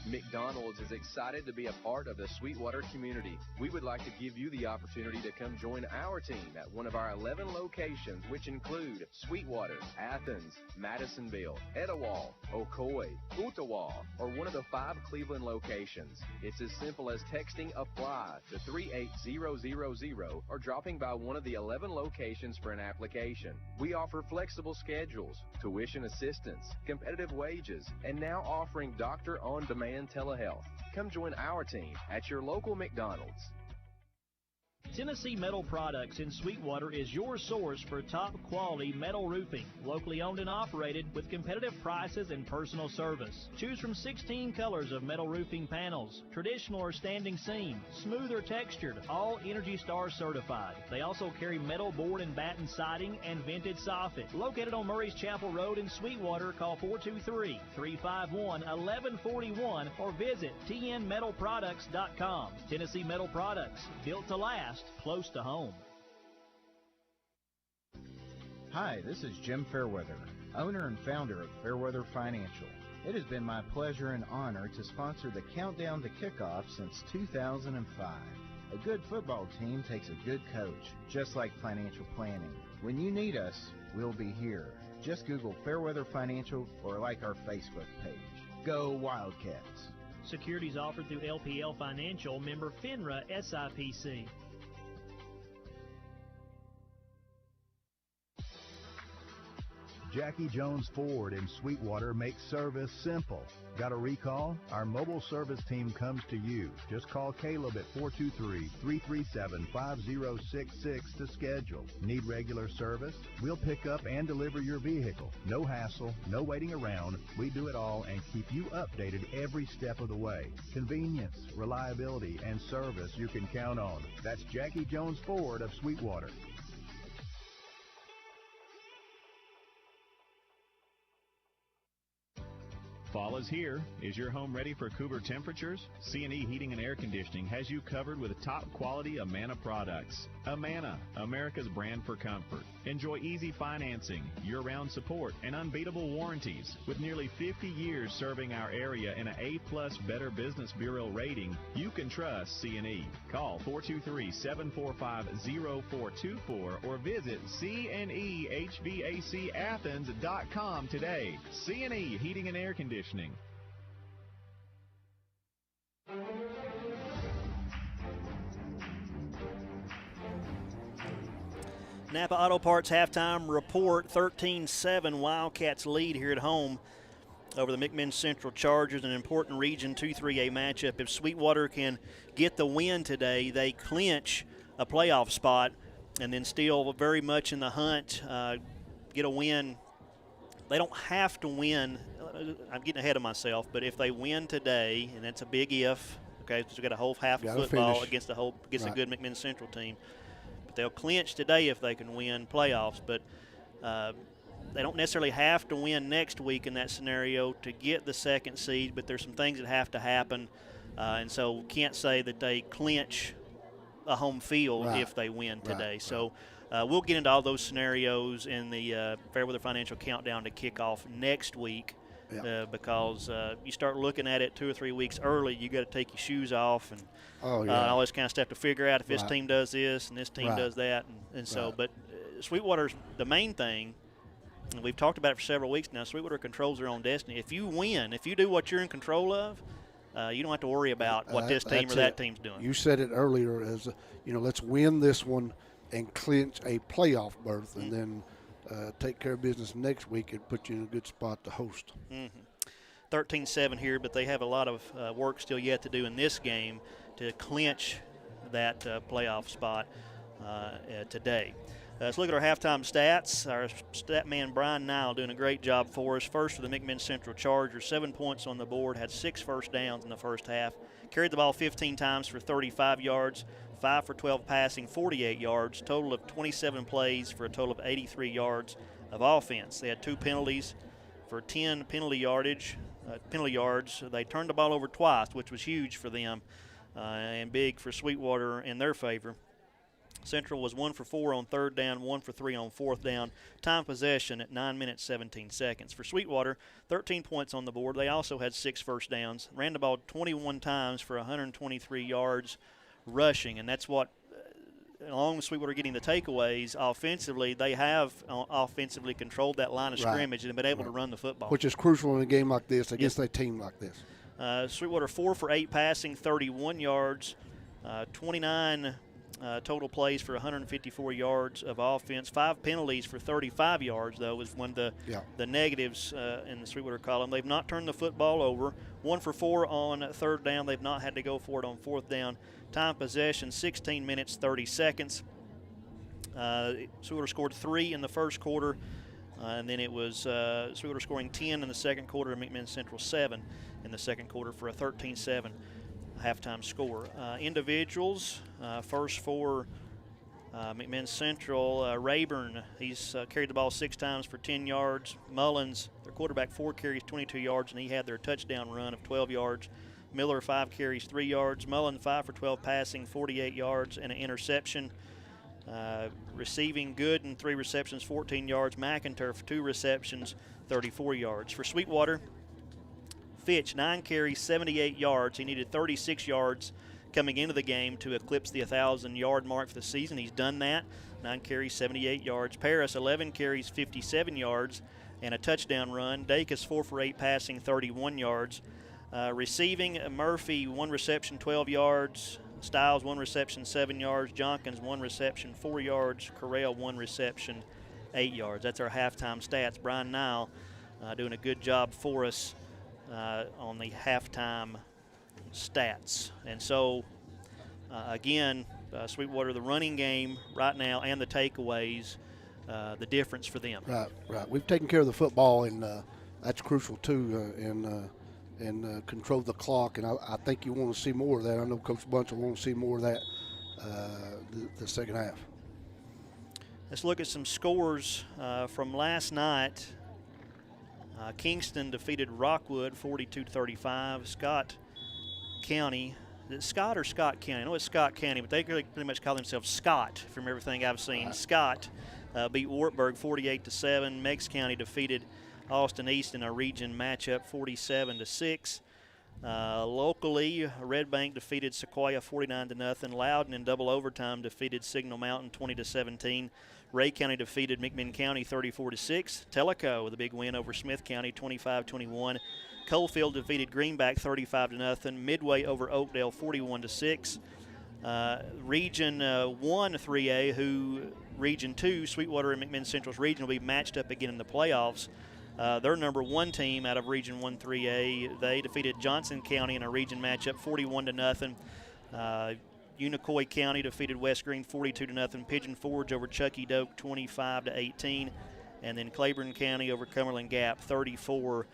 McDonald's is excited to be a part of the Sweetwater community. We would like to give you the opportunity to come join our team at one of our 11 locations, which include Sweetwater, Athens, Madisonville, Etowah, Ocoee, Ottawa, or one of the 5 Cleveland locations. It's as simple as texting APPLY to 38000 or dropping by one of the 11 locations for an application. We offer flexible schedules, tuition assistance, competitive wages, and now offering doctor on-demand telehealth. Come join our team at your local McDonald's. Tennessee Metal Products in Sweetwater is your source for top-quality metal roofing, locally owned and operated with competitive prices and personal service. Choose from 16 colors of metal roofing panels, traditional or standing seam, smooth or textured, all Energy Star certified. They also carry metal board and batten siding and vented soffit. Located on Murray's Chapel Road in Sweetwater, call 423-351-1141 or visit tnmetalproducts.com. Tennessee Metal Products, built to last, close to home. Hi, this is Jim Fairweather, owner and founder of Fairweather Financial. It has been my pleasure and honor to sponsor the Countdown to Kickoff since 2005. A good football team takes a good coach, just like financial planning. When you need us, we'll be here. Just Google Fairweather Financial or like our Facebook page. Go Wildcats! Securities offered through LPL Financial, member FINRA SIPC. Jackie Jones Ford in Sweetwater makes service simple. Got a recall? Our mobile service team comes to you. Just call Caleb at 423-337-5066 to schedule. Need regular service? We'll pick up and deliver your vehicle. No hassle, no waiting around. We do it all and keep you updated every step of the way. Convenience, reliability, and service you can count on. That's Jackie Jones Ford of Sweetwater. Fall is here. Is your home ready for cooler temperatures? C&E Heating and Air Conditioning has you covered with top quality Amana products. Amana, America's brand for comfort. Enjoy easy financing, year-round support, and unbeatable warranties. With nearly 50 years serving our area and an A+ Better Business Bureau rating, you can trust C&E. Call 423-745-0424 or visit cnehvacathens.com today. C&E Heating and Air Conditioning. Napa Auto Parts halftime report, 13-7 Wildcats lead here at home over the McMinn Central Chargers, an important Region 2-3A matchup. If Sweetwater can get the win today, they clinch a playoff spot and then still very much in the hunt, get a win. They don't have to win. I'm getting ahead of myself, but if they win today, and that's a big if, okay, because we've got a whole half of football against a good McMinn Central team. But they'll clinch today if they can win playoffs, but they don't necessarily have to win next week in that scenario to get the second seed, but there's some things that have to happen, and so can't say that they clinch a home field if they win today. So we'll get into all those scenarios in the Fairweather Financial Countdown to Kickoff next week. Because you start looking at it 2 or 3 weeks early, you got to take your shoes off and all this kind of stuff to figure out if this team does this and this team does that, and so. But Sweetwater's the main thing, and we've talked about it for several weeks now. Sweetwater controls their own destiny. If you win, if you do what you're in control of, you don't have to worry about what this team or that team's doing. You said it earlier as let's win this one and clinch a playoff berth, and then take care of business next week and put you in a good spot to host. 13-7 here, but they have a lot of work still yet to do in this game to clinch that playoff spot today. Let's look at our halftime stats. Our stat man, Brian Nile, doing a great job for us. First for the McMinn Central Chargers, 7 points on the board, had 6 first downs in the first half. Carried the ball 15 times for 35 yards, 5 for 12 passing, 48 yards, total of 27 plays for a total of 83 yards of offense. They had 2 penalties for 10 penalty yards. They turned the ball over twice, which was huge for them and big for Sweetwater in their favor. Central was 1 for 4 on third down, 1 for 3 on fourth down. Time possession at 9 minutes, 17 seconds. For Sweetwater, 13 points on the board. They also had 6 first downs. Ran the ball 21 times for 123 yards rushing, and that's what, along with Sweetwater getting the takeaways, offensively, they have offensively controlled that line of scrimmage and been able to run the football. Which is crucial in a game like this against a team like this. Sweetwater 4 for 8 passing, 31 yards, 29 total plays for 154 yards of offense. 5 penalties for 35 yards, though, was one of the negatives in the Sweetwater column. They've not turned the football over. 1 for 4 on third down. They've not had to go for it on fourth down. Time possession, 16 minutes, 30 seconds. Sweetwater scored 3 in the first quarter, and then it was Sweetwater scoring 10 in the second quarter and McMinn Central 7 in the second quarter for a 13-7 halftime score. Individuals, first for McMinn Central, Rayburn, he's carried the ball 6 times for 10 yards. Mullins, their quarterback, 4 carries, 22 yards, and he had their touchdown run of 12 yards. Miller, 5 carries, 3 yards. Mullen, 5 for 12 passing, 48 yards, and an interception. Receiving Gooden, 3 receptions, 14 yards. McInturf, 2 receptions, 34 yards. For Sweetwater, Fitch, 9 carries, 78 yards. He needed 36 yards coming into the game to eclipse the 1,000-yard mark for the season. He's done that. 9 carries, 78 yards. Paris, 11 carries, 57 yards, and a touchdown run. Dacus, 4 for 8 passing, 31 yards. Receiving, Murphy, 1 reception, 12 yards. Stiles, 1 reception, 7 yards. Jonkins, 1 reception, 4 yards. Corral, 1 reception, 8 yards. That's our halftime stats. Brian Nile doing a good job for us on the halftime stats. And so, again, Sweetwater, the running game right now and the takeaways, the difference for them. Right. We've taken care of the football, and that's crucial, too, and control the clock. And I think you want to see more of that. I know Coach Bunch will want to see more of that the second half. Let's look at some scores from last night. Kingston defeated Rockwood 42-35. Scott County, is it Scott or Scott County? I know it's Scott County, but they pretty much call themselves Scott from everything I've seen. Right. Scott beat Wartburg 48-7. Meigs County defeated Austin East in a region matchup 47-6. Locally, Red Bank defeated Sequoia 49-0. Loudon in double overtime defeated Signal Mountain 20-17. Ray County defeated McMinn County 34-6. Tellico with a big win over Smith County 25-21. Coalfield defeated Greenback 35-0. Midway over Oakdale 41-6. Region 1 3A, Region 2, Sweetwater and McMinn Central's region will be matched up again in the playoffs. Their number 1 team out of Region 1 3A, they defeated Johnson County in a region matchup 41-0. Unicoi County defeated West Green 42-0. Pigeon Forge over Chucky Doak 25-18. And then Claiborne County over Cumberland Gap 34-0.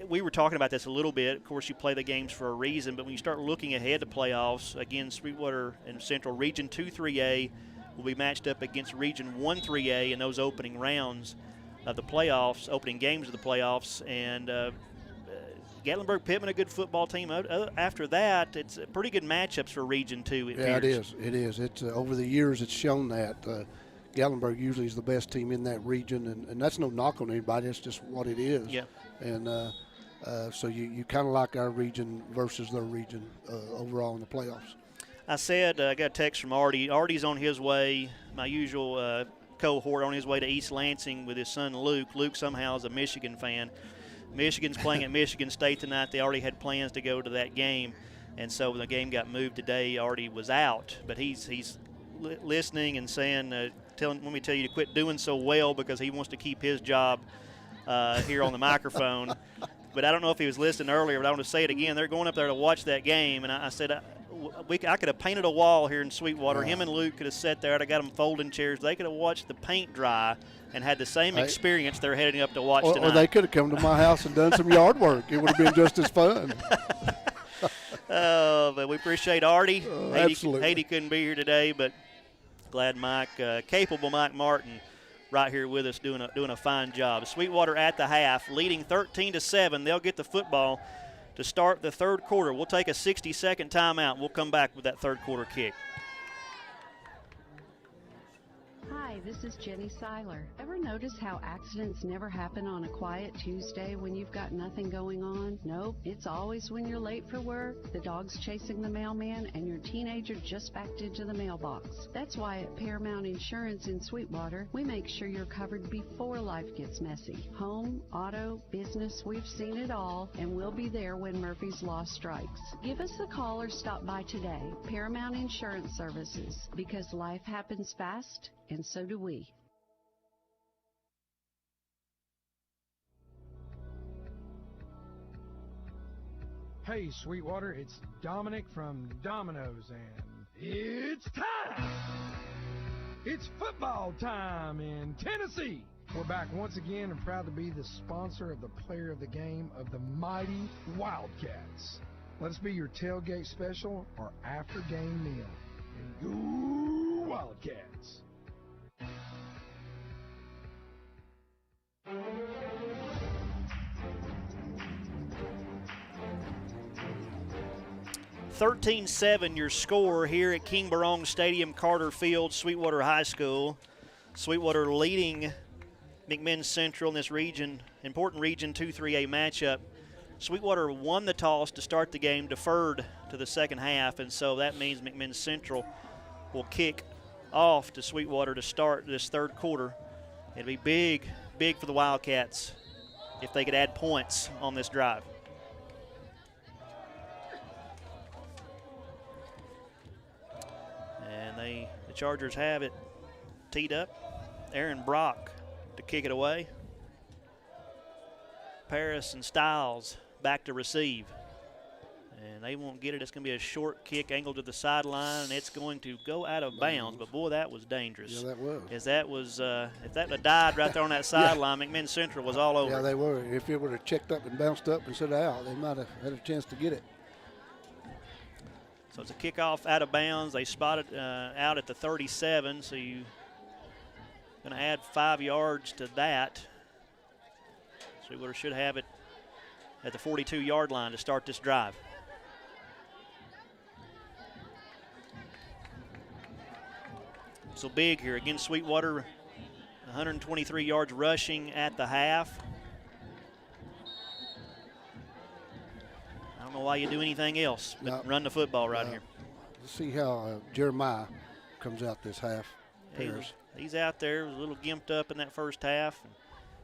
We were talking about this a little bit. Of course, you play the games for a reason, but when you start looking ahead to playoffs, again, Sweetwater and Central Region 2 3A will be matched up against Region 1 3A in those opening rounds of the playoffs, opening games of the playoffs. And Gatlinburg-Pittman, a good football team. After that, it's pretty good matchups for Region 2. It is. It's over the years, it's shown that. Gatlinburg usually is the best team in that region, and that's no knock on anybody. It's just what it is. Yeah. And so you kind of like our region versus their region overall in the playoffs. I said, I got a text from Artie. Artie's on his way, my usual cohort, on his way to East Lansing with his son Luke. Luke somehow is a Michigan fan. Michigan's playing at Michigan State tonight. They already had plans to go to that game, and so when the game got moved today, Artie was out. But he's listening and saying, let me tell you to quit doing so well because he wants to keep his job here on the microphone. But I don't know if he was listening earlier, but I want to say it again. They're going up there to watch that game, and I said I could have painted a wall here in Sweetwater. Him and Luke could have sat there. I got them folding chairs. They could have watched the paint dry and had the same experience they're heading up to watch tonight. Or they could have come to my house and done some yard work. It would have been just as fun. But we appreciate Artie. Absolutely. Haiti couldn't be here today, but glad capable Mike Martin right here with us doing a fine job. Sweetwater at the half, leading 13-7. They'll get the football to start the third quarter. We'll take a 60-second timeout. We'll come back with that third quarter kick. Hi, this is Jenny Seiler. Ever notice how accidents never happen on a quiet Tuesday when you've got nothing going on? Nope, it's always when you're late for work, the dog's chasing the mailman, and your teenager just backed into the mailbox. That's why at Paramount Insurance in Sweetwater, we make sure you're covered before life gets messy. Home, auto, business, we've seen it all, and we'll be there when Murphy's Law strikes. Give us a call or stop by today. Paramount Insurance Services, because life happens fast, and so do we. Hey, Sweetwater, it's Dominic from Domino's, and it's time! It's football time in Tennessee! We're back once again and proud to be the sponsor of the player of the game of the mighty Wildcats. Let us be your tailgate special or after-game meal. And go Wildcats! (13-7) your score here at King Barong Stadium, Carter Field, Sweetwater High School. Sweetwater leading McMinn Central in this region, important Region 2-3A matchup. Sweetwater won the toss to start the game, deferred to the second half, and so that means McMinn Central will kick off to Sweetwater to start this third quarter. It'd be big for the Wildcats if they could add points on this drive. And the Chargers have it teed up. Aaron Brock to kick it away. Paris and Stiles back to receive. And they won't get it. It's going to be a short kick angled to the sideline, and it's going to go out of bounds. But, boy, that was dangerous. Yeah, that was. If that had died right there on that sideline, yeah. McMinn Central was all over. Yeah, they were. If it would have checked up and bounced up instead of out, they might have had a chance to get it. So it's a kickoff out of bounds. They spot it out at the 37, so you're going to add 5 yards to that. Sweetwater should have it at the 42-yard line to start this drive. So big here. Again, Sweetwater, 123 yards rushing at the half. I don't know why you do anything else but run the football right here. Let's see how Jeremiah comes out this half. He's out there, a little gimped up in that first half.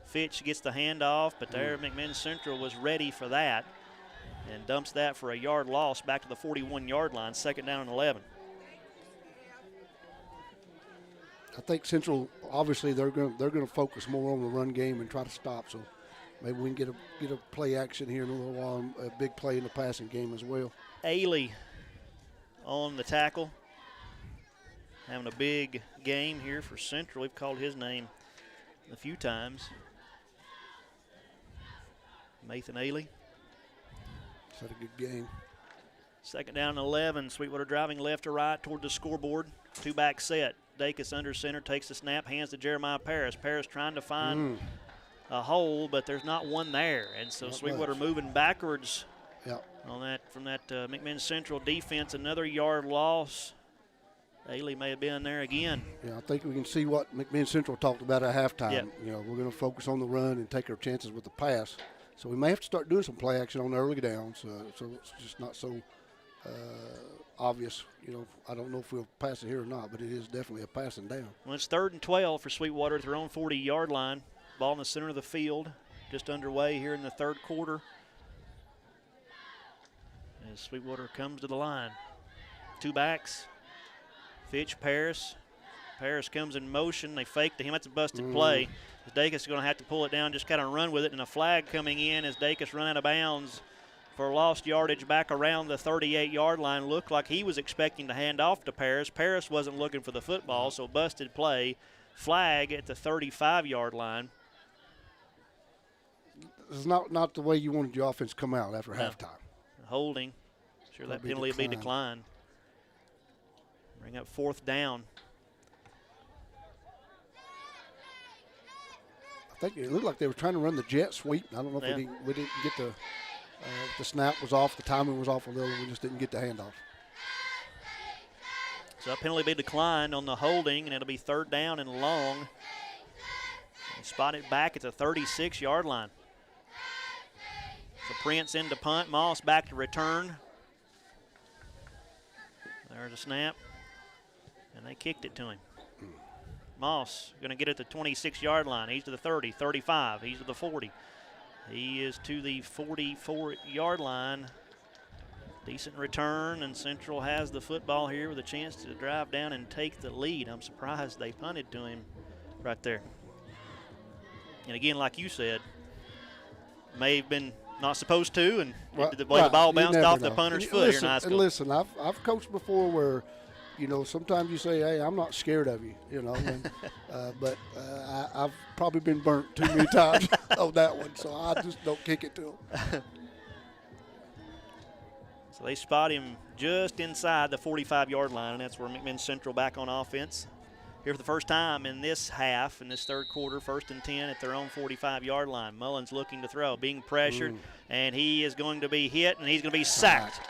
Fitch gets the handoff, but there McMinn Central was ready for that and dumps that for a yard loss back to the 41-yard line, second down and 11. I think Central, obviously, they're going to focus more on the run game and try to stop. So maybe we can get a play action here in a little while, a big play in the passing game as well. Ailey on the tackle, having a big game here for Central. We've called his name a few times. Nathan Ailey. He's had a good game. Second down and 11. Sweetwater driving left to right toward the scoreboard. Two-back set. Dacus under center, takes the snap, hands to Jeremiah Paris. Paris trying to find a hole, but there's not one there. And so Sweetwater moving backwards on that from that McMinn Central defense. Another yard loss. Ailey may have been there again. Yeah, I think we can see what McMinn Central talked about at halftime. Yep. You know, we're going to focus on the run and take our chances with the pass. So we may have to start doing some play action on the early downs, so it's just not so obvious. You know, I don't know if we'll pass it here or not, but it is definitely a passing down. Well, it's 3rd and 12 for Sweetwater at their own 40-yard line. Ball in the center of the field, just underway here in the third quarter. As Sweetwater comes to the line. Two backs. Fitch, Paris. Paris comes in motion. They fake to him. That's a busted play. Dacus is going to have to pull it down, just kind of run with it, and a flag coming in as Dacus run out of bounds for lost yardage back around the 38-yard line. Looked like he was expecting to hand off to Paris. Paris wasn't looking for the football, so busted play. Flag at the 35-yard line. This is not the way you wanted your offense to come out after halftime. Holding. Sure, that penalty will be declined. Bring up 4th down. I think it looked like they were trying to run the jet sweep. I don't know if we didn't get the snap was off, the timing was off a little, we just didn't get the handoff. So a penalty be declined on the holding, and it'll be 3rd down and long. And spot it back at the 36-yard line. So Prince in to punt, Moss back to return. There's a snap, and they kicked it to him. Moss going to get it to the 26-yard line. He's to the 30, 35. He's to the 40. He is to the 44-yard line. Decent return, and Central has the football here with a chance to drive down and take the lead. I'm surprised they punted to him right there. And again, like you said, may have been not supposed to, and the way the ball bounced off the punter's foot here in high school. And listen, I've coached before where, sometimes you say, hey, I'm not scared of you, but I've probably been burnt too many times on that one, so I just don't kick it to them. So they spot him just inside the 45-yard line, and that's where McMinn Central back on offense. Here for the first time in this half, in this 3rd quarter, 1st and 10 at their own 45-yard line. Mullins looking to throw, being pressured, and he is going to be hit, and he's going to be sacked.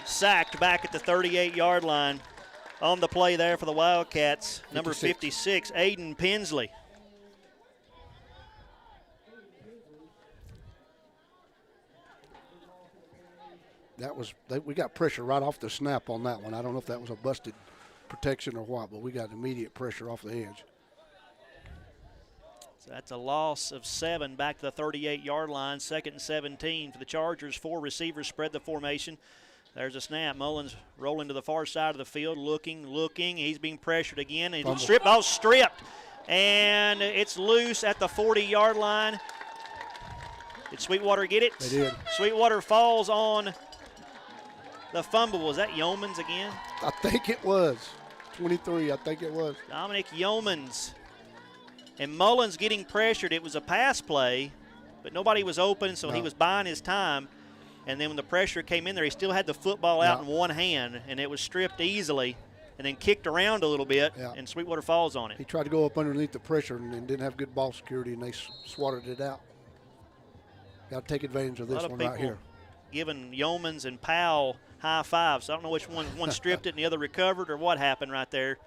Sacked back at the 38-yard line on the play there for the Wildcats. Number 56, Aiden Pensley. We got pressure right off the snap on that one. I don't know if that was a busted protection or what, but we got immediate pressure off the edge. So that's a loss of 7 back to the 38-yard line. 2nd and 17 for the Chargers. 4 receivers spread the formation. There's a snap. Mullins rolling to the far side of the field, looking. He's being pressured again. And stripped. And it's loose at the 40-yard line. Did Sweetwater get it? They did. Sweetwater falls on the fumble. Was that Yeomans again? I think it was. 23, I think it was. Dominic Yeomans. And Mullins getting pressured. It was a pass play, but nobody was open, so he was buying his time. And then when the pressure came in there, he still had the football out in one hand, and it was stripped easily and then kicked around a little bit, and Sweetwater falls on it. He tried to go up underneath the pressure and didn't have good ball security, and they swatted it out. Got to take advantage of this one right here. Giving Yeomans and Powell high fives. So I don't know which one stripped it and the other recovered or what happened right there.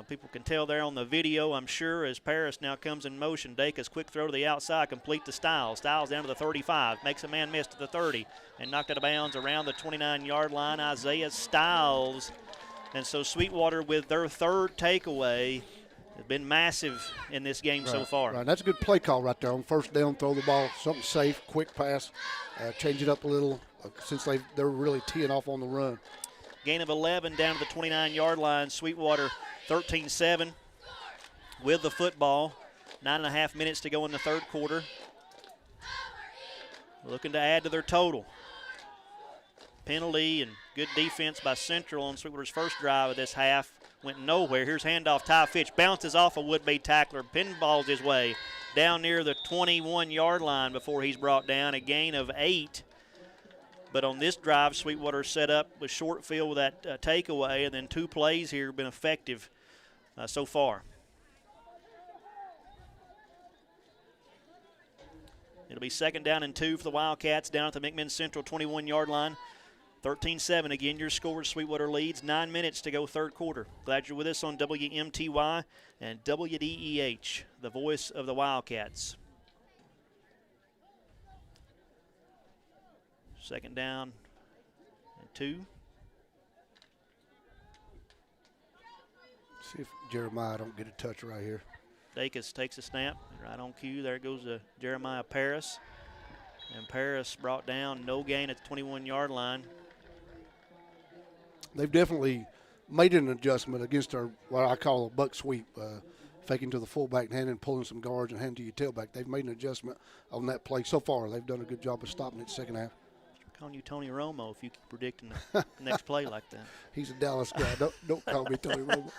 People can tell there on the video, I'm sure, as Paris now comes in motion. Dacus quick throw to the outside, complete to Stiles. Stiles down to the 35, makes a man miss to the 30, and knocked out of bounds around the 29-yard line. Isaiah Stiles. And so Sweetwater with their 3rd takeaway has been massive in this game so far. Right, that's a good play call right there on 1st down, throw the ball, something safe, quick pass, change it up a little since they're really teeing off on the run. Gain of 11 down to the 29-yard line. Sweetwater 13-7 with the football. 9.5 minutes to go in the 3rd quarter. Looking to add to their total. Penalty and good defense by Central on Sweetwater's first drive of this half. Went nowhere. Here's handoff. Ty Fitch bounces off a would-be tackler. Pinballs his way down near the 21-yard line before he's brought down. A gain of 8. But on this drive, Sweetwater set up with short field with that takeaway, and then 2 plays here have been effective so far. It'll be 2nd down and 2 for the Wildcats down at the McMinn Central 21-yard line. 13-7, again, your score. Sweetwater leads. 9 minutes to go 3rd quarter. Glad you're with us on WMTY and WDEH, the voice of the Wildcats. 2nd down and 2. See if Jeremiah don't get a touch right here. Dacus takes a snap. Right on cue. There goes Jeremiah Paris. And Paris brought down, no gain at the 21-yard line. They've definitely made an adjustment against our, what I call a buck sweep, faking to the fullback and handing, pulling some guards and handing to your tailback. They've made an adjustment on that play so far. They've done a good job of stopping it 2nd half. I'm calling you Tony Romo if you keep predicting the next play like that. He's a Dallas guy. Don't call me Tony Romo.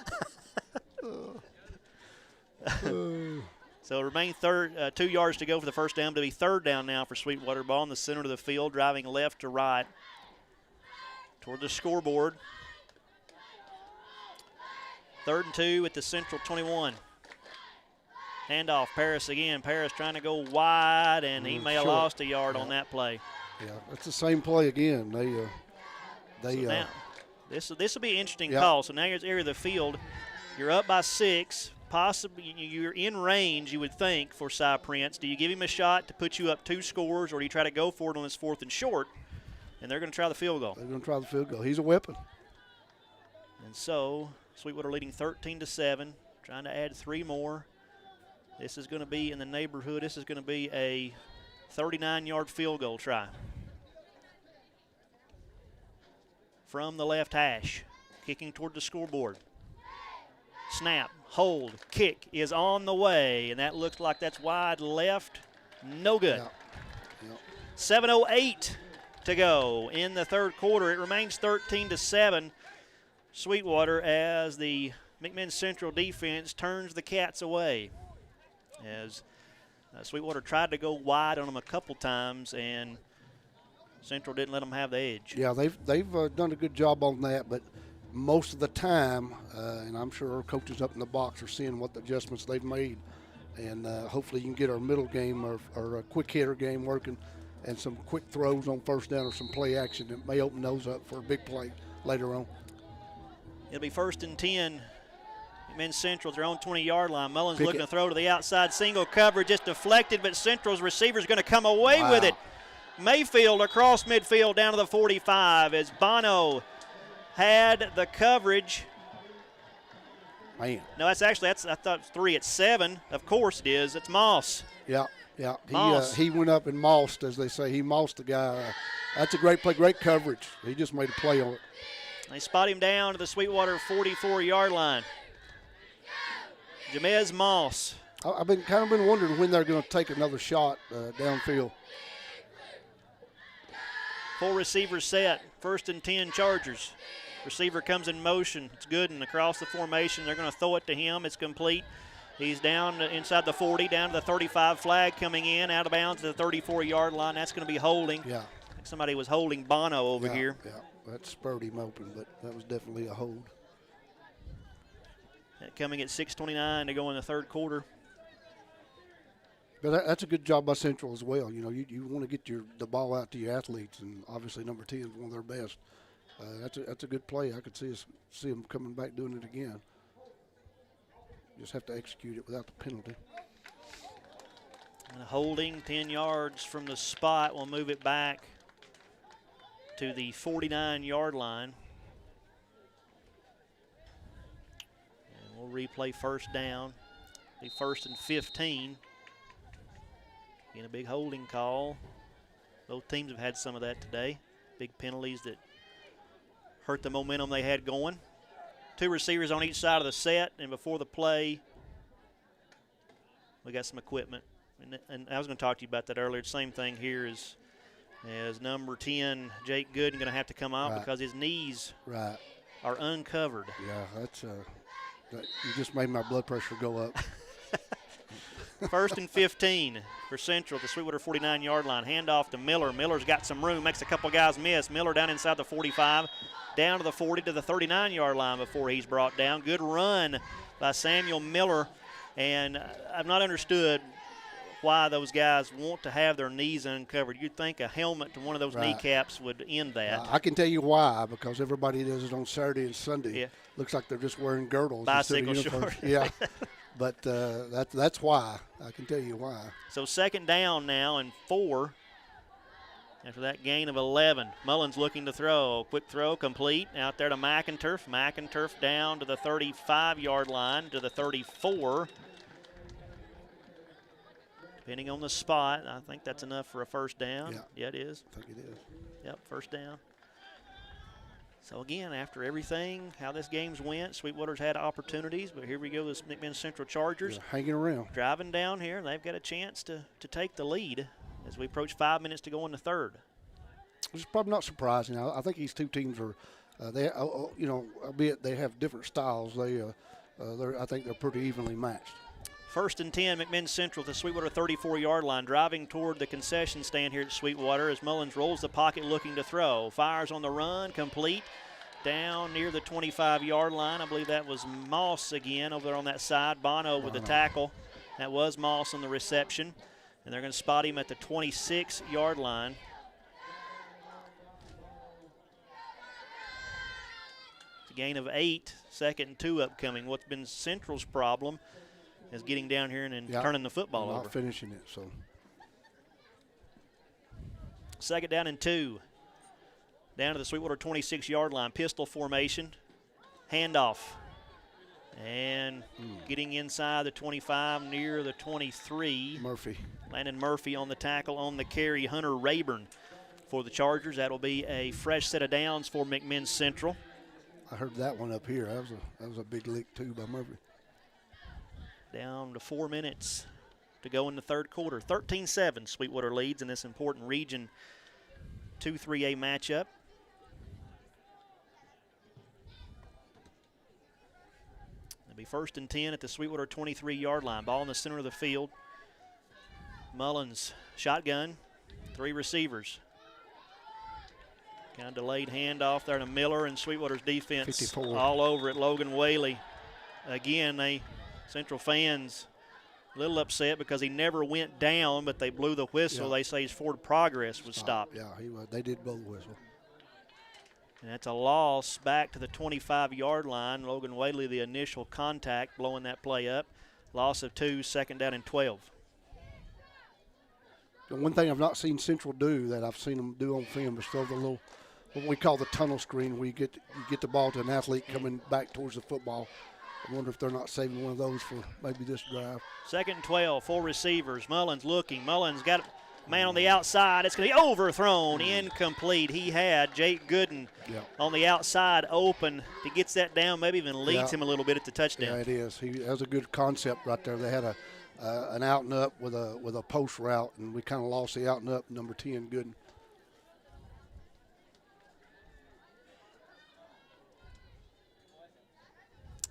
So remain 2 yards to go for the first down. To be 3rd down now for Sweetwater. Ball in the center of the field, driving left to right toward the scoreboard. 3rd and 2 at the Central 21. Handoff, Paris again. Paris trying to go wide, and he may have lost a yard on that play. Yeah, that's the same play again. This will be an interesting Yep. call. So now you're at the area of the field. You're up by 6. Possibly you're in range, you would think, for Cy Prince. Do you give him a shot to put you up 2 scores, or do you try to go for it on this 4th and short? And they're going to try the field goal. They're going to try the field goal. He's a weapon. And so Sweetwater leading 13-7, trying to add 3 more. This is going to be in the neighborhood. This is going to be a 39-yard field goal try. From the left hash, kicking toward the scoreboard. Snap, hold, kick is on the way, and that looks like that's wide left. No good. Yep. 7:08 to go in the third quarter. It remains 13-7. Sweetwater as the McMinn Central defense turns the Cats away. As Sweetwater tried to go wide on them a couple times, and Central didn't let them have the edge. Yeah, they've done a good job on that, but most of the time, and I'm sure our coaches up in the box are seeing what the adjustments they've made, and hopefully you can get our middle game or a quick hitter game working, and some quick throws on first down or some play action that may open those up for a big play later on. It'll be 1st and 10. McMinn Central, their own 20-yard line. Mullins looking to throw to the outside. Single coverage, just deflected, but Central's receiver's going to come away with it. Mayfield across midfield down to the 45 as Bono had the coverage. Man. No, I thought it was 3 at 7. Of course it is. It's Moss. Yeah. Moss. He went up and mossed, as they say. He mossed the guy. That's a great play, great coverage. He just made a play on it. They spot him down to the Sweetwater 44-yard line. Jamez Moss. I've been wondering when they're going to take another shot downfield. 4 receivers set. 1st and 10 Chargers. Receiver comes in motion. It's good, and across the formation, they're going to throw it to him. It's complete. He's down inside the 40, down to the 35. Flag coming in, out of bounds to the 34-yard line. That's going to be holding. Yeah. I think somebody was holding Bono over here. Yeah, that spurred him open, but that was definitely a hold. That coming at 6:29 to go in the third quarter. But that's a good job by Central as well. You know, you want to get the ball out to your athletes, and obviously number 10 is one of their best. That's a good play. I could see them coming back doing it again. Just have to execute it without the penalty. And holding 10 yards from the spot. We'll move it back to the 49-yard line. And we'll replay first down. Be 1st and 15. Again, a big holding call. Both teams have had some of that today. Big penalties that hurt the momentum they had going. 2 receivers on each side of the set, and before the play, we got some equipment. And I was going to talk to you about that earlier. Same thing here as number 10, Jake Gooden, going to have to come out because his knees are uncovered. Yeah, you just made my blood pressure go up. 1st and 15 for Central, the Sweetwater 49-yard line. Handoff to Miller. Miller's got some room, makes a couple guys miss. Miller down inside the 45, down to the 40 to the 39-yard line before he's brought down. Good run by Samuel Miller, and I've not understood why those guys want to have their knees uncovered. You'd think a helmet to one of those kneecaps would end that. I can tell you why, because everybody does it on Saturday and Sunday. Yeah. Looks like they're just wearing girdles. Bicycle instead of uniforms. short. Yeah, but that's why. I can tell you why. So 2nd down now and 4 after that gain of 11. Mullins looking to throw. Quick throw, complete. Out there to McInturf. McInturf down to the 35-yard line, to the 34. Depending on the spot, I think that's enough for a first down. Yeah, it is. I think it is. Yep, first down. So, again, after everything, how this game's went, Sweetwater's had opportunities, but here we go, this McMinn Central Chargers. Hanging around. Driving down here, and they've got a chance to take the lead as we approach 5 minutes to go in the third. Which is probably not surprising. I think these two teams are, albeit they have different styles, I think they're pretty evenly matched. 1st and 10, McMinn Central at the Sweetwater 34-yard line, driving toward the concession stand here at Sweetwater as Mullins rolls the pocket looking to throw. Fires on the run, complete, down near the 25-yard line. I believe that was Moss again over there on that side. Bono with the tackle. That was Moss on the reception. And they're going to spot him at the 26-yard line. Gain of 8, 2nd and 2 upcoming. What's been Central's problem is getting down here and turning the football over. Not finishing it, so. 2nd down and 2. Down to the Sweetwater 26-yard line. Pistol formation. Handoff. And getting inside the 25, near the 23. Murphy. Landon Murphy on the tackle, on the carry. Hunter Rayburn for the Chargers. That'll be a fresh set of downs for McMinn Central. I heard that one up here. That was a big lick, too, by Murphy. Down to 4 minutes to go in the third quarter. 13-7, Sweetwater leads in this important Region 2-3A matchup. It'll be 1st and 10 at the Sweetwater 23-yard line. Ball in the center of the field. Mullins, shotgun, 3 receivers. Kind of delayed handoff there to Miller, and Sweetwater's defense 54. All over it. Logan Whaley. Again, Central fans a little upset because he never went down, but they blew the whistle. Yeah. They say his forward progress was stopped. Yeah, they did blow the whistle. And that's a loss back to the 25-yard line. Logan Whaley, the initial contact, blowing that play up. Loss of 2, 2nd down and 12. The one thing I've not seen Central do that I've seen them do on film is throw the little, what we call the tunnel screen, where you get the ball to an athlete coming back towards the football. I wonder if they're not saving one of those for maybe this drive. 2nd and 12, 4 receivers. Mullins looking. Mullins got a man on the outside. It's going to be overthrown, incomplete. He had Jake Gooden on the outside open. He gets that down, maybe even leads him a little bit at the touchdown. Yeah, it is. That was a good concept right there. They had an out and up with a post route, and we kind of lost the out and up, number 10, Gooden.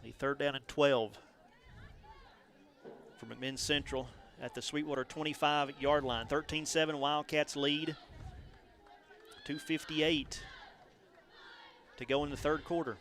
The 3rd down and 12 for McMinn Central at the Sweetwater 25-yard line. 13-7, Wildcats lead. 2:58 to go in the third quarter.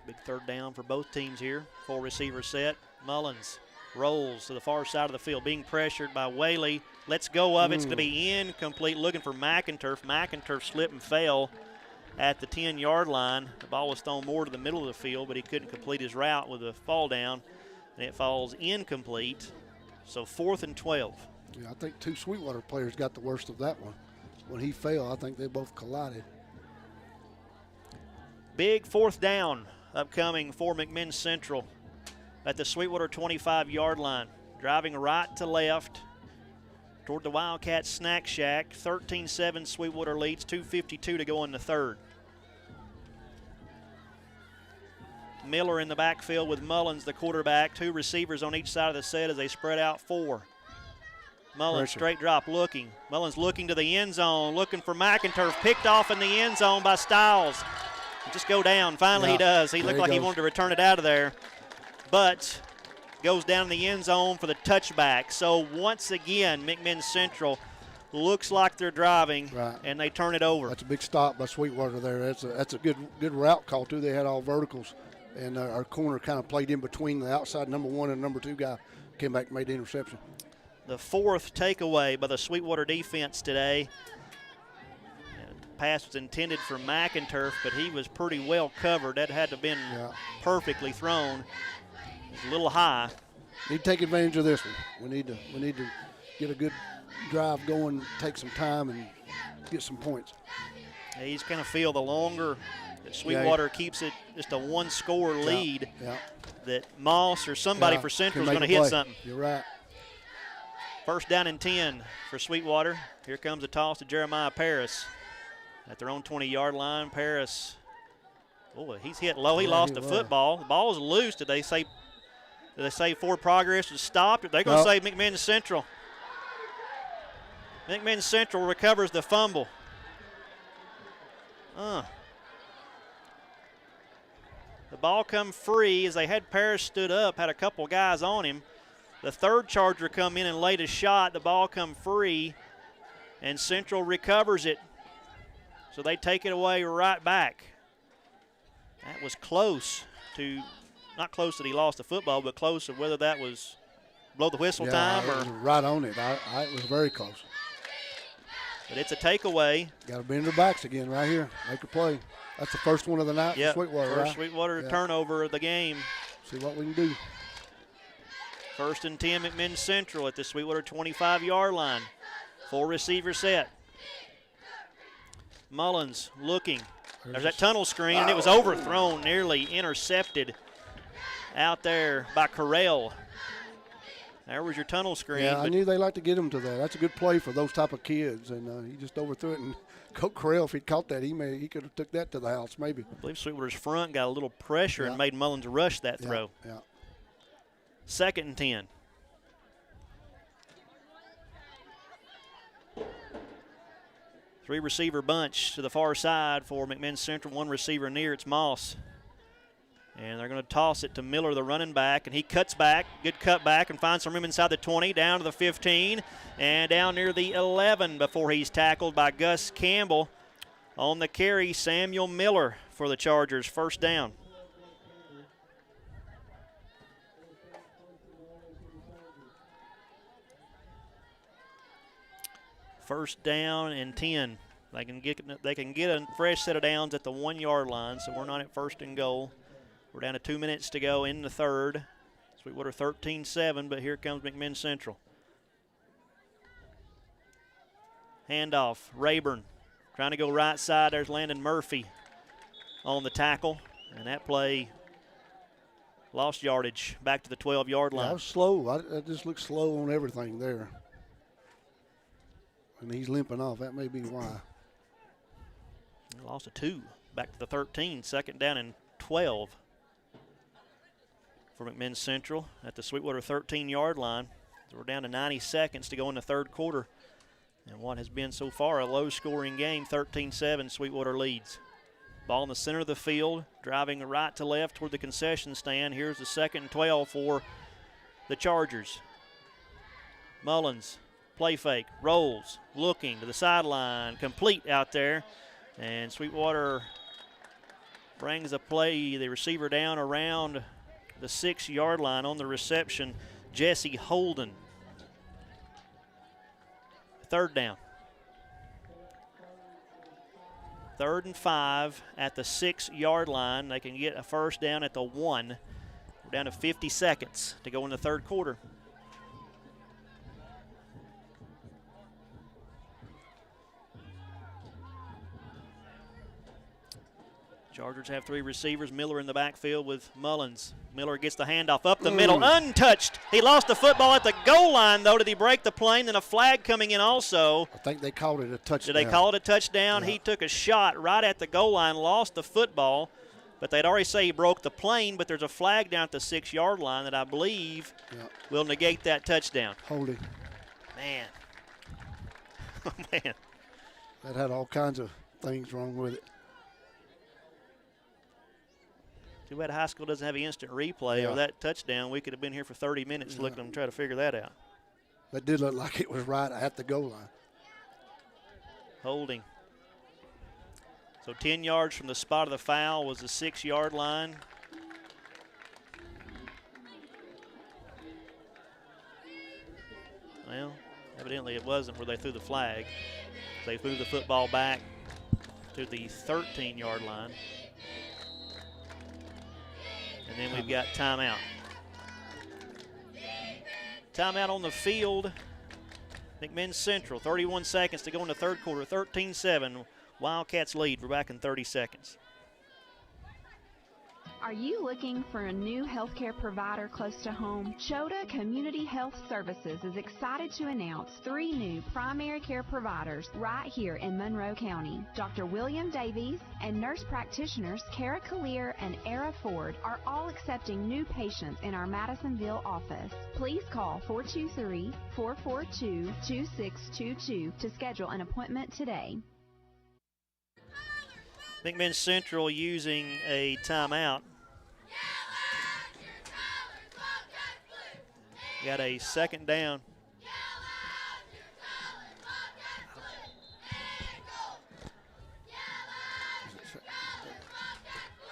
Big 3rd down for both teams here. 4 receiver set. Mullins rolls to the far side of the field, being pressured by Whaley. Let's go of it. It's going to be incomplete. Looking for McInturf. McInturf slipped and fell at the 10-yard line. The ball was thrown more to the middle of the field, but he couldn't complete his route with a fall down, and it falls incomplete. So 4th and 12. Yeah, I think 2 Sweetwater players got the worst of that one. When he fell, I think they both collided. Big 4th down upcoming for McMinn Central at the Sweetwater 25-yard line. Driving right to left toward the Wildcat Snack Shack. 13-7, Sweetwater leads. 2:52 to go in the third. Miller in the backfield with Mullins, the quarterback. 2 receivers on each side of the set as they spread out 4. Mullins straight drop looking. Mullins looking to the end zone, looking for McInturf. Picked off in the end zone by Stiles. Just go down. Finally he does. He looked like he wanted to return it out of there, but goes down in the end zone for the touchback. So once again, McMinn Central looks like they're driving, and they turn it over. That's a big stop by Sweetwater there. That's a good route call, too. They had all verticals, and our corner kind of played in between the outside number 1 and number 2 guy. Came back and made the interception. The 4th takeaway by the Sweetwater defense today. Pass was intended for McInturf, but he was pretty well covered. That had to have been perfectly thrown. It was a little high. Need to take advantage of this one. We need to get a good drive going, take some time, and get some points. Yeah, he's going to feel the longer that Sweetwater keeps it just a 1-score lead, that Moss or somebody for Central is going to hit something. You're right. 1st down and 10 for Sweetwater. Here comes a toss to Jeremiah Paris. At their own 20-yard line, Paris, he's hit low. He lost the football. The ball is loose. Did they say forward progress was stopped? They're going to say McMinn Central. McMinn Central recovers the fumble. The ball come free as they had Paris stood up, had a couple guys on him. The 3rd Charger come in and laid a shot. The ball come free, and Central recovers it. So they take it away right back. That was close to, not close that he lost the football, but close to whether that was blow the whistle Yeah, time? it was right on it. It was very close. But it's a takeaway. Got to bend their backs again right here. Make a play. That's the first one of the night for Sweetwater. First right? Sweetwater turnover of the game. See what we can do. 1st and 10, McMinn Central at the Sweetwater 25-yard line. Full receiver set. Mullins looking. There's that tunnel screen, and it was overthrown, nearly intercepted out there by Correll. There was your tunnel screen. Yeah, I knew they like to get him to that. That's a good play for those type of kids, and he just overthrew it. And Coach Correll, if he'd caught that, he could have took that to the house maybe. I believe Sweetwater's front got a little pressure and made Mullins rush that throw. Yeah. 2nd and 10. Three receiver bunch to the far side for McMinn Central. One receiver near, it's Moss. And they're going to toss it to Miller, the running back, and he cuts back. Good cut back and finds some room inside the 20, down to the 15, and down near the 11 before he's tackled by Gus Campbell. On the carry, Samuel Miller for the Chargers, 1st down. First down and 10. They can get a fresh set of downs at the 1-yard line, so we're not at 1st and goal. We're down to 2 minutes to go in the 3rd. Sweetwater 13-7, but here comes McMinn Central. Handoff, Rayburn trying to go right side. There's Landon Murphy on the tackle, and that play lost yardage back to the 12-yard line. That was slow. I just looked slow on everything there. And he's limping off. That may be why. Lost a 2. Back to the 13. 2nd down and 12 for McMinn Central at the Sweetwater 13-yard line. So we're down to 90 seconds to go in the 3rd quarter. And what has been so far a low-scoring game, 13-7, Sweetwater leads. Ball in the center of the field, driving right to left toward the concession stand. Here's the 2nd and 12 for the Chargers. Mullins, play fake, rolls, looking to the sideline, complete out there. And Sweetwater brings the play, the receiver down around the 6-yard line on the reception, Jesse Holden. 3rd down. 3rd and 5 at the 6-yard line. They can get a first down at the 1. We're down to 50 seconds to go in the 3rd quarter. Chargers have 3 receivers. Miller in the backfield with Mullins. Miller gets the handoff up the middle, untouched. He lost the football at the goal line, though. Did he break the plane? Then a flag coming in also. I think they called it a touchdown. Did they call it a touchdown? Yeah. He took a shot right at the goal line, lost the football, but they'd already say he broke the plane, but there's a flag down at the 6-yard line that I believe will negate that touchdown. Holding. Man. Oh, man. That had all kinds of things wrong with it. Too bad high school doesn't have an instant replay or that touchdown. We could have been here for 30 minutes looking and try to figure that out. That did look like it was right at the goal line. Holding. So 10 yards from the spot of the foul was the 6-yard line. Well, evidently it wasn't where they threw the flag. They threw the football back to the 13-yard line. And then we've got timeout. Timeout on the field. McMinn Central, 31 seconds to go in the 3rd quarter, 13-7. Wildcats lead. We're back in 30 seconds. Are you looking for a new healthcare provider close to home? Choda Community Health Services is excited to announce 3 new primary care providers right here in Monroe County. Dr. William Davies and nurse practitioners Kara Collier and Era Ford are all accepting new patients in our Madisonville office. Please call 423-442-2622 to schedule an appointment today. McMinn Central using a timeout. Got a 2nd down.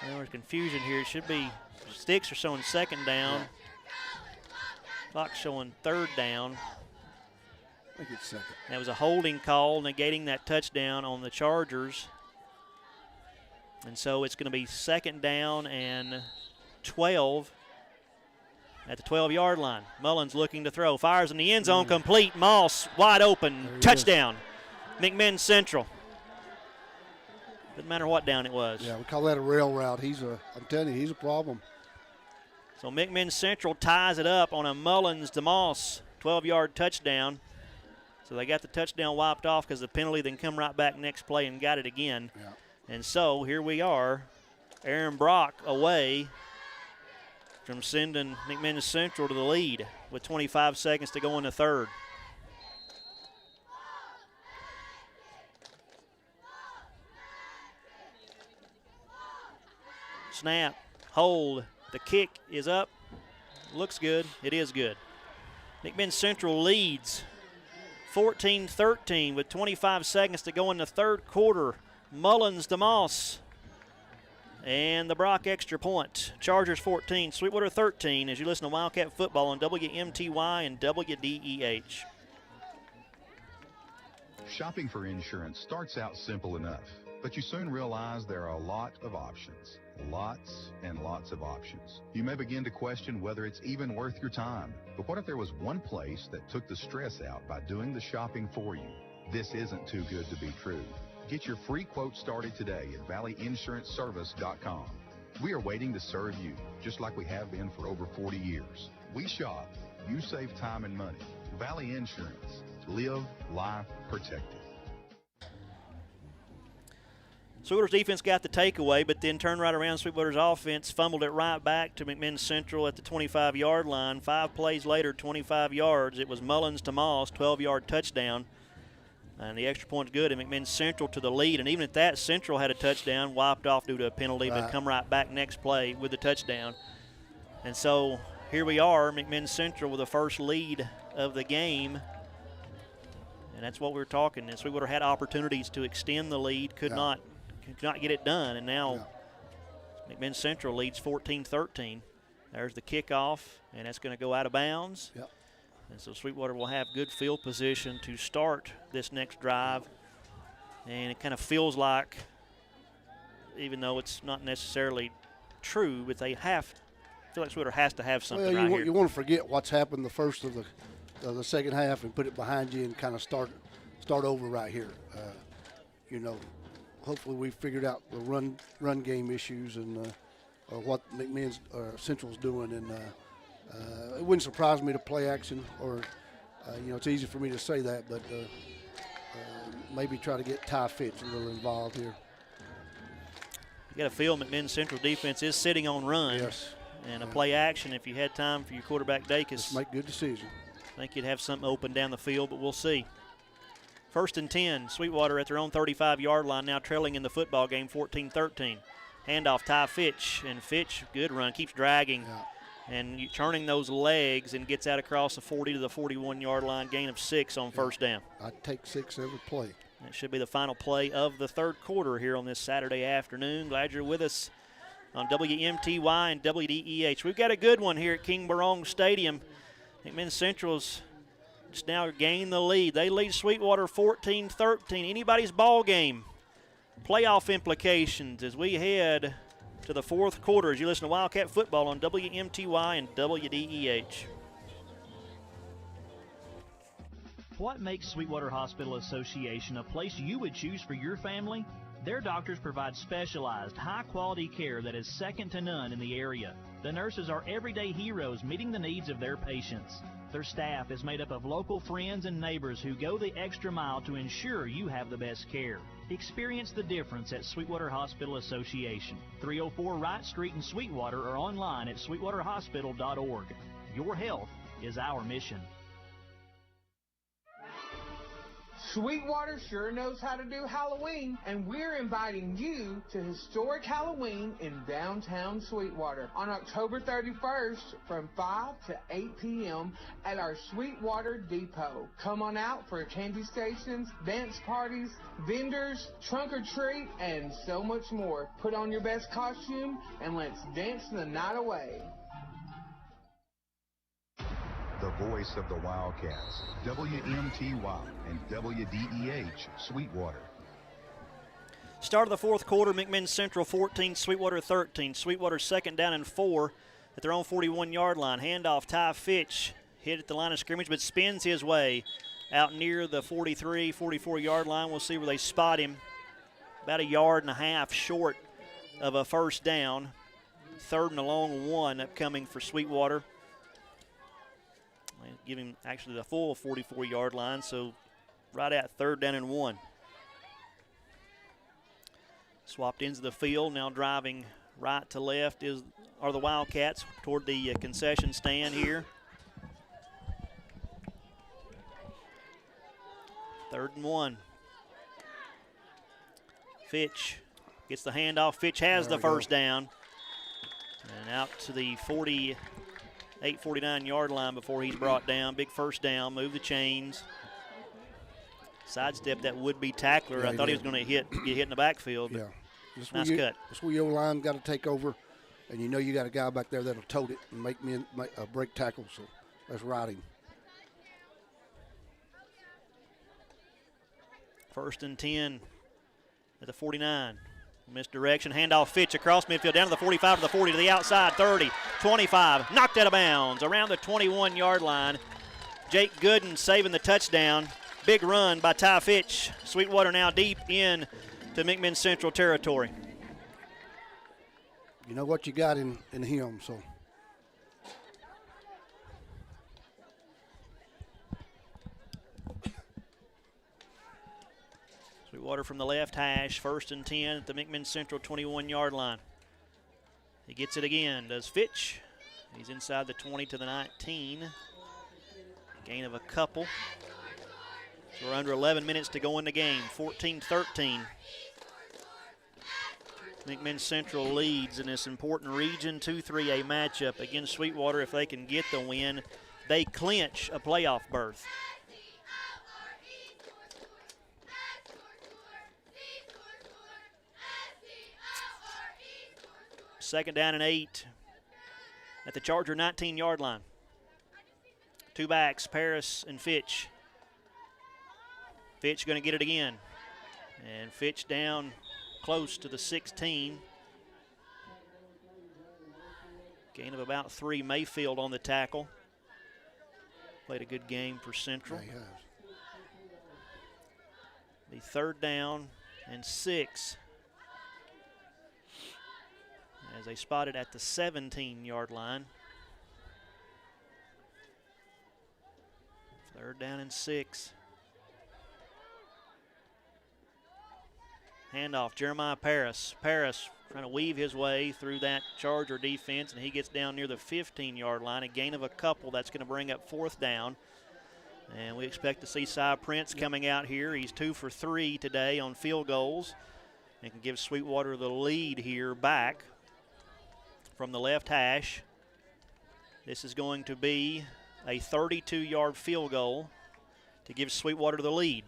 Well, there's confusion here. It should be sticks are showing 2nd down. Clock showing third down. I think it's second. That was a holding call negating that touchdown on the Chargers. And so it's going to be second down and 12 at the 12-yard line. Mullins looking to throw. Fires in the end zone, complete. Moss wide open. Touchdown. McMinn Central. Doesn't matter what down it was. Yeah, we call that a rail route. I'm telling you, he's a problem. So McMinn Central ties it up on a Mullins to Moss 12-yard touchdown. So they got the touchdown wiped off because of the penalty, then come right back next play and got it again. Yeah. And so here we are, Aaron Brock away from sending McMinn Central to the lead with 25 seconds to go in the third. Snap, hold, the kick is up. Looks good, it is good. McMinn Central leads 14-13 with 25 seconds to go in the third quarter. Mullins to Moss. And the Brock extra point. Chargers 14, Sweetwater 13 as you listen to Wildcat Football on WMTY and WDEH. Shopping for insurance starts out simple enough, but you soon realize there are a lot of options. Lots and lots of options. You may begin to question whether it's even worth your time. But what if there was one place that took the stress out by doing the shopping for you? This isn't too good to be true. Get your free quote started today at valleyinsuranceservice.com. We are waiting to serve you, just like we have been for over 40 years. We shop, you save time and money. Valley Insurance. Live life protected. Sweetwater's defense got the takeaway, but then turned right around. Sweetwater's offense fumbled it right back to McMinn Central at the 25-yard line. 5 plays later, 25 yards. It was Mullins to Moss, 12-yard touchdown. And the extra point's good, and McMinn Central to the lead. And even at that, Central had a touchdown, wiped off due to a penalty, but come right back next play with the touchdown. And so here we are, McMinn Central with the first lead of the game. And that's what we were talking. And Sweetwater had opportunities to extend the lead, could not get it done. And now McMinn Central leads 14-13. There's the kickoff, and that's going to go out of bounds. Yep. And so Sweetwater will have good field position to start this next drive. And it kind of feels like, even though it's not necessarily true, but I feel like Sweetwater has to have something right here. You want to forget what's happened the first of the second half and put it behind you and kind of start over right here. Hopefully we figured out the run game issues and what McMinn Central's doing, and it wouldn't surprise me to play action, or it's easy for me to say that, but maybe try to get Ty Fitch a little involved here. You got to feel McMinn Central defense is sitting on run. Yes. And a play action if you had time for your quarterback Dacus. Just make good decision. I think you'd have something open down the field, but we'll see. 1st and 10, Sweetwater at their own 35-yard line, now trailing in the football game, 14-13. Handoff, Ty Fitch, and Fitch, good run, keeps dragging and turning those legs and gets out across the 40 to the 41-yard line, gain of 6 on first down. I'd take 6 every play. That should be the final play of the third quarter here on this Saturday afternoon. Glad you're with us on WMTY and WDEH. We've got a good one here at King Barong Stadium. McMinn Central's just now gained the lead. They lead Sweetwater 14-13. Anybody's ball game. Playoff implications as we head to the fourth quarter as you listen to Wildcat Football on WMTY and WDEH. What makes Sweetwater Hospital Association a place you would choose for your family? Their doctors provide specialized, high-quality care that is second to none in the area. The nurses are everyday heroes meeting the needs of their patients. Their staff is made up of local friends and neighbors who go the extra mile to ensure you have the best care. Experience the difference at Sweetwater Hospital Association, 304 Wright Street in Sweetwater, or online at sweetwaterhospital.org. Your health is our mission. Sweetwater sure knows how to do Halloween, and we're inviting you to Historic Halloween in downtown Sweetwater on October 31st from 5 to 8 p.m. at our Sweetwater Depot. Come on out for candy stations, dance parties, vendors, trunk or treat, and so much more. Put on your best costume and let's dance the night away. The voice of the Wildcats, WMTY and WDEH Sweetwater. Start of the fourth quarter, McMinn Central 14, Sweetwater 13. Sweetwater second down and 4 at their own 41-yard line. Handoff, Ty Fitch hit at the line of scrimmage, but spins his way out near the 43, 44-yard line. We'll see where they spot him. About a yard and a half short of a first down. 3rd and a long 1 upcoming for Sweetwater. Give him actually the full 44-yard line, so right at 3rd down and 1. Swapped into the field, now driving right to left are the Wildcats toward the concession stand here. 3rd and 1. Fitch gets the handoff. Fitch has the first down. And out to the 48, 49-yard line before he's brought down. Big first down, move the chains. Sidestep that would-be tackler. Yeah, I thought he was going to get hit in the backfield. Yeah. Nice cut. That's where your line got to take over, and you know you got a guy back there that'll tote it and make a break tackle, so let's ride him. 1st and 10 at the 49. Misdirection, handoff Fitch across midfield, down to the 45 to the 40 to the outside, 30, 25, knocked out of bounds around the 21-yard line. Jake Gooden saving the touchdown. Big run by Ty Fitch. Sweetwater now deep in to McMinn Central territory. You know what you got in him, so. Sweetwater from the left hash, 1st and 10 at the McMinn Central 21-yard line. He gets it again, does Fitch. He's inside the 20 to the 19. Gain of a couple. So we're under 11 minutes to go in the game, 14-13. McMinn Central leads in this important Region 2-3A matchup against Sweetwater. If they can get the win, they clinch a playoff berth. Second down and 8 at the Charger 19-yard line. 2 backs, Paris and Fitch. Fitch going to get it again. And Fitch down close to the 16. Gain of about 3. Mayfield on the tackle. Played a good game for Central. Yeah, he has. The 3rd down and 6. As they spotted at the 17-yard line. 3rd down and 6. Handoff, Jeremiah Paris. Paris trying to weave his way through that Charger defense, and he gets down near the 15-yard line. A gain of a couple. That's going to bring up 4th down. And we expect to see Cy Prince coming out here. He's 2 for 3 today on field goals and can give Sweetwater the lead here back from the left hash. This is going to be a 32-yard field goal to give Sweetwater the lead,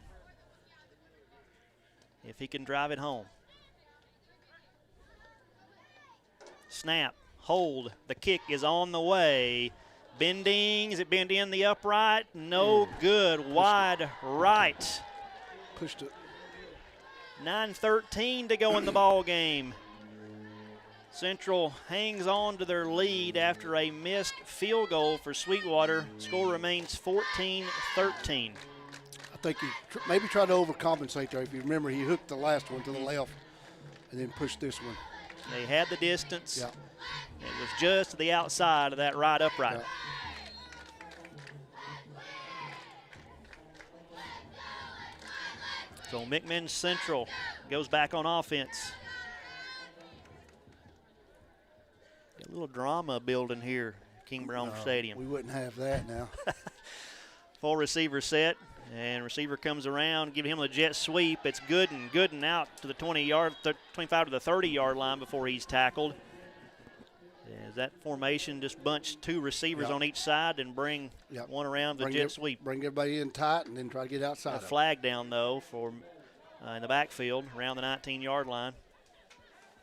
if he can drive it home. Snap, hold, the kick is on the way. Bending, is it bend in the upright? No good, wide right. Pushed it. 9:13 to go in the ball game. Central hangs on to their lead after a missed field goal for Sweetwater. Score remains 14-13. I think he maybe tried to overcompensate there. If you remember, he hooked the last one to the left and then pushed this one. They had the distance. Yeah. It was just to the outside of that right upright. Yeah. So McMinn Central goes back on offense. A little drama building here at King Brown Stadium. We wouldn't have that now. Full receiver set, and receiver comes around, give him a jet sweep. It's Gooden. Gooden out to the 25 to the 30-yard line before he's tackled. As that formation just bunched 2 receivers on each side and bring one around the jet sweep. Bring everybody in tight and then try to get outside. A flag down, though, for in the backfield around the 19-yard line.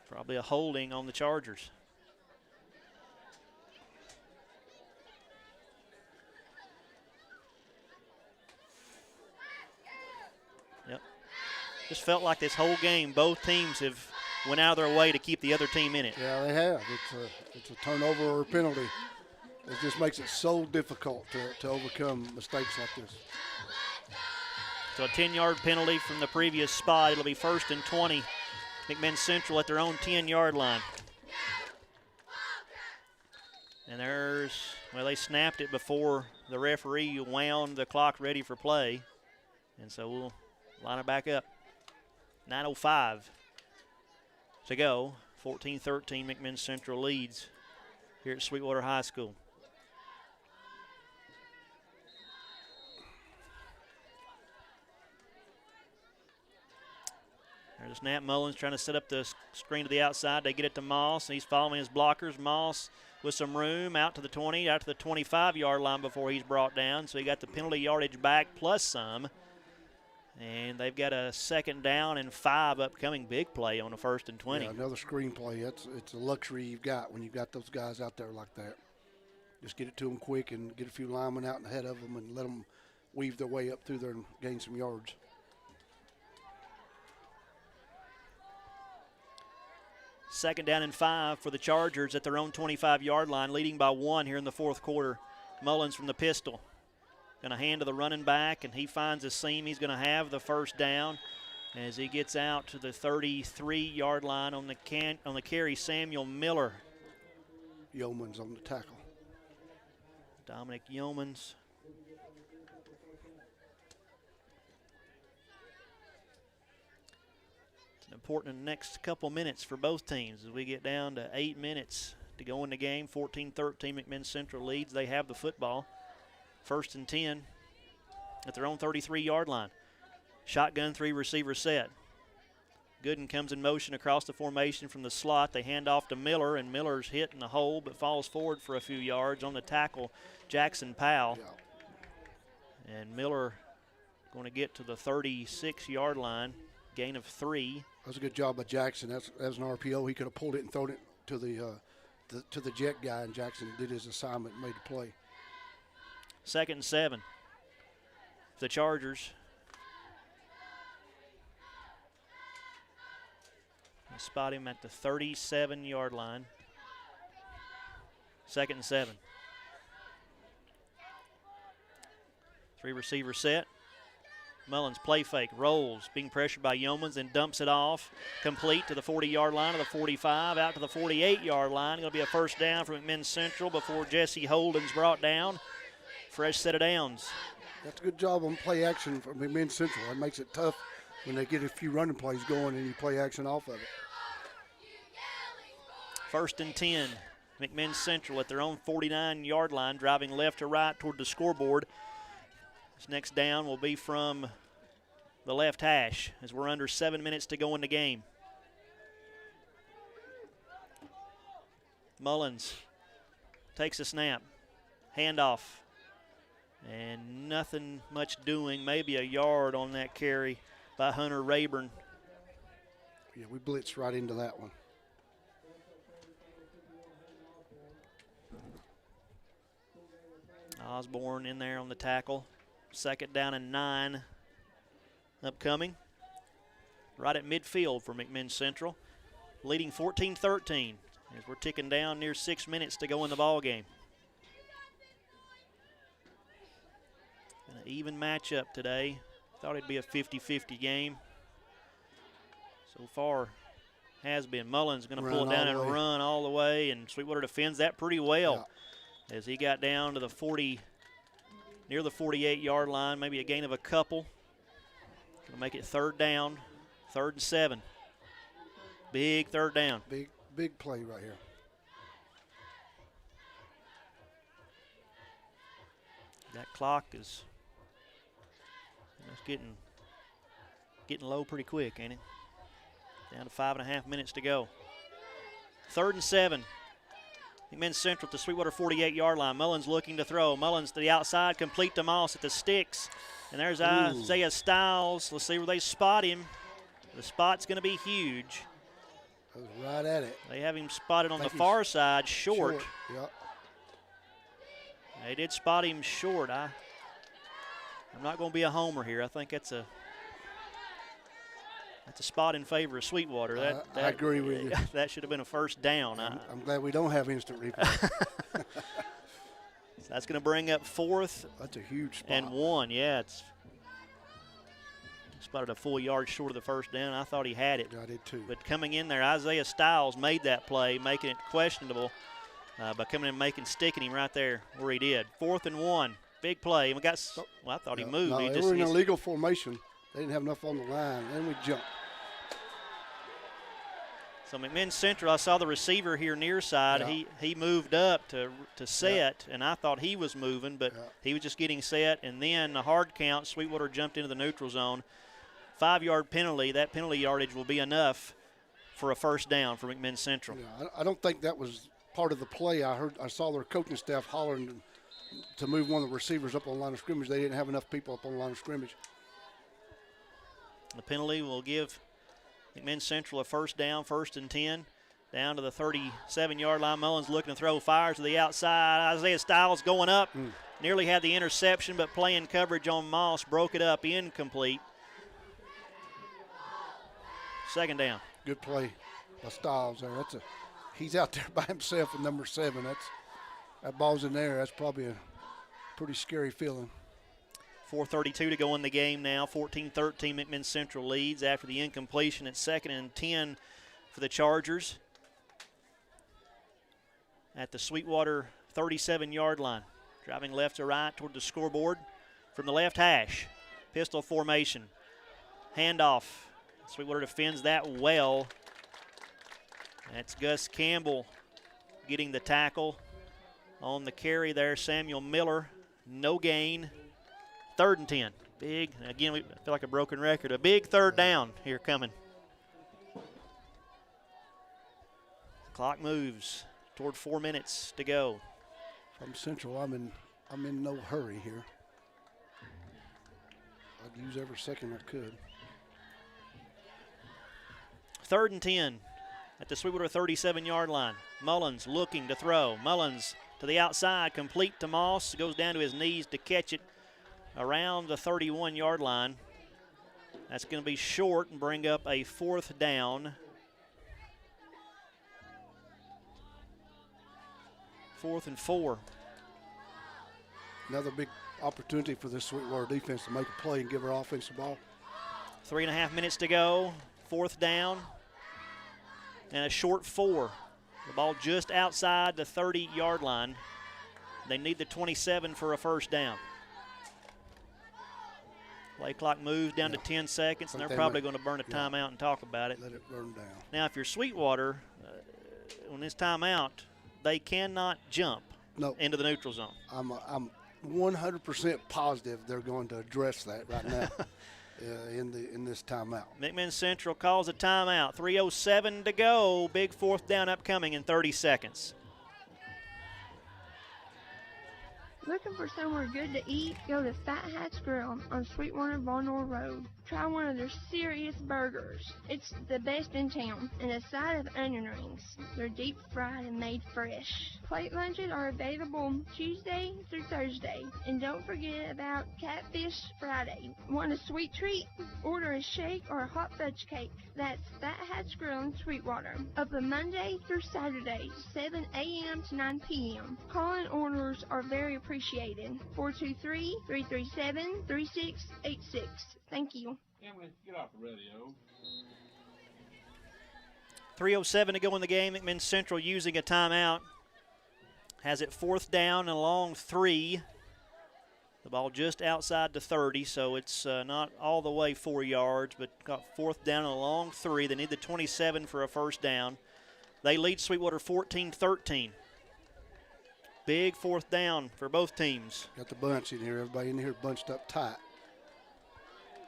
Probably a holding on the Just felt like this whole game, both teams have went out of their way to keep the other team in it. Yeah, they have. It's a turnover or a penalty. It just makes it so difficult to overcome mistakes like this. So a 10-yard penalty from the previous spot. It'll be 1st and 20. McMinn Central at their own 10-yard line. And they snapped it before the referee wound the clock ready for play. And so we'll line it back up. 9:05 to go. 14-13, McMinn Central leads here at Sweetwater High School. There's a snap. Mullins trying to set up the screen to the outside. They get it to Moss. He's following his blockers. Moss with some room out to the 20, out to the 25-yard line before he's brought down. So he got the penalty yardage back plus some. And they've got a 2nd down and 5 upcoming. Big play on a 1st and 20. Yeah, another screen play. It's a luxury you've got when you've got those guys out there like that. Just get it to them quick and get a few linemen out ahead of them and let them weave their way up through there and gain some yards. Second down and 5 for the Chargers at their own 25-yard line, leading by 1 here in the 4th quarter. Mullins from the pistol. Going to hand to the running back, and he finds a seam. He's going to have the 1st down as he gets out to the 33-yard line on the carry. Samuel Miller. Yeoman's on the tackle. Dominic Yeomans. Important in the next couple minutes for both teams as we get down to 8 minutes to go in the game. 14-13, McMinn Central leads. They have the football. 1st and 10 at their own 33-yard line. Shotgun 3-receiver set. Gooden comes in motion across the formation from the slot. They hand off to Miller, and Miller's hit in the hole but falls forward for a few yards on the tackle, Jackson Powell. Yeah. And Miller going to get to the 36-yard line, gain of 3. That was a good job by Jackson. That was an RPO. He could have pulled it and thrown it to the jet guy, and Jackson did his assignment and made the play. 2nd and 7 for the Chargers. They spot him at the 37-yard line. 2nd and 7. 3-receiver set. Mullins play fake, rolls, being pressured by Yeomans and dumps it off. Complete to the 40-yard line, to the 45, out to the 48-yard line. Going to be a 1st down for McMinn Central before Jesse Holden's brought down. Fresh set of downs. That's a good job on play action for McMinn Central. It makes it tough when they get a few running plays going and you play action off of it. 1st and 10. McMinn Central at their own 49-yard line, driving left to right toward the scoreboard. This next down will be from the left hash as we're under 7 minutes to go in the game. Mullins takes a snap. Handoff. And nothing much doing. Maybe a yard on that carry by Hunter Rayburn. Yeah, we blitzed right into that one. Osborne in there on the tackle. 2nd down and 9 upcoming. Right at midfield for McMinn Central. Leading 14-13 as we're ticking down near 6 minutes to go in the ball game. An even matchup today. Thought it'd be a 50-50 game. So far has been. Mullins going to pull it down and run all the way, and Sweetwater defends that pretty well as he got down to the 40, near the 48-yard line, maybe a gain of a couple. Going to make it 3rd down, 3rd and 7. Big 3rd down. Big play right here. That clock is getting low pretty quick, ain't it? Down to 5.5 minutes to go. 3rd and 7. McMinn Central to Sweetwater 48-yard line. Mullins looking to throw. Mullins to the outside, complete to Moss at the sticks. And there's Isaiah Stiles. Let's see where they spot him. The spot's going to be huge. That was right at it. They have him spotted on the far side, short. Yep. They did spot him short. I'm not going to be a homer here. I think that's That's a spot in favor of Sweetwater. I agree with you. That should have been a first down. I'm glad we don't have instant replay. So that's going to bring up 4th. That's a huge spot. And 1. Yeah, it's spotted a full yard short of the first down. I thought he had it. I did too. But coming in there, Isaiah Stiles made that play, making it questionable by coming in and sticking him right there where he did. 4th and 1. Big play. And I thought he moved. No, He they just were in a legal formation. They didn't have enough on the line. Then we jumped. So McMinn Central, I saw the receiver here near side. Yeah. He moved up to set, and I thought he was moving, but he was just getting set. And then the hard count, Sweetwater jumped into the neutral zone. 5-yard penalty. That penalty yardage will be enough for a first down for McMinn Central. Yeah, I don't think that was part of the play. I saw their coaching staff hollering to move one of the receivers up on the line of scrimmage. They didn't have enough people up on the line of scrimmage. The penalty will give McMinn Central a first down, 1st and 10, down to the 37-yard line. Mullins looking to throw, fires to the outside. Isaiah Stiles going up, nearly had the interception, but playing coverage on Moss, broke it up, incomplete. 2nd down. Good play by Stiles there. He's out there by himself with number 7. That ball's in there. That's probably a pretty scary feeling. 4:32 to go in the game now. 14-13 McMinn Central leads after the incompletion at 2nd and 10 for the Chargers at the Sweetwater 37-yard line. Driving left to right toward the scoreboard from the left hash. Pistol formation. Handoff. Sweetwater defends that well. That's Gus Campbell getting the tackle on the carry there. Samuel Miller, no gain. 3rd and 10. Big, again, I feel like a broken record. A big 3rd down here coming. Clock moves toward 4 minutes to go. From Central, I'm in no hurry here. I'd use every second I could. 3rd and 10 at the Sweetwater 37-yard line. Mullins looking to throw. Mullins to the outside, complete to Moss. Goes down to his knees to catch it around the 31-yard line. That's going to be short and bring up a 4th down. 4th and 4. Another big opportunity for this Sweetwater defense to make a play and give our offense the ball. 3.5 minutes to go. 4th down. And a short 4. The ball just outside the 30-yard line. They need the 27 for a first down. Play clock moves down to 10 seconds, and they're probably going to burn a timeout and talk about it. Let it burn down. Now, if you're Sweetwater, on this timeout, they cannot jump into the neutral zone. I'm 100% positive they're going to address that right now in this timeout. McMinn Central calls a timeout. 3:07 to go. Big 4th down upcoming in 30 seconds. Looking for somewhere good to eat? Go to Fat Hat's Grill on Sweetwater Barnwell Road. Try one of their serious burgers. It's the best in town, and a side of onion rings. They're deep fried and made fresh. Plate lunches are available Tuesday through Thursday. And don't forget about Catfish Friday. Want a sweet treat? Order a shake or a hot fudge cake. That's Fat Hat's Grill in Sweetwater. Open Monday through Saturday, 7 a.m. to 9 p.m. Call-in orders are very appreciated. 423-337-3686. Thank you. Emily, get off the radio. 3:07 to go in the game. McMinn Central using a timeout. Has it 4th down and along 3. The ball just outside the 30, so it's not all the way 4 yards, but got 4th down and along 3. They need the 27 for a first down. They lead Sweetwater 14-13. Big 4th down for both teams. Got the bunch in here. Everybody in here bunched up tight.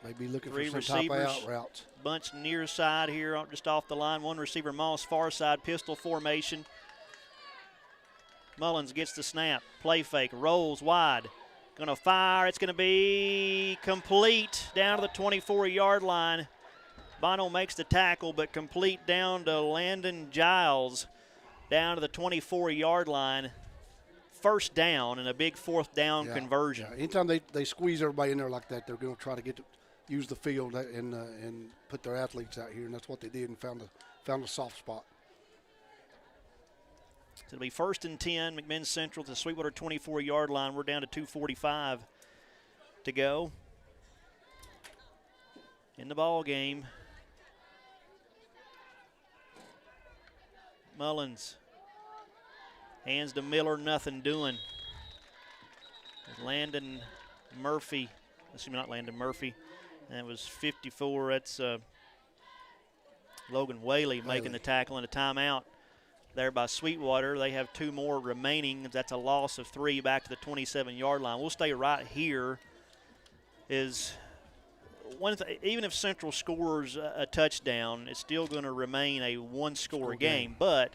Maybe looking 3 for some receivers, top out routes. Bunch near side here, just off the line. 1 receiver, Moss, far side, pistol formation. Mullins gets the snap, play fake, rolls wide. Going to fire. It's going to be complete down to the 24-yard line. Bono makes the tackle, but complete down to Landon Giles down to the 24-yard line. First down and a big 4th down conversion. Yeah. Anytime they squeeze everybody in there like that, they're going to try to get use the field and put their athletes out here, and that's what they did and found a soft spot. So it'll be 1st and 10, McMinn Central to the Sweetwater 24-yard line. We're down to 2:45 to go in the ball game. Mullins hands to Miller, nothing doing. Landon Murphy, not Landon Murphy, that was 54. That's Logan Whaley making the tackle and a timeout there by Sweetwater. They have 2 more remaining. That's a loss of 3 back to the 27-yard line. We'll stay right here. Even if Central scores a touchdown, it's still going to remain a one-score game. But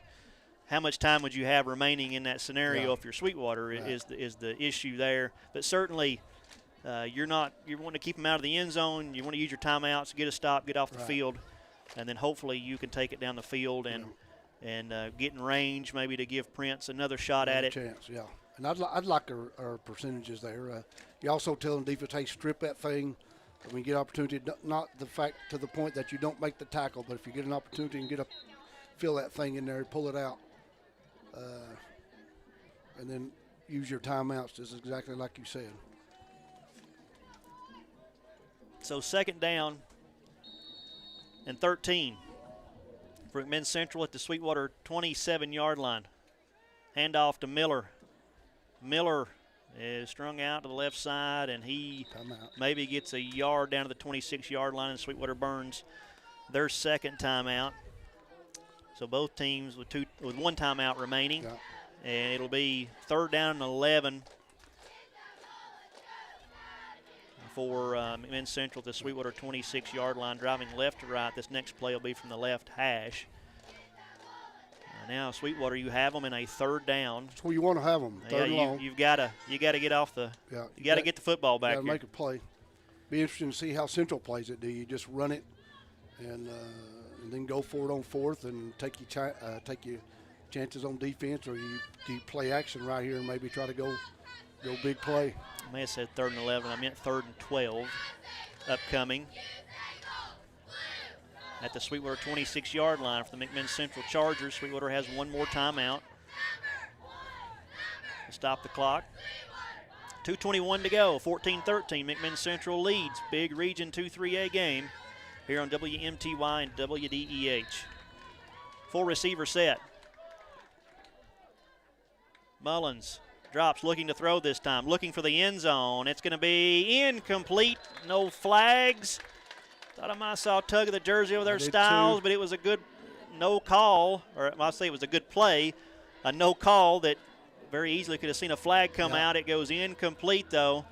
how much time would you have remaining in that scenario if you're Sweetwater is the issue there. But certainly you want to keep them out of the end zone. You want to use your timeouts, get a stop, get off the field, and then hopefully you can take it down the field and get in range, maybe to give Prince another shot at it. Chance, yeah. And I'd like our percentages there. You also tell them defense, hey, strip that thing. When you get opportunity, not to the point that you don't make the tackle, but if you get an opportunity and fill that thing in there, pull it out, and then use your timeouts, just exactly like you said. So 2nd down and 13 for McMinn Central at the Sweetwater 27-yard line. Handoff to Miller. Miller is strung out to the left side, and he maybe gets a yard down to the 26-yard line, and Sweetwater burns their 2nd timeout. So both teams with 1 timeout remaining, and it'll be 3rd down and 11 for McMinn Central at the Sweetwater 26-yard line, driving left to right. This next play will be from the left hash. Now Sweetwater, you have them in a 3rd down. That's where you want to have them. 3rd and long. You got to get off the. Yeah. You got to get the football back. Got to make a play. Be interesting to see how Central plays it. Do you just run it and then go for it on 4th and take your chances on defense, or do you play action right here and maybe try to go big play? I may have said 3rd and 11. I meant 3rd and 12 upcoming at the Sweetwater 26-yard line for the McMinn Central Chargers. Sweetwater has 1 more timeout to stop the clock. 2:21 to go, 14-13. McMinn Central leads. Big Region 2-3A game here on WMTY and WDEH. Full receiver set. Mullins drops, looking to throw this time, looking for the end zone. It's going to be incomplete. No flags. Thought I might saw a tug of the jersey over there, Styles, but it was a good no call, or I'll say it was a good play, a no call that very easily could have seen a flag come out. It goes incomplete, though.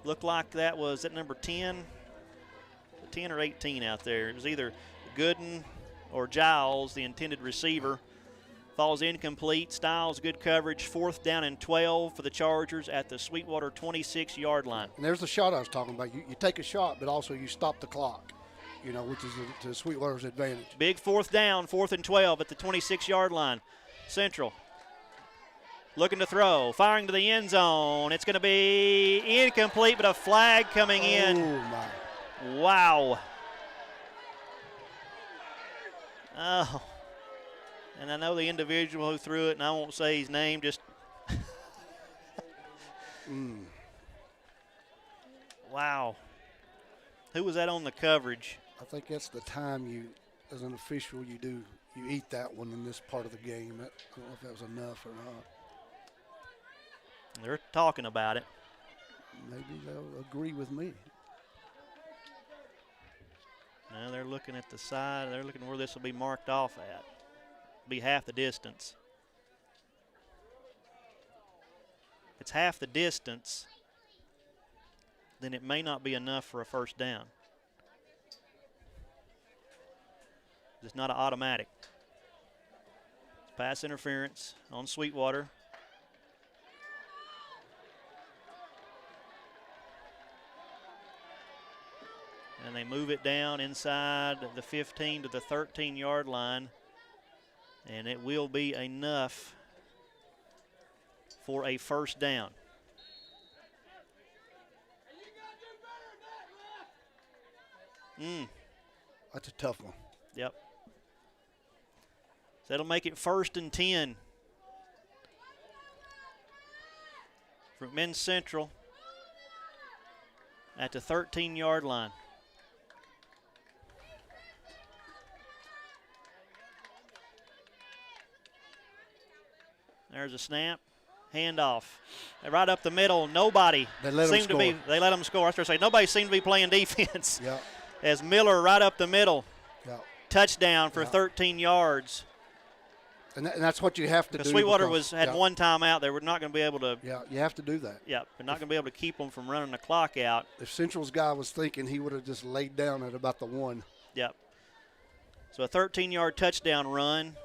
Looked like that was at number 10 or 18 out there. It was either Gooden or Giles, the intended receiver. Falls incomplete. Styles, good coverage. 4th down and 12 for the Chargers at the Sweetwater 26-yard line. And there's the shot I was talking about. You take a shot, but also you stop the clock, which is to Sweetwater's advantage. Big 4th down, 4th and 12 at the 26-yard line. Central looking to throw, firing to the end zone. It's going to be incomplete, but a flag coming in. Oh, my. Wow. Oh. And I know the individual who threw it, and I won't say his name, just Wow. Who was that on the coverage? I think that's the time as an official, you eat that one in this part of the game. I don't know if that was enough or not. They're talking about it. Maybe they'll agree with me. Now they're looking at the side. They're looking where this will be marked off at. Be half the distance. If it's half the distance, then it may not be enough for a 1st down. It's not an automatic. It's pass interference on Sweetwater. And they move it down inside the 15 to the 13-yard line. And it will be enough for a 1st down. That's a tough one. Yep. So that'll make it 1st and 10. For McMinn Central at the 13-yard line. There's a snap. Handoff. Right up the middle. Nobody seemed to be. They let them score. I was going to say, nobody seemed to be playing defense. Yeah. As Miller right up the middle. Yeah. Touchdown for 13 yards. And that's what you have to do. Sweetwater had one timeout. They were not going to be able to. Yeah, you have to do that. Yeah, they're not going to be able to keep them from running the clock out. If Central's guy was thinking, he would have just laid down at about the 1. Yep. So a 13-yard touchdown run.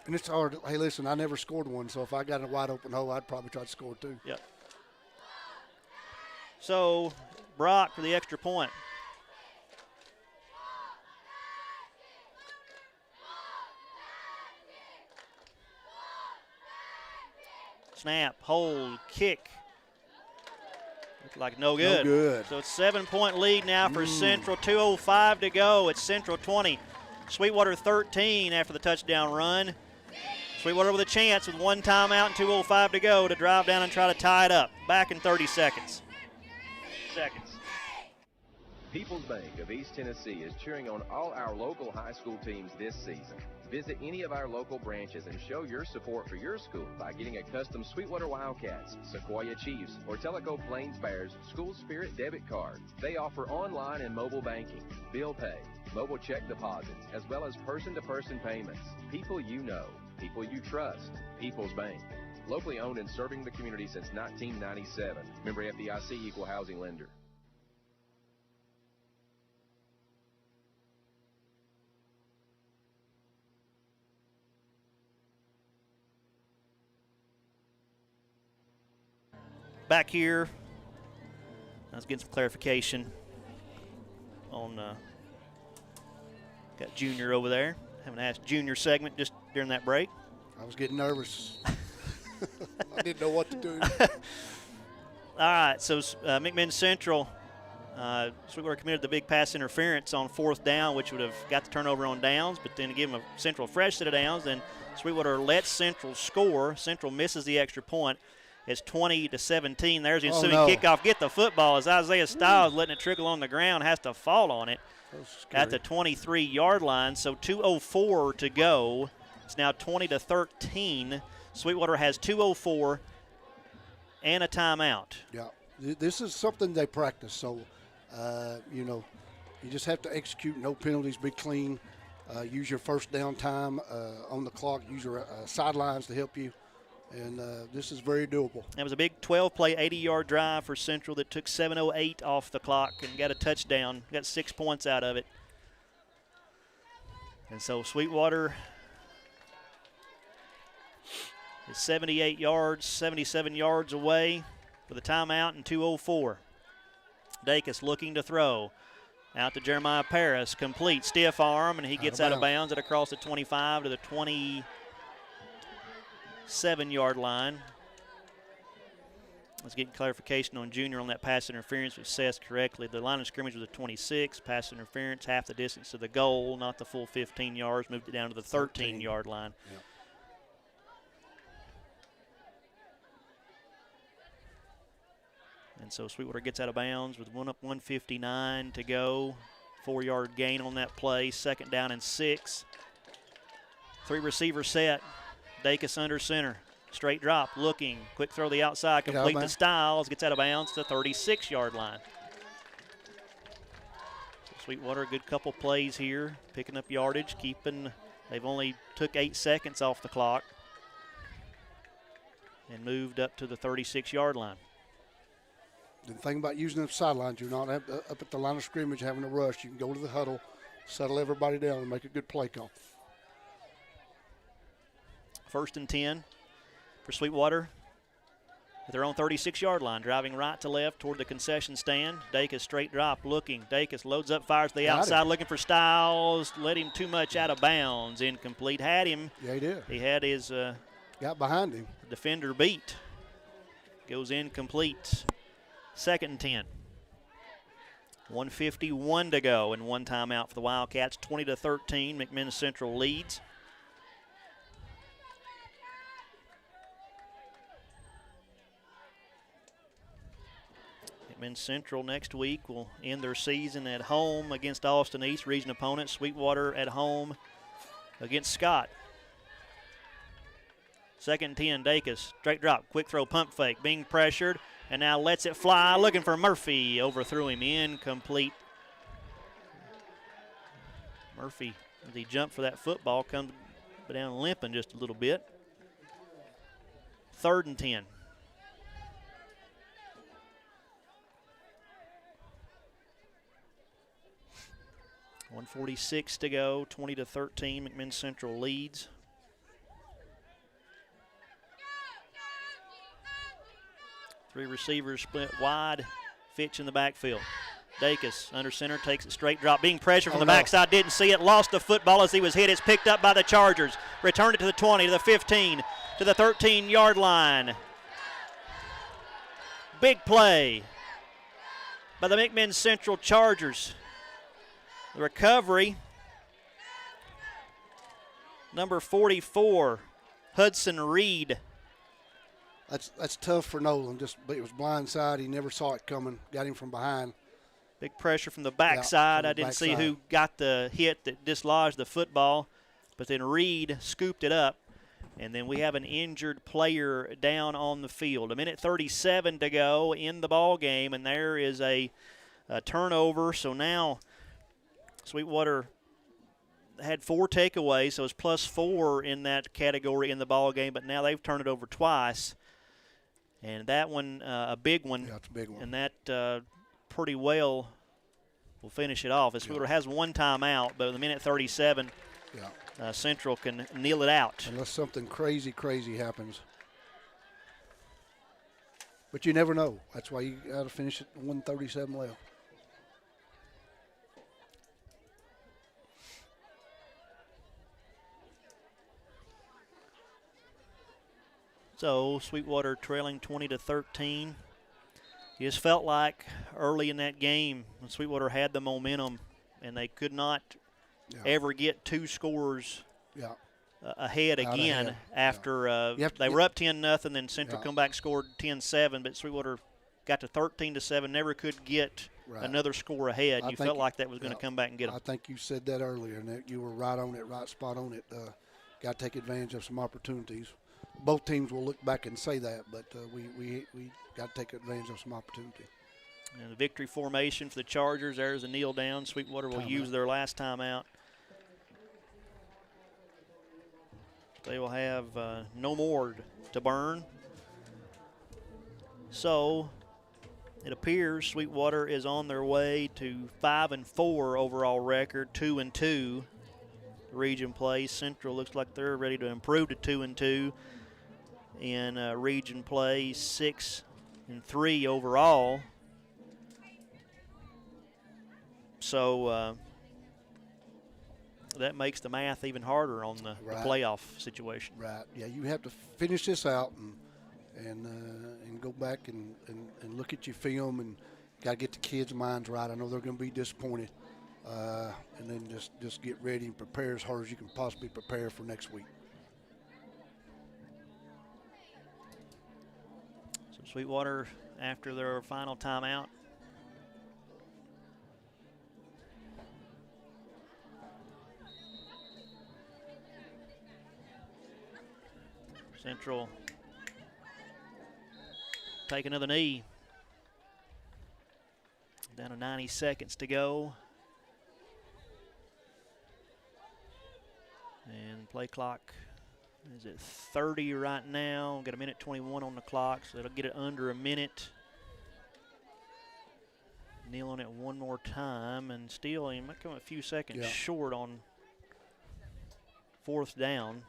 And it's hard. Hey, listen, I never scored one, so if I got in a wide open hole, I'd probably try to score 2. Yep. So Brock for the extra point. Snap, hold, kick. Looked like no good. No good. So it's 7-point lead now for Central. 2:05 to go. It's Central 20. Sweetwater 13 after the touchdown run. Sweetwater with a chance with 1 timeout and 2:05 to go to drive down and try to tie it up. Back in 30 seconds. People's Bank of East Tennessee is cheering on all our local high school teams this season. Visit any of our local branches and show your support for your school by getting a custom Sweetwater Wildcats, Sequoia Chiefs, or Tellico Plains Bears School Spirit debit card. They offer online and mobile banking, bill pay, mobile check deposits, as well as person-to-person payments. People you know, people you trust. People's Bank. Locally owned and serving the community since 1997. Member FDIC, Equal Housing Lender. Back here, let's get some clarification on got Junior over there. Haven't asked Junior segment just during that break. I was getting nervous. I didn't know what to do. All right, so McMinn Central, Sweetwater committed the big pass interference on 4th down, which would have got the turnover on downs, but then to give them a Central fresh set of downs, then Sweetwater lets Central score. Central misses the extra point. It's 20-17. There's the ensuing kickoff. Get the football as Isaiah Stiles letting it trickle on the ground, has to fall on it at the 23-yard line. So 2:04 to go. It's now 20-13. Sweetwater has 2:04 and a timeout. Yeah, this is something they practice. So, you just have to execute, no penalties, be clean. Use your first down time on the clock. Use your sidelines to help you. And this is very doable. It was a big 12-play, 80-yard drive for Central that took 7:08 off the clock and got a touchdown. Got 6 points out of it. And so Sweetwater is 78 yards, 77 yards away with a timeout and 2:04. Dacus looking to throw. Out to Jeremiah Paris. Complete. Stiff arm, and he gets out of bounds at across the 25 to the 27-yard line. Let's get clarification on Junior on that pass interference, which says correctly. The line of scrimmage was a 26. Pass interference, half the distance to the goal, not the full 15 yards. Moved it down to the 13-yard line. Yep. And so Sweetwater gets out of bounds with 1:59 to go. 4-yard gain on that play. 2nd down and 6. 3-receiver set. Dacus under center. Straight drop, looking. Quick throw to the outside. Complete to Stiles. Gets out of bounds to the 36-yard line. So Sweetwater, a good couple plays here. Picking up yardage. They've only took 8 seconds off the clock. And moved up to the 36-yard line. The thing about using the sidelines, you're not up at the line of scrimmage having to rush. You can go to the huddle, settle everybody down, and make a good play call. 1st and 10 for Sweetwater at their own 36-yard line, driving right to left toward the concession stand. Dacus straight drop, looking. Dacus loads up, fires to the outside, looking for Stiles. Let him too much out of bounds. Incomplete. Had him. Yeah, he did. He had his got behind him. Defender beat. Goes incomplete. 2nd and 10. 1:51 to go and one timeout for the Wildcats. 20-13, McMinn Central leads. McMinn Central next week will end their season at home against Austin East, region opponent. Sweetwater at home against Scott. 2nd and 10, Dacus. Straight drop, quick throw, pump fake, being pressured, and now lets it fly, looking for Murphy. Overthrew him, incomplete. Murphy, as he jumped for that football, comes down limping just a little bit. 3rd and 10. .146 to go, 20-13, McMinn Central leads. Three receivers split wide. Fitch in the backfield. Dacus under center, takes it straight drop. Being pressured from the backside, didn't see it. Lost the football as he was hit. It's picked up by the Chargers. Returned it to the 20, to the 15, to the 13-yard line. Big play by the McMinn Central Chargers. The recovery, number 44, Hudson Reed. That's tough for Nolan. It was blindside. He never saw it coming. Got him from behind. Big pressure from the backside. I didn't see who got the hit that dislodged the football, but then Reed scooped it up. And then we have an injured player down on the field. 1:37 to go in the ball game, and there is a turnover. So now Sweetwater had 4 takeaways, so it's +4 in that category in the ball game, but now they've turned it over twice. And that one, a big one. Yeah, it's a big one. And that pretty well will finish it off. Sweetwater has 1 timeout, but in 1:37, Central can kneel it out. Unless something crazy happens. But you never know. That's why you got to finish it 1:37 left. So Sweetwater trailing 20-13. You just felt like early in that game when Sweetwater had the momentum and they could not ever get 2 scores ahead again after they were up 10-0, then Central come back scored 10-7, but Sweetwater got to 13-7, never could get another score ahead. You felt like that was going to come back and get them. I think you said that earlier, and that you were right on it, right spot on it. Got to take advantage of some opportunities. Both teams will look back and say that, but we got to take advantage of some opportunity. And the victory formation for the Chargers, there's a kneel down. Sweetwater will use their last timeout. They will have no more to burn. So it appears Sweetwater is on their way to 5-4 overall record, 2-2 region play. Central looks like they're ready to improve to 2-2 in region play, 6-3 overall. So that makes the math even harder on the playoff situation. Right. Yeah, you have to finish this out and go back and look at your film, and got to get the kids' minds right. I know they're going to be disappointed, and then just get ready and prepare as hard as you can possibly prepare for next week. So Sweetwater, after their final timeout, Central take another knee. Down to 90 seconds to go. And play clock is at 30 right now. Got 1:21 on the clock, so it'll get it under a minute. Kneel on it one more time, and still he might come a few seconds short on 4th down.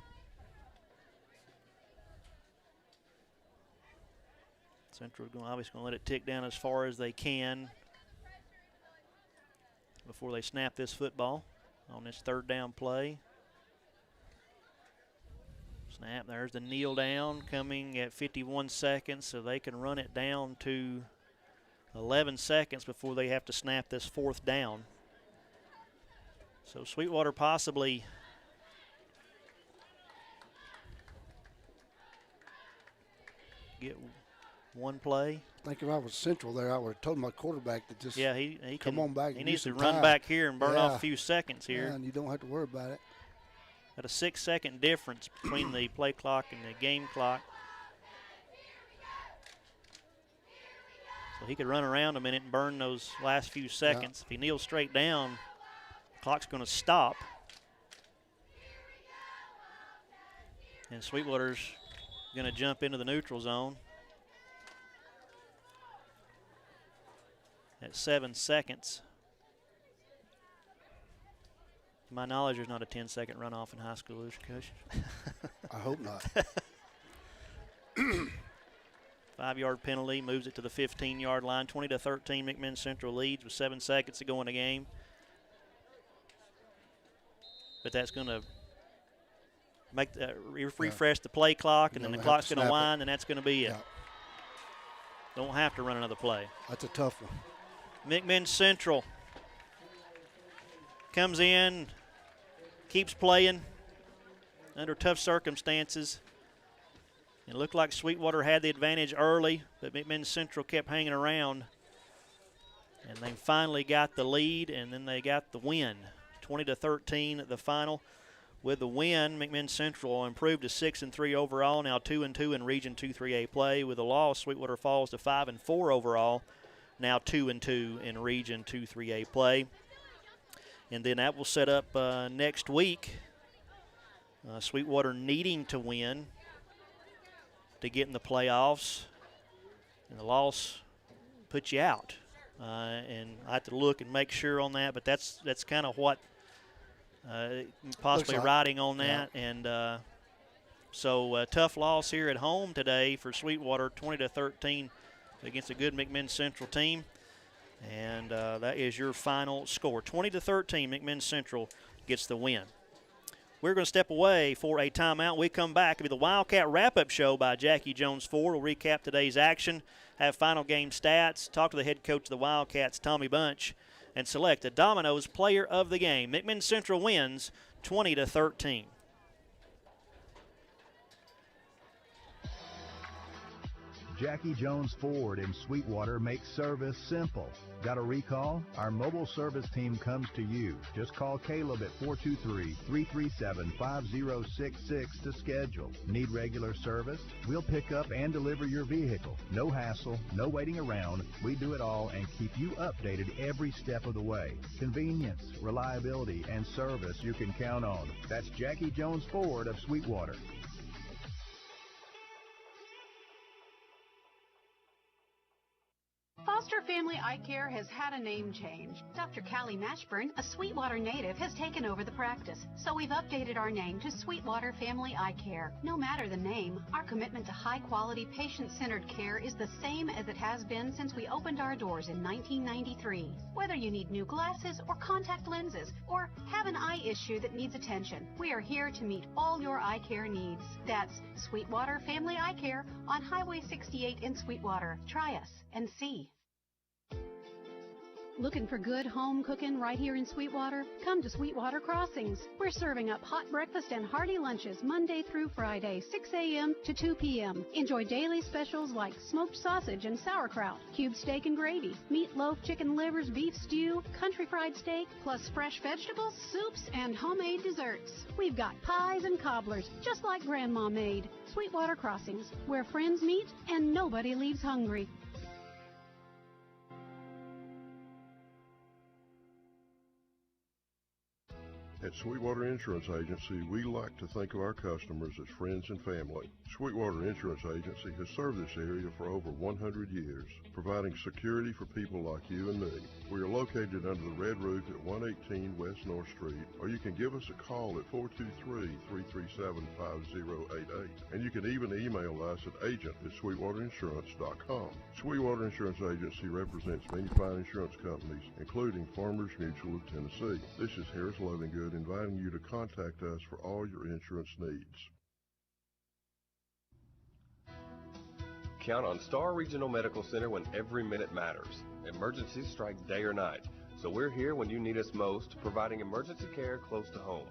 Central is obviously going to let it tick down as far as they can before they snap this football on this 3rd down play. Snap, there's the kneel down coming at 51 seconds, so they can run it down to 11 seconds before they have to snap this 4th down. So Sweetwater possibly get one play. I think if I was Central there, I would have told my quarterback to just he come on back. He needs to run back here and burn off a few seconds here. Yeah, and you don't have to worry about it. At a 6-second difference between the play clock and the game clock. So he could run around a minute and burn those last few seconds. Yeah. If he kneels straight down, the clock's going to stop. And Sweetwater's going to jump into the neutral zone at 7 seconds. To my knowledge, there's not a 10-second runoff in high school, is there, Coach? I hope not. 5-yard penalty moves it to the 15-yard line. 20-13, McMinn Central leads with 7 seconds to go in the game. But that's going to make refresh the play clock, and then the clock's going to wind, and that's going to be it. Yeah. Don't have to run another play. That's a tough one. McMinn Central comes in, keeps playing under tough circumstances. It looked like Sweetwater had the advantage early, but McMinn Central kept hanging around. And they finally got the lead, and then they got the win. 20-13 the final. With the win, McMinn Central improved to 6-3 overall, now 2-2 in Region 2-3A play. With the loss, Sweetwater falls to 5-4 overall, now 2-2 in Region 2-3A play. And then that will set up next week. Sweetwater needing to win to get in the playoffs, and the loss puts you out. And I have to look and make sure on that, but that's kind of what possibly riding on that. Yeah. And so a tough loss here at home today for Sweetwater, 20-13 against a good McMinn Central team. And that is your final score. 20-13, McMinn Central gets the win. We're going to step away for a timeout. We come back. It'll be the Wildcat Wrap-Up Show by Jackie Jones Ford. We'll recap today's action, have final game stats, talk to the head coach of the Wildcats, Tommy Bunch, and select a Domino's Player of the Game. McMinn Central wins 20-13. Jackie Jones Ford in Sweetwater makes service simple. Got a recall? Our mobile service team comes to you. Just call Caleb at 423-337-5066 to schedule. Need regular service? We'll pick up and deliver your vehicle. No hassle, no waiting around. We do it all and keep you updated every step of the way. Convenience, reliability, and service you can count on. That's Jackie Jones Ford of Sweetwater. Foster Family Eye Care has had a name change. Dr. Callie Mashburn, a Sweetwater native, has taken over the practice, so we've updated our name to Sweetwater Family Eye Care. No matter the name, our commitment to high-quality, patient-centered care is the same as it has been since we opened our doors in 1993. Whether you need new glasses or contact lenses or have an eye issue that needs attention, we are here to meet all your eye care needs. That's Sweetwater Family Eye Care on Highway 68 in Sweetwater. Try us and see. Looking for good home cooking right here in Sweetwater? Come to Sweetwater Crossings. We're serving up hot breakfast and hearty lunches Monday through Friday, 6 a.m. to 2 p.m. Enjoy daily specials like smoked sausage and sauerkraut, cube steak and gravy, meatloaf, chicken livers, beef stew, country fried steak, plus fresh vegetables, soups, and homemade desserts. We've got pies and cobblers, just like Grandma made. Sweetwater Crossings, where friends meet and nobody leaves hungry. At Sweetwater Insurance Agency, we like to think of our customers as friends and family. Sweetwater Insurance Agency has served this area for over 100 years, providing security for people like you and me. We are located under the red roof at 118 West North Street, or you can give us a call at 423-337-5088. And you can even email us at agent@sweetwaterinsurance.com. Sweetwater Insurance Agency represents many fine insurance companies, including Farmers Mutual of Tennessee. This is Harris Lovingood inviting you to contact us for all your insurance needs. Count on Star Regional Medical Center when every minute matters. Emergencies strike day or night, so we're here when you need us most, providing emergency care close to home,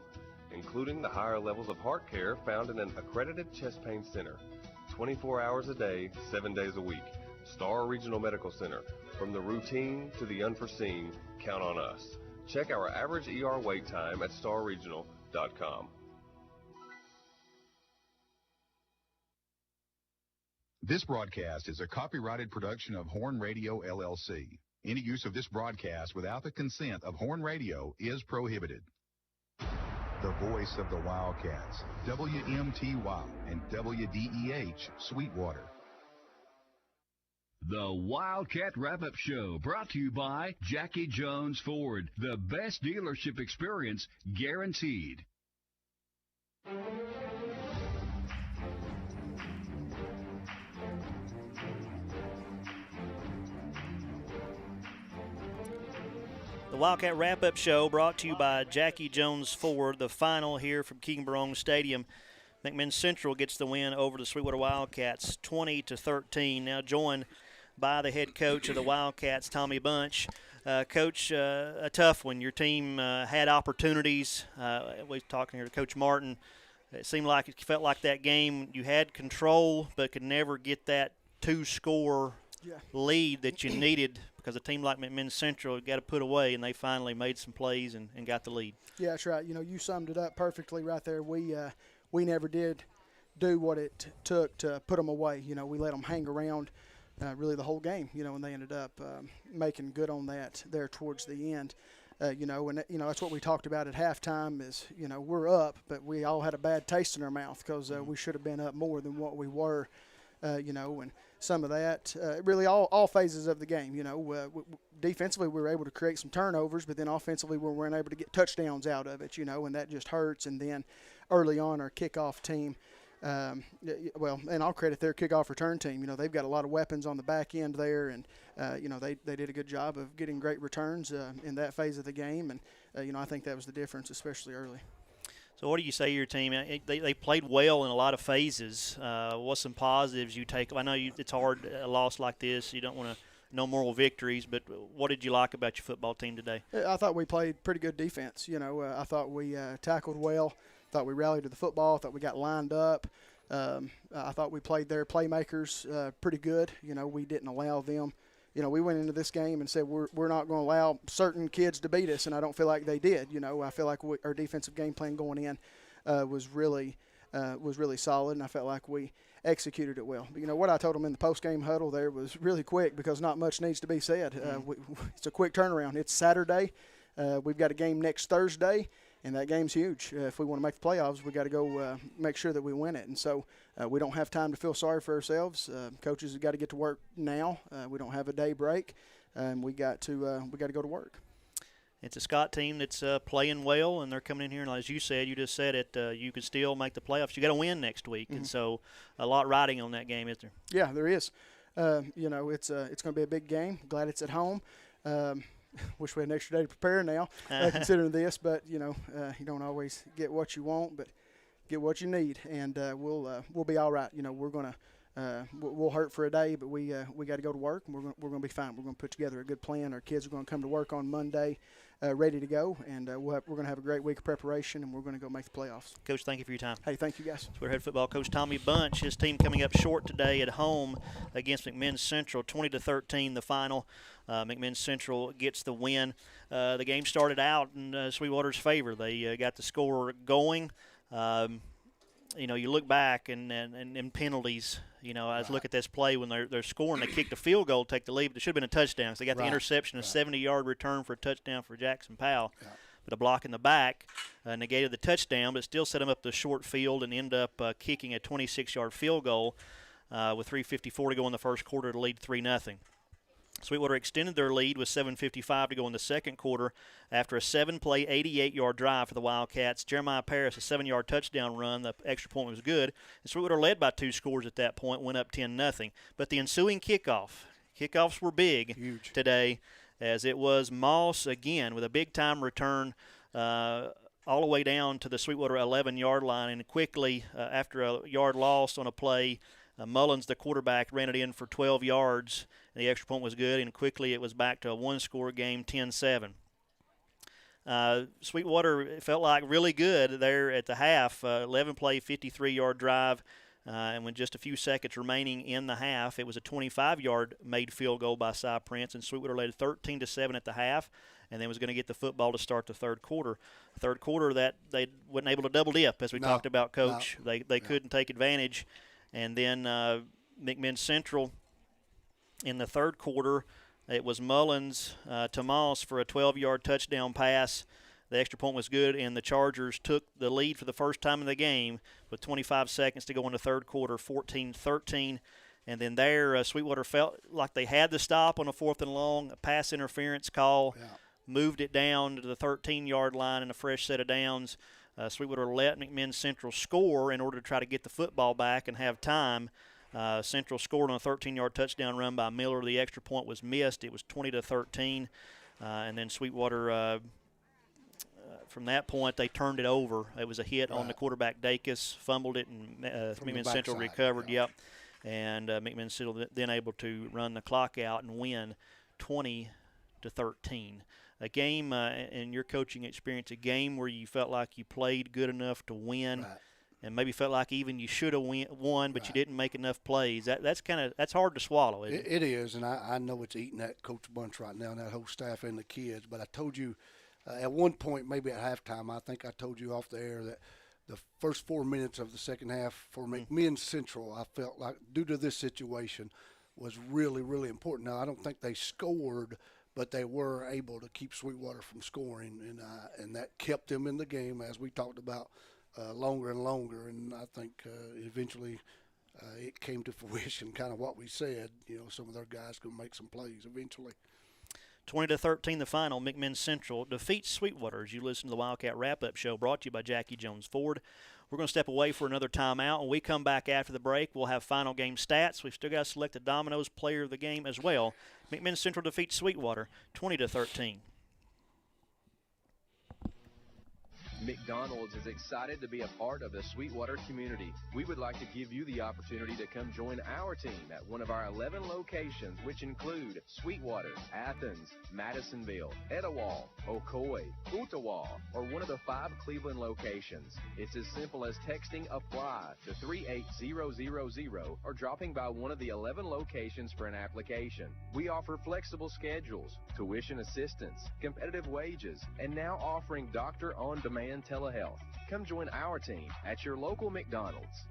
including the higher levels of heart care found in an accredited chest pain center. 24 hours a day, 7 days a week. Star Regional Medical Center. From the routine to the unforeseen, count on us. Check our average ER wait time at starregional.com. This broadcast is a copyrighted production of Horn Radio, LLC. Any use of this broadcast without the consent of Horn Radio is prohibited. The voice of the Wildcats, WMTY and WDEH, Sweetwater. The Wildcat Wrap-Up Show, brought to you by Jackie Jones Ford. The best dealership experience guaranteed. The Wildcat Wrap-Up Show brought to you by Jackie Jones Ford. The final here from King-Barong Stadium. McMinn Central gets the win over the Sweetwater Wildcats, 20-13. Now joined by the head coach of the Wildcats, Tommy Bunch. Coach, a tough one. Your team had opportunities. We were talking here to Coach Martin. It seemed like it felt like that game you had control but could never get that two-score lead that you needed, because a team like McMinn Central got to put away, and they finally made some plays and got the lead. Yeah, that's right. You know, you summed it up perfectly right there. We never did do what it took to put them away. You know, we let them hang around really the whole game, you know, and they ended up making good on that there towards the end. You know, and, you know, that's what we talked about at halftime is, you know, we're up, but we all had a bad taste in our mouth because we should have been up more than what we were, you know, and some of that, really all phases of the game, you know. Defensively, we were able to create some turnovers, but then offensively, we weren't able to get touchdowns out of it, you know, and that just hurts. And then early on, our kickoff team, well, and I'll credit their kickoff return team. You know, they've got a lot of weapons on the back end there, and, you know, they did a good job of getting great returns in that phase of the game. And, you know, I think that was the difference, especially early. So what do you say to your team? They played well in a lot of phases. What's some positives you take? I know it's hard, a loss like this. You don't want to no moral victories, but what did you like about your football team today? I thought we played pretty good defense. You know, I thought we tackled well. Thought we rallied to the football. Thought we got lined up. I thought we played their playmakers pretty good. You know, we didn't allow them. You know, we went into this game and said we're not going to allow certain kids to beat us, and I don't feel like they did. You know, I feel like our defensive game plan going in was really solid, and I felt like we executed it well. But, you know, what I told them in the post-game huddle there was really quick because not much needs to be said. It's a quick turnaround. It's Saturday. We've got a game next Thursday, and that game's huge. If we want to make the playoffs, we got to go make sure that we win it. And so we don't have time to feel sorry for ourselves. Coaches have got to get to work now. We don't have a day break, and we got to go to work. It's a Scott team that's playing well, and they're coming in here, and as you said, you just said it, you could still make the playoffs. You got to win next week, and so a lot riding on that game, isn't there? Yeah, there is. You know, it's going to be a big game. Glad it's at home. Wish we had an extra day to prepare now, considering this, but you know, you don't always get what you want, but get what you need, and we'll be all right. You know, we're gonna we'll hurt for a day, but we got to go to work, and we're gonna be fine. We're gonna put together a good plan. Our kids are gonna come to work on Monday, ready to go, and we're gonna have a great week of preparation, and we're gonna go make the playoffs. Coach, thank you for your time. Hey, thank you, guys. We're head football coach Tommy Bunch. His team coming up short today at home against McMinn Central, 20-13, the final. McMinn Central gets the win. The game started out in Sweetwater's favor. They got the score going. You know, you look back and penalties. You know, I look at this play when they're scoring. They kicked a field goal, take the lead, but it should have been a touchdown. So they got the interception, a 70-yard return for a touchdown for Jackson Powell. But a block in the back negated the touchdown, but still set them up the short field and end up kicking a 26-yard field goal with 3:54 to go in the first quarter to lead 3-0. Sweetwater extended their lead with 7:55 to go in the second quarter after a 7-play, 88-yard drive for the Wildcats. Jeremiah Parris, a 7-yard touchdown run. The extra point was good. And Sweetwater led by 2 scores at that point, went up 10-0. But the ensuing kickoffs were big today, as it was Moss again with a big-time return all the way down to the Sweetwater 11-yard line. And quickly, after a yard loss on a play, Mullins, the quarterback, ran it in for 12 yards. The extra point was good, and quickly it was back to a one-score game, 10-7. Sweetwater felt like really good there at the half. 11-play, 53-yard drive, and with just a few seconds remaining in the half, it was a 25-yard made field goal by Cy Prince, and Sweetwater led 13-7 at the half, and then was going to get the football to start the third quarter. Third quarter, that they wasn't able to double dip, as we talked about, Coach. They couldn't take advantage. And then McMinn Central in the third quarter, it was Mullins to Moss for a 12-yard touchdown pass. The extra point was good, and the Chargers took the lead for the first time in the game with 25 seconds to go in the third quarter, 14-13. And then there, Sweetwater felt like they had to stop on a 4th and long, a pass interference call. Yeah. Moved it down to the 13-yard line in a fresh set of downs. Sweetwater let McMinn Central score in order to try to get the football back and have time. Central scored on a 13-yard touchdown run by Miller. The extra point was missed. It was 20-13. And then Sweetwater, from that point, they turned it over. It was a hit on the quarterback, Dacus, fumbled it, and McMinn Central recovered. Yep. And McMinn Central then able to run the clock out and win 20-13. A game, in your coaching experience, a game where you felt like you played good enough to win, and maybe felt like even you should have won, but you didn't make enough plays. That's hard to swallow, isn't it? It is, and I know it's eating that coach bunch right now, and that whole staff and the kids. But I told you at one point, maybe at halftime, I think I told you off the air that the first 4 minutes of the second half for McMinn Central, I felt like, due to this situation, was really, really important. Now, I don't think they scored, but they were able to keep Sweetwater from scoring, and that kept them in the game, as we talked about, longer and longer. And I think eventually it came to fruition, kind of what we said. Some of their guys could make some plays eventually. 20-13 the final. McMinn Central defeats Sweetwater. As you listen to the Wildcat Wrap-Up Show, brought to you by Jackie Jones Ford. We're going to step away for another timeout. When we come back after the break, we'll have final game stats. We've still got to select the Domino's player of the game as well. McMinn Central defeats Sweetwater 20-13. McDonald's is excited to be a part of the Sweetwater community. We would like to give you the opportunity to come join our team at one of our 11 locations, which include Sweetwater, Athens, Madisonville, Etowah, Ocoee, Ottawa, or one of the 5 Cleveland locations. It's as simple as texting APPLY to 38000 or dropping by one of the 11 locations for an application. We offer flexible schedules, tuition assistance, competitive wages, and now offering doctor on-demand telehealth. Come join our team at your local McDonald's.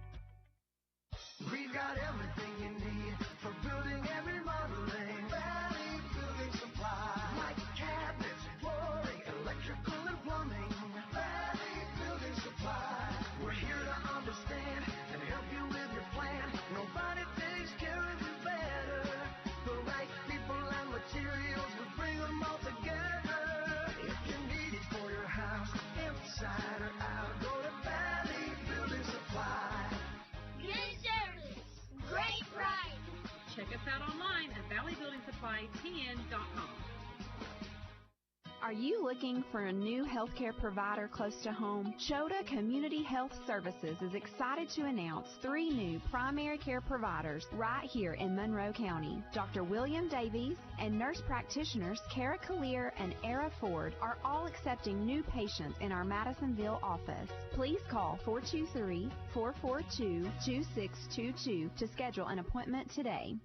We've got everything you need for building and remodeling. Valley Building Supply. Like cabinets, flooring, electrical and plumbing. Valley Building Supply. We're here to understand and help you with your plan. Nobody takes care of you better. The right people and materials will bring them all together. If you need it for your house, inside or out, go to Valley Building Supply. Good service, great price. Check us out online at valleybuildingsupplytn.com. Are you looking for a new healthcare provider close to home? Chota Community Health Services is excited to announce 3 new primary care providers right here in Monroe County. Dr. William Davies and nurse practitioners Kara Collier and Era Ford are all accepting new patients in our Madisonville office. Please call 423-442-2622 to schedule an appointment today.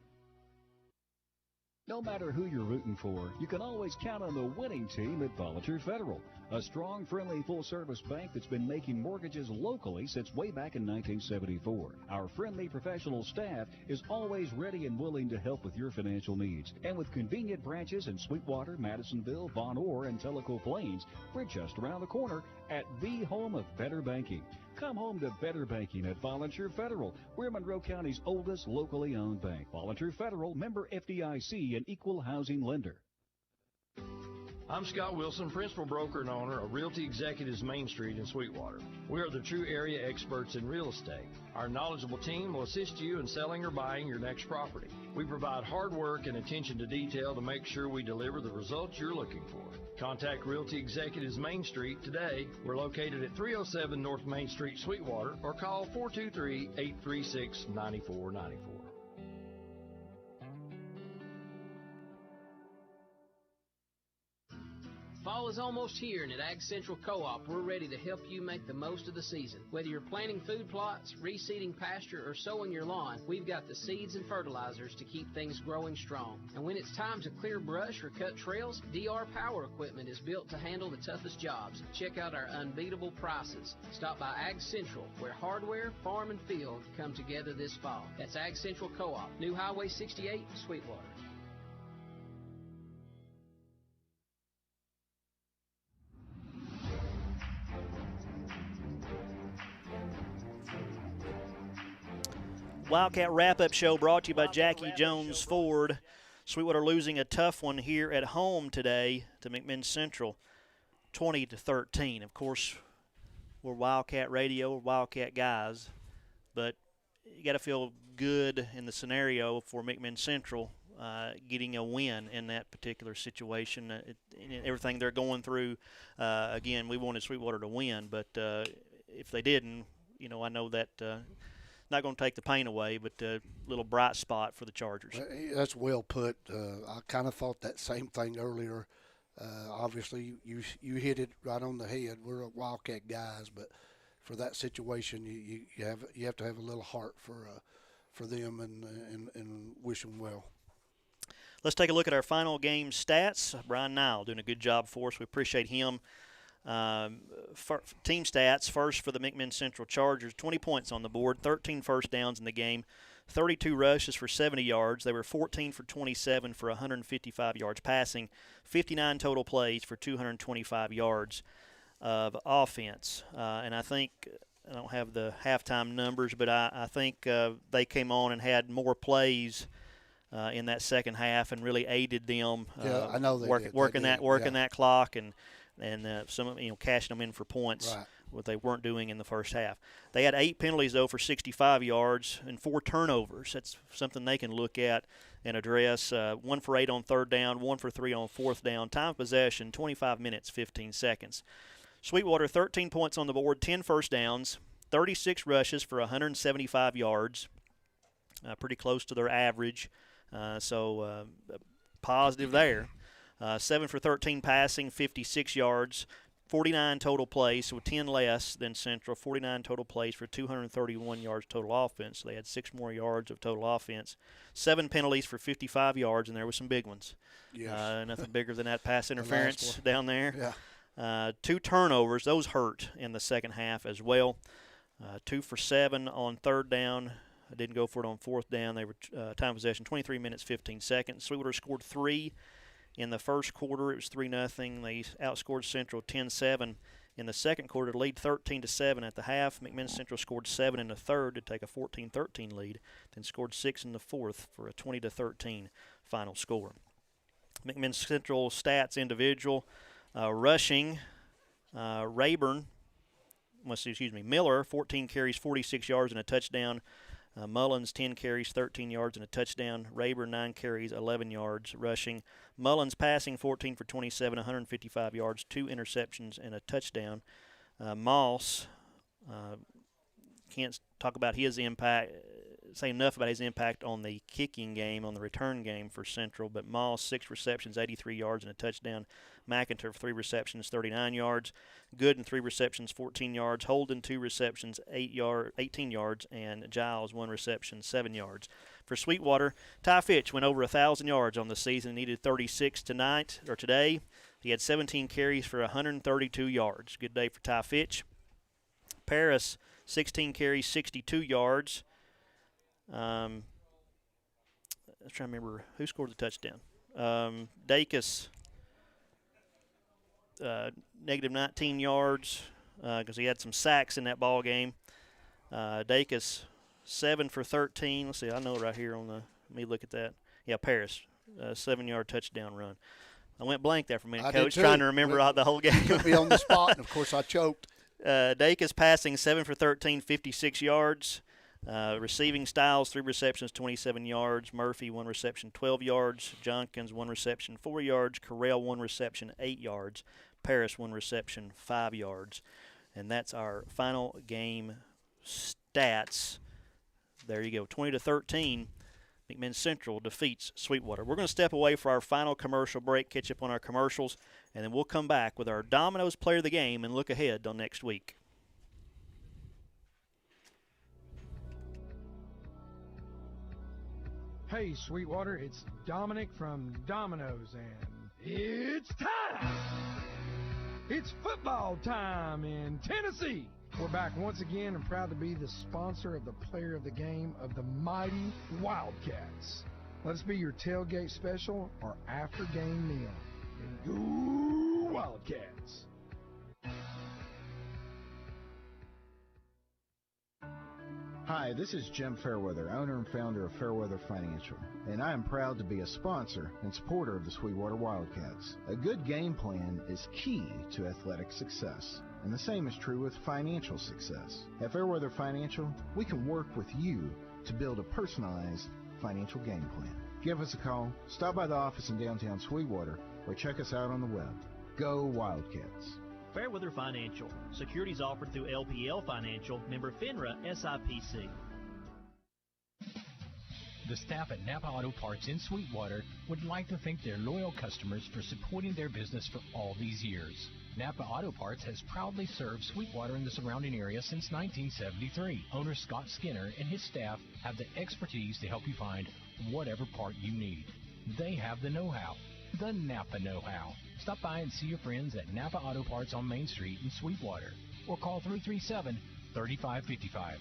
No matter who you're rooting for, you can always count on the winning team at Volunteer Federal, a strong, friendly, full-service bank that's been making mortgages locally since way back in 1974. Our friendly professional staff is always ready and willing to help with your financial needs. And with convenient branches in Sweetwater, Madisonville, Von Orr, and Tellico Plains, we're just around the corner at the home of better banking. Come home to better banking at Volunteer Federal. We're Monroe County's oldest locally owned bank. Volunteer Federal, member FDIC, and equal housing lender. I'm Scott Wilson, principal broker and owner of Realty Executives Main Street in Sweetwater. We are the true area experts in real estate. Our knowledgeable team will assist you in selling or buying your next property. We provide hard work and attention to detail to make sure we deliver the results you're looking for. Contact Realty Executives Main Street today. We're located at 307 North Main Street, Sweetwater, or call 423-836-9494. Fall is almost here, and at Ag Central Co-op, we're ready to help you make the most of the season. Whether you're planting food plots, reseeding pasture, or sowing your lawn, we've got the seeds and fertilizers to keep things growing strong. And when it's time to clear brush or cut trails, DR Power Equipment is built to handle the toughest jobs. Check out our unbeatable prices. Stop by Ag Central, where hardware, farm, and field come together this fall. That's Ag Central Co-op, New Highway 68, Sweetwater. Wildcat Wrap-Up Show brought to you by Jackie Jones Ford. Sweetwater losing a tough one here at home today to McMinn Central, 20-13. Of course, we're Wildcat Radio, we're Wildcat guys, but you got to feel good in the scenario for McMinn Central getting a win in that particular situation. Everything they're going through, again, we wanted Sweetwater to win, but if they didn't, I know that not going to take the pain away, but a little bright spot for the Chargers. That's well put. I kind of thought that same thing earlier. Obviously, you hit it right on the head. We're Wildcat guys, but for that situation, you have to have a little heart for them and wish them well. Let's take a look at our final game stats. Brian Nile doing a good job for us. We appreciate him. Team stats, first for the McMinn Central Chargers, 20 points on the board, 13 first downs in the game, 32 rushes for 70 yards. They were 14 for 27 for 155 yards passing, 59 total plays for 225 yards of offense. And I think, I don't have the halftime numbers, but I think they came on and had more plays in that second half and really aided them I know they working that clock and some cashing them in for points, right, what they weren't doing in the first half. They had 8 penalties, though, for 65 yards and 4 turnovers. That's something they can look at and address. 1 for 8 on third down, 1 for 3 on fourth down. Time of possession, 25 minutes, 15 seconds. Sweetwater, 13 points on the board, 10 first downs, 36 rushes for 175 yards, pretty close to their average, so positive there. 7 for 13 passing, 56 yards, 49 total plays, so 10 less than Central, 49 total plays for 231 yards total offense. So they had 6 more yards of total offense. 7 penalties for 55 yards, and there were some big ones. Yes. Nothing bigger than that pass interference down there. Yeah. 2 turnovers. Those hurt in the second half as well. 2 for 7 on third down. I didn't go for it on fourth down. They were time of possession, 23 minutes, 15 seconds. Sweetwater scored 3 in the first quarter. It was 3-0. They outscored Central 10-7 in the second quarter to lead 13-7 at the half. McMinn Central scored 7 in the third to take a 14-13 lead, then scored 6 in the fourth for a 20-13 final score. McMinn Central stats individual, rushing, Miller, 14 carries, 46 yards and a touchdown. Mullins, 10 carries, 13 yards and a touchdown. Rayburn, 9 carries, 11 yards rushing. Mullins passing, 14 for 27, 155 yards, 2 interceptions and a touchdown. Moss, can't talk about his impact, say enough about his impact on the kicking game, on the return game for Central, but Moss, 6 receptions, 83 yards and a touchdown. McIntyre, 3 receptions, 39 yards. Gooden, 3 receptions, 14 yards. Holden, 2 receptions, 18 yards. And Giles, 1 reception, 7 yards. For Sweetwater, Ty Fitch went over 1,000 yards on the season, needed 36 today. He had 17 carries for 132 yards. Good day for Ty Fitch. Paris, 16 carries, 62 yards. I was trying to remember who scored the touchdown. Dacus, negative 19 yards because he had some sacks in that ball game. Dacus, 7 for 13. Let's see, I know right here on the. Let me look at that. Yeah, Paris, 7-yard touchdown run. I went blank there for a minute, Coach, trying to remember the whole game. Put me on the spot, and of course I choked. Dacus passing 7 for 13, 56 yards. Receiving Styles, 3 receptions, 27 yards. Murphy, 1 reception, 12 yards. Junkins, 1 reception, 4 yards. Carell, 1 reception, 8 yards. Paris, 1 reception, 5 yards. And that's our final game stats. There you go, 20-13. McMinn Central defeats Sweetwater. We're going to step away for our final commercial break, catch up on our commercials, and then we'll come back with our Domino's Player of the Game and look ahead till next week. Hey, Sweetwater, it's Dominic from Domino's, and it's time! It's football time in Tennessee! We're back once again and proud to be the sponsor of the Player of the Game of the mighty Wildcats. Let us be your tailgate special or after-game meal. And go Wildcats! Hi, this is Jim Fairweather, owner and founder of Fairweather Financial, and I am proud to be a sponsor and supporter of the Sweetwater Wildcats. A good game plan is key to athletic success, and the same is true with financial success. At Fairweather Financial, we can work with you to build a personalized financial game plan. Give us a call, stop by the office in downtown Sweetwater, or check us out on the web. Go Wildcats! Fairweather Financial. Securities offered through LPL Financial, member FINRA SIPC. The staff at Napa Auto Parts in Sweetwater would like to thank their loyal customers for supporting their business for all these years. Napa Auto Parts has proudly served Sweetwater and the surrounding area since 1973. Owner Scott Skinner and his staff have the expertise to help you find whatever part you need. They have the know-how, the Napa know-how. Stop by and see your friends at Napa Auto Parts on Main Street in Sweetwater, or call 337-3555.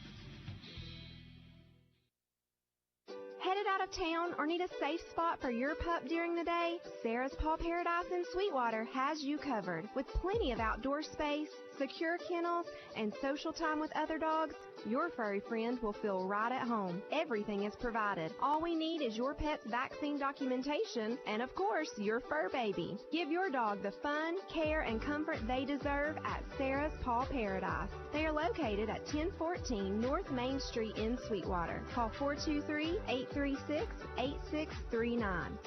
Headed out of town or need a safe spot for your pup during the day? Sarah's Paw Paradise in Sweetwater has you covered. With plenty of outdoor space, secure kennels, and social time with other dogs, your furry friend will feel right at home. Everything is provided. All we need is your pet's vaccine documentation and, of course, your fur baby. Give your dog the fun, care, and comfort they deserve at Sarah's Paw Paradise. They are located at 1014 North Main Street in Sweetwater. Call 423-836-8639.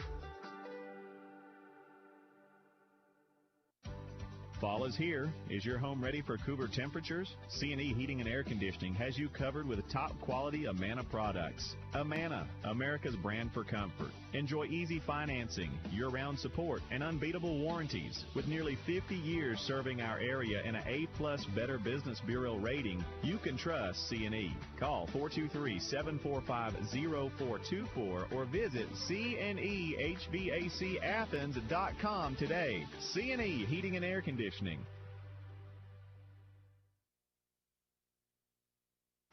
Fall is here. Is your home ready for cooler temperatures? C&E Heating and Air Conditioning has you covered with top quality Amana products. Amana, America's brand for comfort. Enjoy easy financing, year-round support, and unbeatable warranties. With nearly 50 years serving our area and an A+ Better Business Bureau rating, you can trust C&E. Call 423-745-0424 or visit cnehvacathens.com today. C&E Heating and Air Conditioning.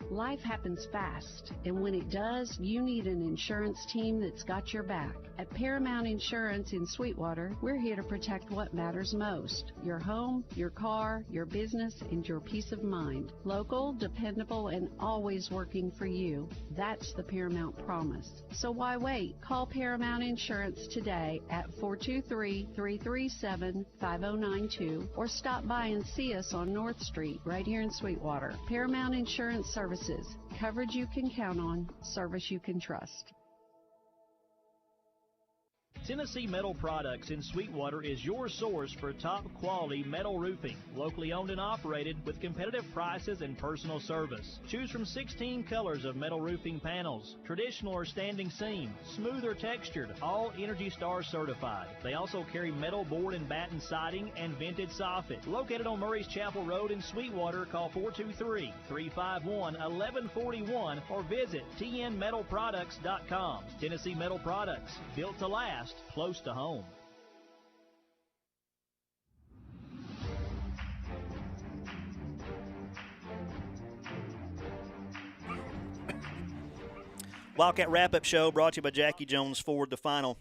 Life happens fast, and when it does, you need an insurance team that's got your back. At Paramount Insurance in Sweetwater, we're here to protect what matters most: your home, your car, your business, and your peace of mind. Local, dependable, and always working for you. That's the Paramount promise. So why wait? Call Paramount Insurance today at 423-337-5092 or stop by and see us on North Street right here in Sweetwater. Paramount Insurance Services. Coverage you can count on, service you can trust. Tennessee Metal Products in Sweetwater is your source for top-quality metal roofing, locally owned and operated with competitive prices and personal service. Choose from 16 colors of metal roofing panels, traditional or standing seam, smooth or textured, all Energy Star certified. They also carry metal board and batten siding and vented soffit. Located on Murray's Chapel Road in Sweetwater, call 423-351-1141 or visit tnmetalproducts.com. Tennessee Metal Products, built to last, close to home. Wildcat Wrap-Up Show brought to you by Jackie Jones Ford. The final,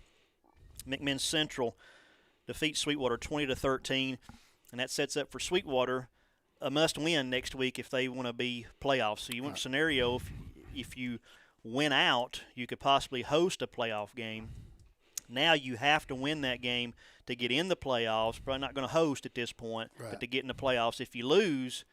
McMinn Central defeats Sweetwater 20-13, and that sets up for Sweetwater a must-win next week if they want to be playoffs. So you want a scenario, if you win out, you could possibly host a playoff game. Now you have to win that game to get in the playoffs. Probably not going to host at this point, but to get in the playoffs. If you lose,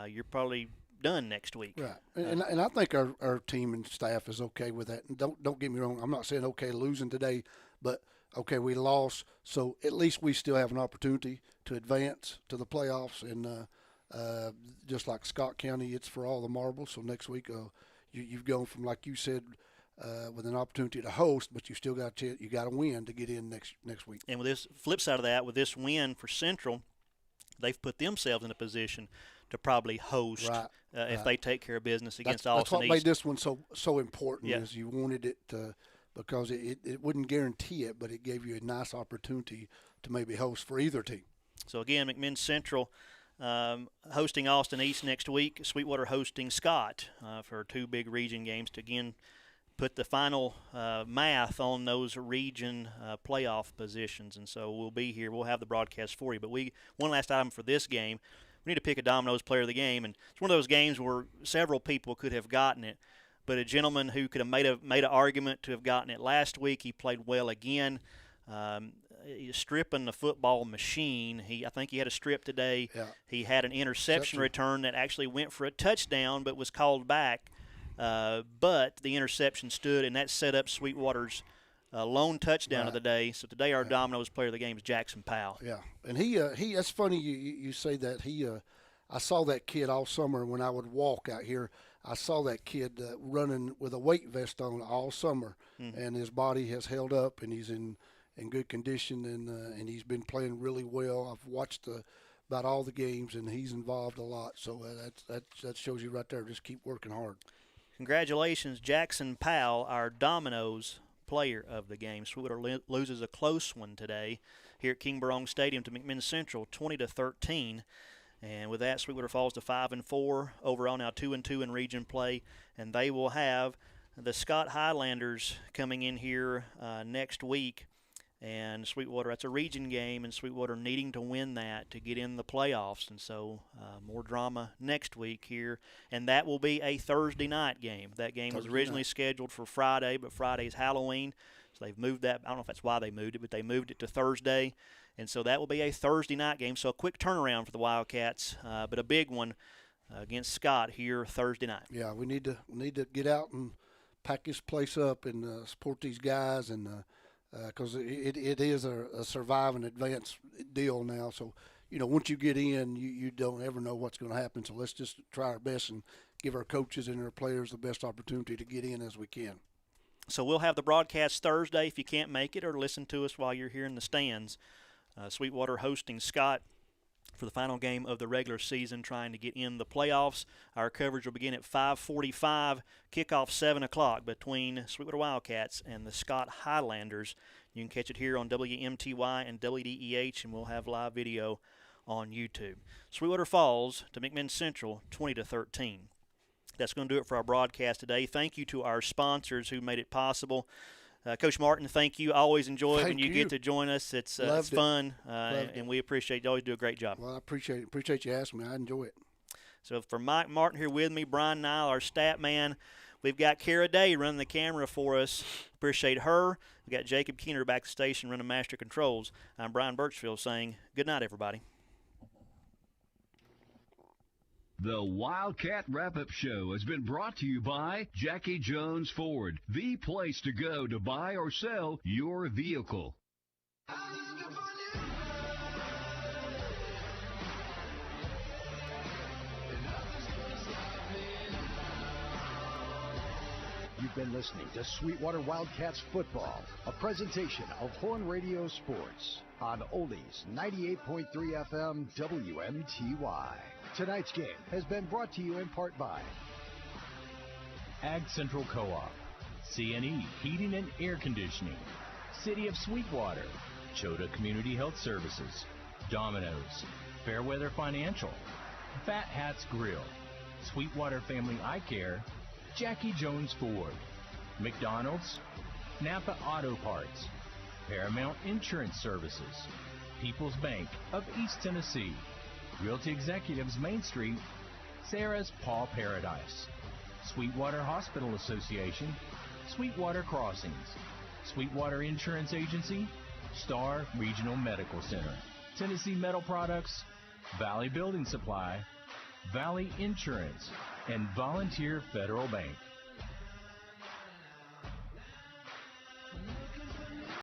you're probably done next week. Right, and I think our team and staff is okay with that. And don't get me wrong, I'm not saying okay losing today, but okay we lost, so at least we still have an opportunity to advance to the playoffs. And just like Scott County, it's for all the marbles. So next week you've gone from, like you said, with an opportunity to host, but you still got you got to win to get in next week. And with this flip side of that, with this win for Central, they've put themselves in a position to probably host if they take care of business against Austin East. That's what made this one so important. Yeah. Is you wanted it because it wouldn't guarantee it, but it gave you a nice opportunity to maybe host for either team. So again, McMinn Central hosting Austin East next week. Sweetwater hosting Scott for 2 big region games to again put the final math on those region playoff positions. And so we'll be here. We'll have the broadcast for you. But one last item for this game, we need to pick a Domino's player of the game. And it's one of those games where several people could have gotten it, but a gentleman who could have made an argument to have gotten it last week, he played well again. He's stripping the football machine. I think he had a strip today. Yeah. He had an interception return that actually went for a touchdown but was called back. But the interception stood, and that set up Sweetwater's lone touchdown of the day. So today our Domino's player of the game is Jackson Powell. Yeah, and he that's funny you say that. I saw that kid all summer when I would walk out here. I saw that kid running with a weight vest on all summer, and his body has held up, and he's in good condition, and he's been playing really well. I've watched about all the games, and he's involved a lot. So that shows you right there. Just keep working hard. Congratulations, Jackson Powell, our Domino's player of the game. Sweetwater loses a close one today here at King Barong Stadium to McMinn Central, 20-13. And with that, Sweetwater falls to 5-4 overall, now 2-2 in region play, and they will have the Scott Highlanders coming in here next week. And Sweetwater, that's a region game, and Sweetwater needing to win that to get in the playoffs. And so more drama next week here. And that will be a Thursday night game. That game was originally scheduled for Friday, but Friday's Halloween. So they've moved that. I don't know if that's why they moved it, but they moved it to Thursday. And so that will be a Thursday night game. So a quick turnaround for the Wildcats, but a big one against Scott here Thursday night. Yeah, we need to get out and pack this place up and support these guys, and because it is a survive and advance deal now. So, once you get in, you don't ever know what's going to happen. So let's just try our best and give our coaches and our players the best opportunity to get in as we can. So we'll have the broadcast Thursday if you can't make it, or listen to us while you're here in the stands. Sweetwater hosting Scott for the final game of the regular season, trying to get in the playoffs. Our coverage will begin at 5:45, kickoff 7 o'clock between Sweetwater Wildcats and the Scott Highlanders. You can catch it here on WMTY and WDEH, and we'll have live video on YouTube. Sweetwater falls to McMinn Central 20-13. That's going to do it for our broadcast today. Thank you to our sponsors who made it possible. Coach Martin, thank you. I always enjoy it when you get to join us. It's fun, and we appreciate it. You always do a great job. Well, I appreciate it. Appreciate you asking me. I enjoy it. So for Mike Martin here with me, Brian Nile, our stat man, we've got Kara Day running the camera for us. Appreciate her. We've got Jacob Keener back at the station running master controls. I'm Brian Birchfield saying good night, everybody. The Wildcat Wrap-Up Show has been brought to you by Jackie Jones Ford, the place to go to buy or sell your vehicle. You've been listening to Sweetwater Wildcats Football, a presentation of Horn Radio Sports on Oldies 98.3 FM WMTY. Tonight's game has been brought to you in part by Ag Central Co-op, C&E Heating and Air Conditioning, City of Sweetwater, Chota Community Health Services, Domino's, Fairweather Financial, Fat Hats Grill, Sweetwater Family Eye Care, Jackie Jones Ford, McDonald's, Napa Auto Parts, Paramount Insurance Services, People's Bank of East Tennessee, Realty Executives Main Street, Sarah's Paw Paradise, Sweetwater Hospital Association, Sweetwater Crossings, Sweetwater Insurance Agency, Star Regional Medical Center, Tennessee Metal Products, Valley Building Supply, Valley Insurance, and Volunteer Federal Bank.